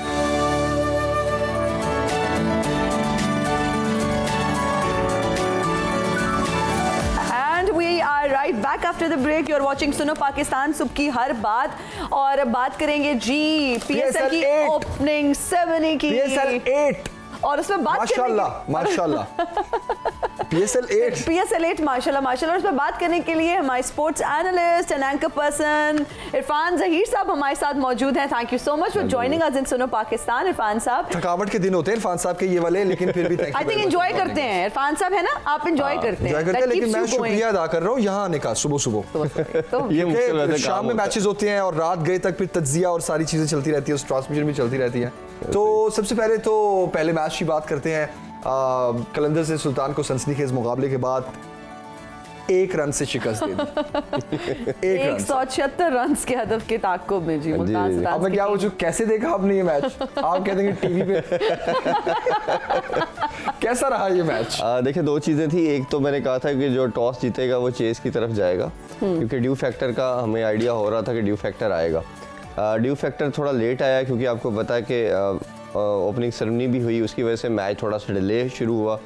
A: Right back after the break, you're watching सुनो पाकिस्तान, सुबह की हर बात, और बात करेंगे जी PSL की ओपनिंग सेरेमनी की,
B: PSL 8,
A: और उसमें बात
B: माशाल्लाह PSL 8
A: माशाल्लाह, और उसमें बात करने के लिए हमारे sports analyst and anchor person Irfan Zaheer साहब हमारे साथ मौजूद हैं। Thank you so much for joining us in Suno Pakistan. Irfan साहब,
B: थकावट के दिन होते हैं इरफान साहब के ये वाले, लेकिन फिर भी
A: आई थिंक एंजॉय करते हैं इरफान साहब, है ना, आप एंजॉय करते हैं,
B: लेकिन मैं शुक्रिया अदा कर रहा हूँ यहाँ आने का सुबह ये शाम में मैचेस होते हैं और रात गए तक फिर तज्जिया और सारी चीजें चलती रहती है, ट्रांसमिशन भी चलती रहती है। तो सबसे पहले मैच की बात करते हैं। कलंदर से सुल्तान को सनसनीखेज मुकाबले के बाद 1 रन से शिकस्त दे दी।
A: 176 रन के हदफ के ताक़ुब में जी।
B: अब मैं क्या पूछूं, कैसे देखा आपने ये मैच? आप कहते हैं टीवी पे कैसा रहा ये मैच?
J: देखिए, 2 चीज़ें थी। एक तो मैंने कहा था कि जो टॉस जीतेगा वो चेस की तरफ जाएगा, क्योंकि ड्यू फैक्टर का हमें आइडिया हो रहा था कि ड्यू फैक्टर आएगा। ड्यू फैक्टर थोड़ा लेट आया, क्योंकि आपको पता है कि ओपनिंग सेरेमनी भी हुई, उसकी वजह से मैच थोड़ा सा डिले शुरू हुआ,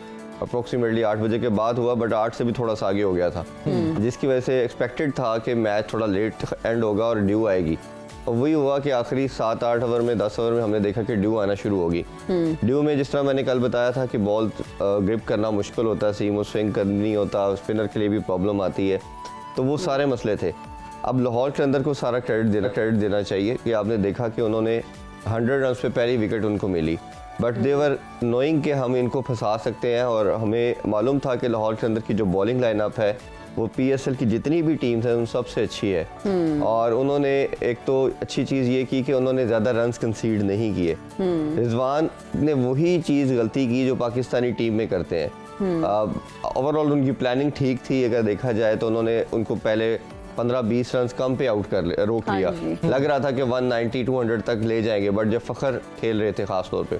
J: अप्रोक्सीमेटली 8 बजे के बाद हुआ, बट 8 से भी थोड़ा सा आगे हो गया था, जिसकी वजह से एक्सपेक्टेड था कि मैच थोड़ा लेट एंड होगा और ड्यू आएगी। और वही हुआ कि आखिरी 7-8 ओवर में, 10 ओवर में हमने देखा कि ड्यू आना शुरू होगी। ड्यू में जिस तरह मैंने कल बताया था कि बॉल ग्रिप करना मुश्किल होता है, सीम स्विंग करनी होता, स्पिनर के लिए भी प्रॉब्लम आती है, तो वो सारे मसले थे। अब लाहौर के अंदर को सारा क्रेडिट देना चाहिए कि आपने देखा कि उन्होंने 100 रन पे पहली विकेट उनको मिली, बट देवर नोइंग कि हम इनको फंसा सकते हैं, और हमें मालूम था कि लाहौर के अंदर की जो बॉलिंग लाइनअप है वो PSL की जितनी भी टीम्स हैं उन सबसे अच्छी है। और उन्होंने एक तो अच्छी चीज़ ये की कि उन्होंने ज़्यादा रन्स कंसीड नहीं किए। रिजवान ने वही चीज़ गलती की जो पाकिस्तानी टीम में करते हैं। ओवरऑल उनकी प्लानिंग ठीक थी, अगर देखा जाए तो उन्होंने उनको पहले 15-20 रन कम पे आउट रोक लिया। लग रहा था कि 190-200 तक ले जाएंगे, बट जब फखर खेल रहे थे खास तौर पे,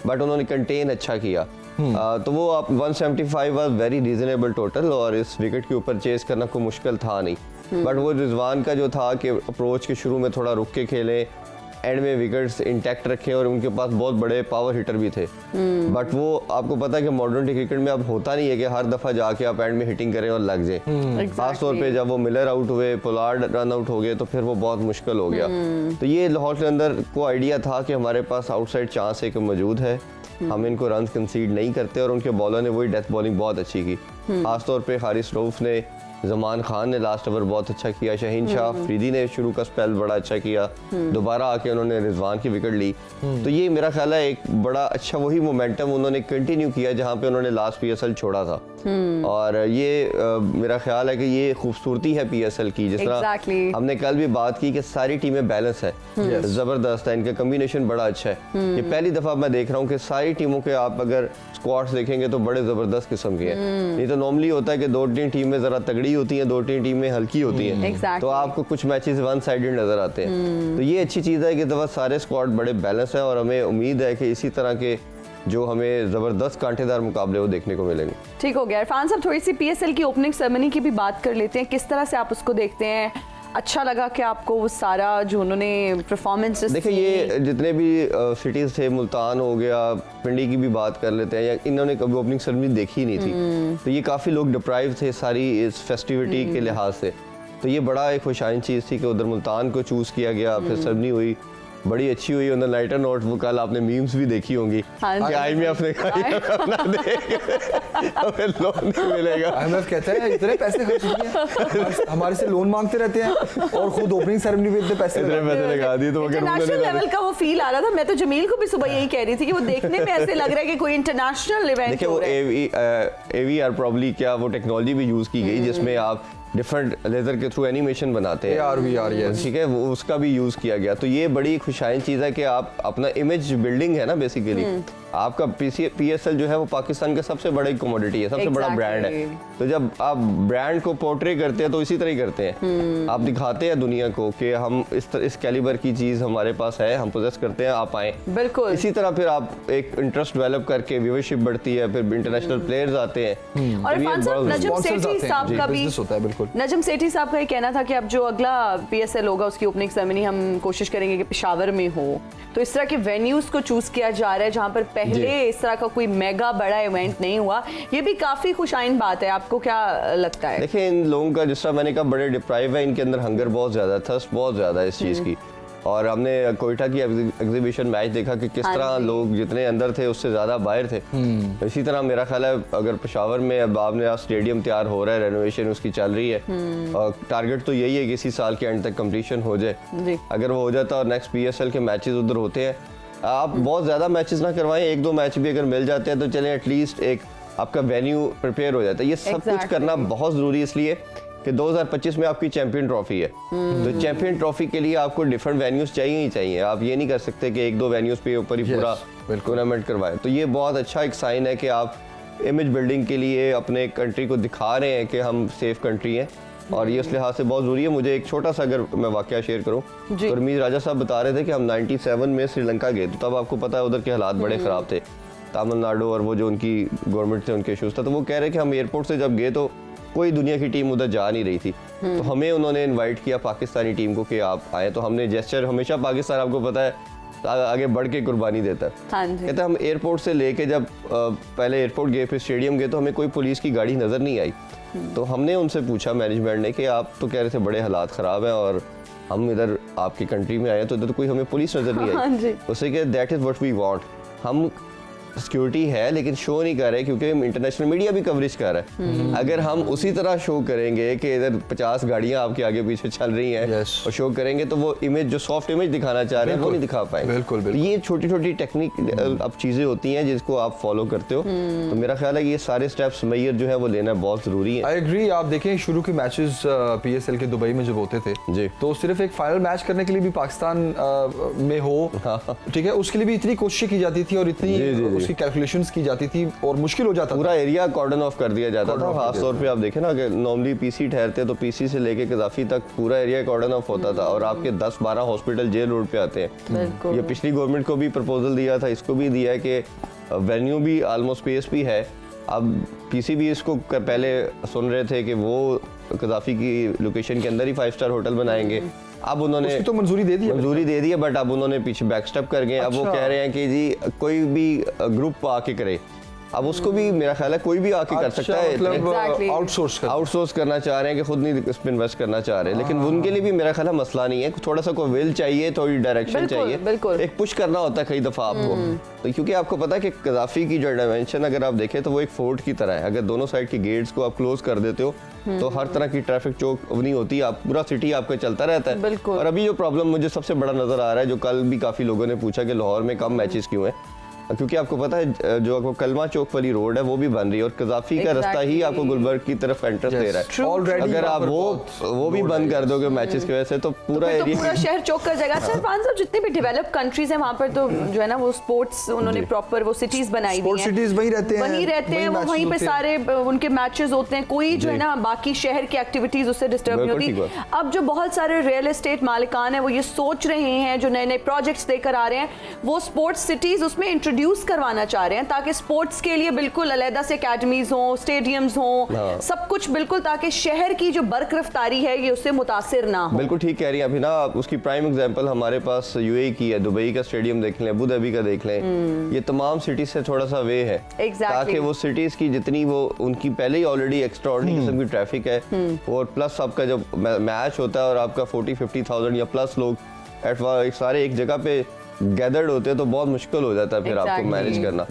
J: बट उन्होंने कंटेन अच्छा किया। तो वो आप 175 वाज वेरी रीजनेबल टोटल, और इस विकेट के ऊपर चेस करना कोई मुश्किल था नहीं। बट वो रिजवान का जो था कि अप्रोच के शुरू में थोड़ा रुक के खेलें, एंड में विकेट्स इंटैक्ट रखे, और उनके पास बहुत बड़े पावर हिटर भी थे। बट वो आपको पता है कि मॉडर्न डे क्रिकेट में अब होता नहीं है कि हर दफा जाके आप एंड में हिटिंग करें और लग जाए। खास तौर पे जब वो मिलर आउट हुए, पोलार्ड रन आउट हो गए, तो फिर वो बहुत मुश्किल हो गया। तो ये लाहौर के अंदर को आइडिया था कि हमारे पास आउटसाइड चांस एक मौजूद है, हम इनको रन कंसीड नहीं करते, और उनके बॉलर ने वही डेथ बॉलिंग बहुत अच्छी की। खास तौर पे हारिस रऊफ ने जमान खान ने लास्ट ओवर बहुत अच्छा किया, शहीन शाह अफरीदी ने शुरू का स्पेल बड़ा अच्छा किया, दोबारा आके उन्होंने रिजवान की विकेट ली। तो ये मेरा ख्याल है एक बड़ा अच्छा वही मोमेंटम उन्होंने कंटिन्यू किया जहाँ पे उन्होंने लास्ट पीएसएल छोड़ा था। और ये मेरा ख्याल है कि ये खूबसूरती है पीएसएल की, जिस तरह हमने कल भी बात की कि सारी टीमें बैलेंस है, जबरदस्त है, इनका कॉम्बिनेशन बड़ा अच्छा है। ये पहली दफा मैं देख रहा हूँ कि सारी टीमों के आप अगर स्क्वाड्स देखेंगे तो बड़े जबरदस्त किस्म के हैं। नहीं तो नॉर्मली होता है कि 2-3 टीमें जरा तगड़ी होती हैं, 2-3 टीमें हल्की होती हैं, तो आपको कुछ मैचेस वन साइडेड नजर आते हैं। तो ये अच्छी चीज़ है कि दफा सारे स्क्वाड बड़े बैलेंस हैं और हमें उम्मीद है कि इसी तरह के जो हमें जबरदस्त कांटेदार मुकाबले वो देखने को मिलेंगे।
A: ठीक हो गया। इरफान साहब, थोड़ी सी पीएसएल की ओपनिंग सेरेमनी की भी बात कर लेते हैं, किस तरह से आप उसको देखते हैं? अच्छा लगा कि आपको वो सारा जो उन्होंने परफॉर्मेंसेस?
J: देखिए, ये जितने भी सिटीज़ थे, मुल्तान हो गया, पिंडी की भी बात कर लेते हैं, या इन्होंने कभी ओपनिंग सेरेमनी देखी नहीं थी, तो ये काफ़ी लोग डिप्राइव थे सारी इस फेस्टिविटी के लिहाज से। तो ये बड़ा एक खुशाइन चीज़ थी कि उधर मुल्तान को चूज़ किया गया, फिर सेरेमनी हुई, बड़ी अच्छी हुई। ऑन लाइटर नोट वो कल आपने मीम्स भी देखी होंगी कि IMF ने कहा हमें लोन नहीं मिलेगा।
B: IMF कहता है इतने पैसे खर्च किए, हमारे से लोन मांगते रहते हैं और खुद ओपनिंग सेरेमनी में इतने पैसे
J: लगा दिए। तो
A: इंटरनेशनल लेवल का वो फील आ रहा था। मैं तो जमील को भी सुबह यही कह रही थी कि वो देखने में ऐसे लग रहा है कि कोई इंटरनेशनल इवेंट हो रहा है।
J: AVR प्रॉब्ली क्या वो टेक्नोलॉजी भी यूज की गई जिसमें आप डिफरेंट लेजर के थ्रू एनिमेशन बनाते हैं,
B: AR
J: ठीक है, वो उसका भी यूज किया गया। तो ये बड़ी खुशाइन चीज है कि आप अपना इमेज बिल्डिंग है ना, बेसिकली आपका PSL जो है वो पाकिस्तान का सबसे बड़ा कमोडिटी है, सबसे बड़ा ब्रांड है। तो जब आप ब्रांड को पोर्ट्रे करते हैं तो इसी तरह ही करते हैं, आप दिखाते हैं दुनिया को कि हम इस कैलिबर की चीज हमारे पास है, हम पोजेस करते हैं, आप आए।
A: बिल्कुल
J: इसी तरह फिर आप एक इंटरेस्ट डेवलप करके व्यूअरशिप बढ़ती है, फिर इंटरनेशनल प्लेयर्स आते हैं।
A: और इरफान साहब, नजम सेठी साहब का भी नजम सेठी साहब का ये कहना था कि अब जो अगला PSL होगा उसकी ओपनिंग सेरेमनी हम कोशिश करेंगे कि पेशावर में हो। तो इस तरह के वेन्यूज को चूज किया जा रहा है जहां पर पहले इस तरह का कोई मेगा बड़ा इवेंट नहीं हुआ। ये भी काफी खुशाइन बात है, आपको क्या लगता है?
J: देखिए, इन लोगों का जिस तरह मैंने कहा बड़े डिप्राइव है, इनके अंदर हंगर बहुत ज्यादा, थर्स्ट बहुत ज्यादा है इस चीज की। और हमने कोयटा की एग्जीबिशन मैच देखा कि किस तरह लोग जितने अंदर थे उससे ज्यादा बाहर थे। इसी तरह मेरा ख्याल है अगर पेशावर में अब आपने स्टेडियम तैयार हो रहा है, रेनोवेशन उसकी चल रही है, और टारगेट तो यही है कि इसी साल के एंड तक कंप्लीशन हो जाए। अगर वो हो जाता और नेक्स्ट PSL के मैचेस उधर होते हैं, आप बहुत ज्यादा मैचेस ना करवाएं, 1-2 मैच भी अगर मिल जाते हैं तो चलें, एटलीस्ट एक आपका वेन्यू प्रिपेयर हो जाता है। ये सब कुछ करना बहुत जरूरी है, इसलिए कि 2025 में आपकी चैंपियन ट्रॉफी है। तो चैंपियन ट्रॉफी के लिए आपको डिफरेंट वेन्यूज चाहिए ही चाहिए। आप ये नहीं कर सकते कि 1-2 वेन्यूज पे ऊपर ही पूरा टूर्नामेंट करवाएं। तो ये बहुत अच्छा एक साइन है कि आप इमेज बिल्डिंग के लिए अपने कंट्री को दिखा रहे हैं कि हम सेफ कंट्री हैं, और ये उस लिहाज से बहुत जरूरी है। मुझे एक छोटा सा अगर मैं वाकया शेयर करूं, तो रमीज राजा साहब बता रहे थे कि हम 97 में श्रीलंका गए, तो तब आपको पता है उधर के हालात बड़े खराब थे, तमिलनाडु और वो जो उनकी गवर्नमेंट थे उनके इशूज था। तो वो कह रहे कि हम एयरपोर्ट से जब गए तो कोई दुनिया की टीम उधर जा नहीं रही थी, तो हमें उन्होंने इनवाइट किया पाकिस्तानी टीम को कि आप आए। तो हमने जेस्चर, हमेशा पाकिस्तान आपको पता है आगे बढ़ के कुर्बानी देता है। कहते हम एयरपोर्ट से लेके जब पहले एयरपोर्ट गए फिर स्टेडियम गए तो हमें कोई पुलिस की गाड़ी नजर नहीं आई। तो हमने उनसे पूछा मैनेजमेंट ने कि आप तो कह रहे थे बड़े हालात खराब हैं और हम इधर आपकी कंट्री में आए तो इधर तो कोई हमें पुलिस नजर नहीं आई। उससे कह that is what we want, हम सिक्योरिटी है लेकिन शो नहीं कर रहे क्योंकि इंटरनेशनल मीडिया भी कवरेज कर रहा है। अगर हम उसी तरह शो करेंगे कि इधर 50 गाड़ियां आपके आगे पीछे चल रही हैं और शो करेंगे तो वो इमेज जो सॉफ्ट इमेज दिखाना चाह रहे हैं वो नहीं दिखा पाएंगे।
B: बिल्कुल।
J: ये छोटी छोटी टेक्निक अब चीजें होती हैं जिसको आप फॉलो करते हो। तो मेरा ख्याल है कि ये सारे स्टेप्स मैयर जो है वो लेना बहुत जरूरी है।
B: I agree. आप देखें शुरू के मैचेस PSL के दुबई में जब होते थे
J: जी,
B: तो सिर्फ एक फाइनल मैच करने के लिए भी पाकिस्तान में हो, ठीक है, उसके लिए भी इतनी कोशिश की जाती थी और इतनी उसकी कैलकुलेशंस जाती थी और मुश्किल हो जाता,
J: पूरा एरिया कॉर्डन ऑफ कर दिया जाता था। खास तौर पे आप देखें ना कि नॉर्मली PC ठहरते तो PC से लेके कजाफी तक पूरा एरिया कॉर्डन ऑफ होता था और आपके 10-12 हॉस्पिटल जेल रोड पे आते हैं। ये पिछली गवर्नमेंट को भी प्रपोजल दिया था, इसको भी दिया है कि वेन्यू भी ऑलमोस्ट स्पेस भी है। अब PC भी इसको पहले सुन रहे थे कि वो कजाफी की लोकेशन के अंदर ही 5 स्टार होटल बनाएंगे। अब उन्होंने
B: तो मंजूरी दे दी है,
J: बट अब उन्होंने पीछे बैकस्टेप कर गए। अब वो कह रहे हैं कि जी कोई भी ग्रुप आके करे अब उसको भी मेरा ख्याल है कोई भी आके कर सकता है,
A: Exactly.
B: आउटसोर्स
J: करना चाह रहे हैं कि खुद नहीं इस पे इन्वेस्ट करना चाह रहे हैं, लेकिन उनके लिए भी मेरा ख्याल है मसला नहीं है, थोड़ा सा कोई विल चाहिए, थोड़ी डायरेक्शन चाहिए, एक पुश करना होता है कई दफा आपको। तो क्योंकि आपको पता है कि कदाफी की जो डायमेंशन अगर आप देखें तो वो एक फोर्ट की तरह है, अगर दोनों साइड के गेट्स को आप क्लोज कर देते हो तो हर तरह की ट्रैफिक चौक नहीं होती, आप पूरा सिटी आपका चलता रहता है। और अभी जो प्रॉब्लम मुझे सबसे बड़ा नजर आ रहा है, जो कल भी काफी लोगों ने पूछा कि लाहौर में कम मैचेस क्यों हैं, क्योंकि आपको पता है जो आपको कलमा चौक वाली रोड है वो भी बन रही है और कदाफी का रास्ता ही आपको गुलबर्ग की तरफ एंट्रेंस दे रहा है।
B: Already
J: अगर आप वो भी बंद कर दोगे मैचेस की वजह से तो पूरा
A: तो
J: एरिया
A: पूरा शहर चौक कर जाएगा। अच्छा इरफान साहब, जितने भी डेवलप कंट्रीज हैं वहाँ पर तो जो है ना वो स्पोर्ट्स उन्होंने प्रॉपर वो सिटीज बनाई हुई हैं,
B: सिटीज वहीं रहते हैं,
A: वो वहीं पे सारे उनके मैचेस होते हैं, कोई जो है ना बाकी शहर की एक्टिविटीज उससे डिस्टर्ब नहीं होती। अब जो बहुत सारे रियल एस्टेट मालिकान है वो ये सोच रहे हैं, जो नए नए प्रोजेक्ट्स लेकर आ रहे हैं, वो स्पोर्ट्स सिटीज उसमें इंट्रोड्यूस करवाना चाह रहे हैं ताकि स्पोर्ट्स के लिए बिल्कुल अलग से एकेडमीज हों, स्टेडियम्स हों, सब कुछ बिल्कुल, ताकि शहर की जो बर्क रफ्तारी है ये उससे मुतासिर ना हो।
J: बिल्कुल ठीक कह रही हैं अभी ना, उसकी प्राइम एग्जांपल हमारे पास यूएई की है, दुबई का स्टेडियम देख लें, अबू धाबी का देख लें, ये तमाम सिटीज से थोड़ा सा वे है ताकि वो सिटीज की जितनी वो उनकी पहले ही ऑलरेडी एक्स्ट्राऑर्डिनरी किस्म की ट्रैफिक है, और प्लस आपका जब मैच होता है और आपका 40-50,000 या प्लस लोग सारे एक जगह पे गैदर्ड होते हैं तो बहुत मुश्किल हो जाता है फिर आपको मैनेज करना।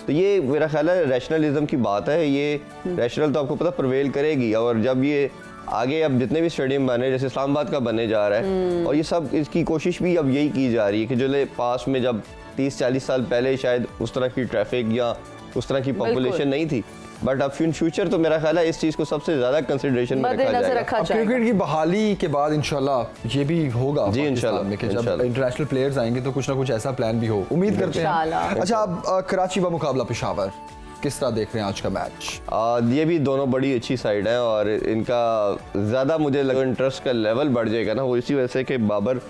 J: तो ये मेरा ख्याल है रैशनलिज्म की बात है, ये रैशनल तो आपको पता प्रिवेल करेगी, और जब ये आगे अब जितने भी स्टेडियम बने, जैसे इस्लामाबाद का बनने जा रहा है, और ये सब इसकी कोशिश भी अब यही की जा रही है कि जो पास में जब 30-40 साल पहले शायद उस तरह की ट्रैफिक या उस तरह की पॉपुलेशन नहीं थी, बट अब इन फ्यूचर तो मेरा ख्याल है इस चीज को सबसे ज्यादा कंसिडरेशन में रखा जाएगा।
B: क्रिकेट की बहाली के बाद इंशाल्लाह ये भी होगा
J: जी, इंशाल्लाह
B: कि जब इंटरनेशनल प्लेयर्स आएंगे तो कुछ ना कुछ ऐसा प्लान भी हो, उम्मीद करते हैं। अच्छा, अब कराची का मुकाबला पेशावर किस तरह देख रहे हैं आज का मैच?
J: ये भी दोनों बड़ी अच्छी साइड हैं और इनका ज्यादा मुझे लगा इंटरेस्ट का लेवल बढ़ जाएगा ना, वो इसी वजह से कि बाबर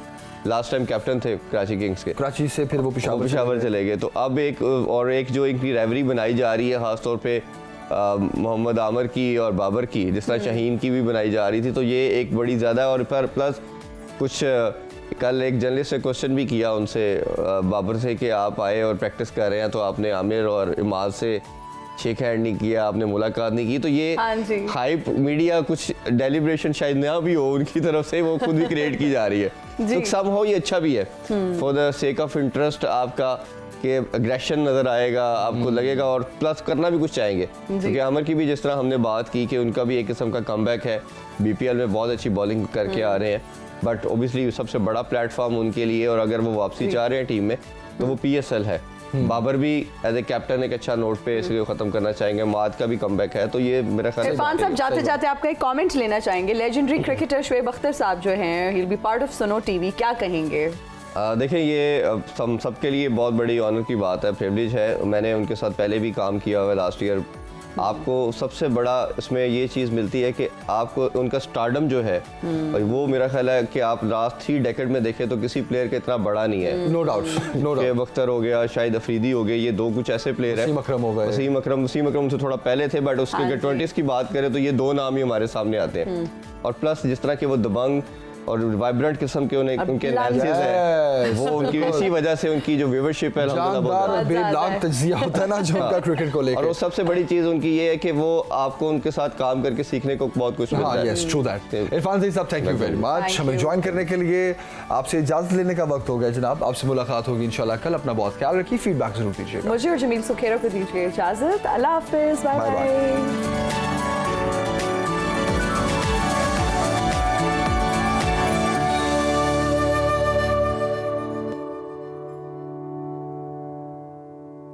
J: लास्ट टाइम कैप्टन थे कराची किंग्स के,
B: कराची से फिर वो
J: पेशावर चले गए, तो अब एक जो इनकी राइवरी बनाई जा रही है खासतौर पे मोहम्मद आमिर की और बाबर की, जिस तरह शाहीन की भी बनाई जा रही थी, तो ये एक बड़ी ज़्यादा, और पर प्लस कुछ कल एक जर्नलिस्ट ने क्वेश्चन भी किया उनसे बाबर से कि आप आए और प्रैक्टिस कर रहे हैं तो आपने आमिर और इमाद से शेक हैंड नहीं किया, आपने मुलाकात नहीं की, तो ये हाइप मीडिया कुछ डेलिब्रेशन शायद ना भी हो उनकी तरफ से, वो खुद भी क्रिएट की जा रही है, तो समहाउ ये अच्छा भी है for the sake of interest आपका, कि एग्रेशन नजर आएगा, आपको लगेगा, और प्लस करना भी कुछ चाहेंगे, क्योंकि आमिर की भी जिस तरह हमने बात की कि उनका भी एक किस्म का कमबैक है, बीपीएल में बहुत अच्छी बॉलिंग करके आ रहे हैं, बट ओबियसली सबसे बड़ा प्लेटफॉर्म उनके लिए, और अगर वो वापसी चाह रहे हैं टीम में तो वो पीएसएल है। बाबर भी एज ए कैप्टन एक अच्छा नोट पे इसको खत्म करना चाहेंगे, माद का भी कमबैक है, तो ये मेरा ख्याल है।
A: इरफान साहब, जाते जाते आपका एक कमेंट लेना चाहेंगे, लेजेंडरी क्रिकेटर शुएब अख्तर साहब जो हैं, he will be part of सुनो टीवी, क्या कहेंगे?
J: देखें, ये हम सबके लिए बहुत बड़ी ऑनर की बात है, प्रिविलेज है, मैंने उनके साथ पहले भी काम किया हुआ है लास्ट ईयर। आपको सबसे बड़ा इसमें ये चीज़ मिलती है कि आपको उनका स्टारडम जो है, और वो मेरा ख्याल है कि आप लास्ट 3 डेकेड में देखें तो किसी प्लेयर का इतना बड़ा नहीं है।
B: नो डाउट,
J: शुएब अख्तर हो गया, शाहिद अफरीदी हो गए, ये दो कुछ ऐसे प्लेयर हैं, वसीम अकरम से थोड़ा पहले थे, बट उसके 20s की बात करें तो ये 2 नाम ही हमारे सामने आते हैं, और प्लस जिस तरह के वो दबंग और वाइब्रेंट किस्म के उनके एनालिसिस है, वो उनकी इसी वजह से उनकी जो व्यूअरशिप है
B: बेदाग तज्जिया होता है ना जो उनका क्रिकेट को लेकर,
J: और वो सबसे बड़ी चीज उनकी ये है कि वो आपको उनके साथ काम करके सीखने को बहुत कुछ मिलता है।
B: Yes, true that. Irfan Saeed साहब, थैंक यू वेरी मच हमें ज्वाइन करने के लिए। आपसे इजाजत लेने का वक्त हो गया जनाब, आपसे मुलाकात होगी इंशाल्लाह कल। अपना बहुत ख्याल रखिए, फीडबैक जरूर दीजिएगा।
A: मुझे और जमील सुखेरा को दीजिए इजाजत, अल्लाह हाफिज, बाय बाय।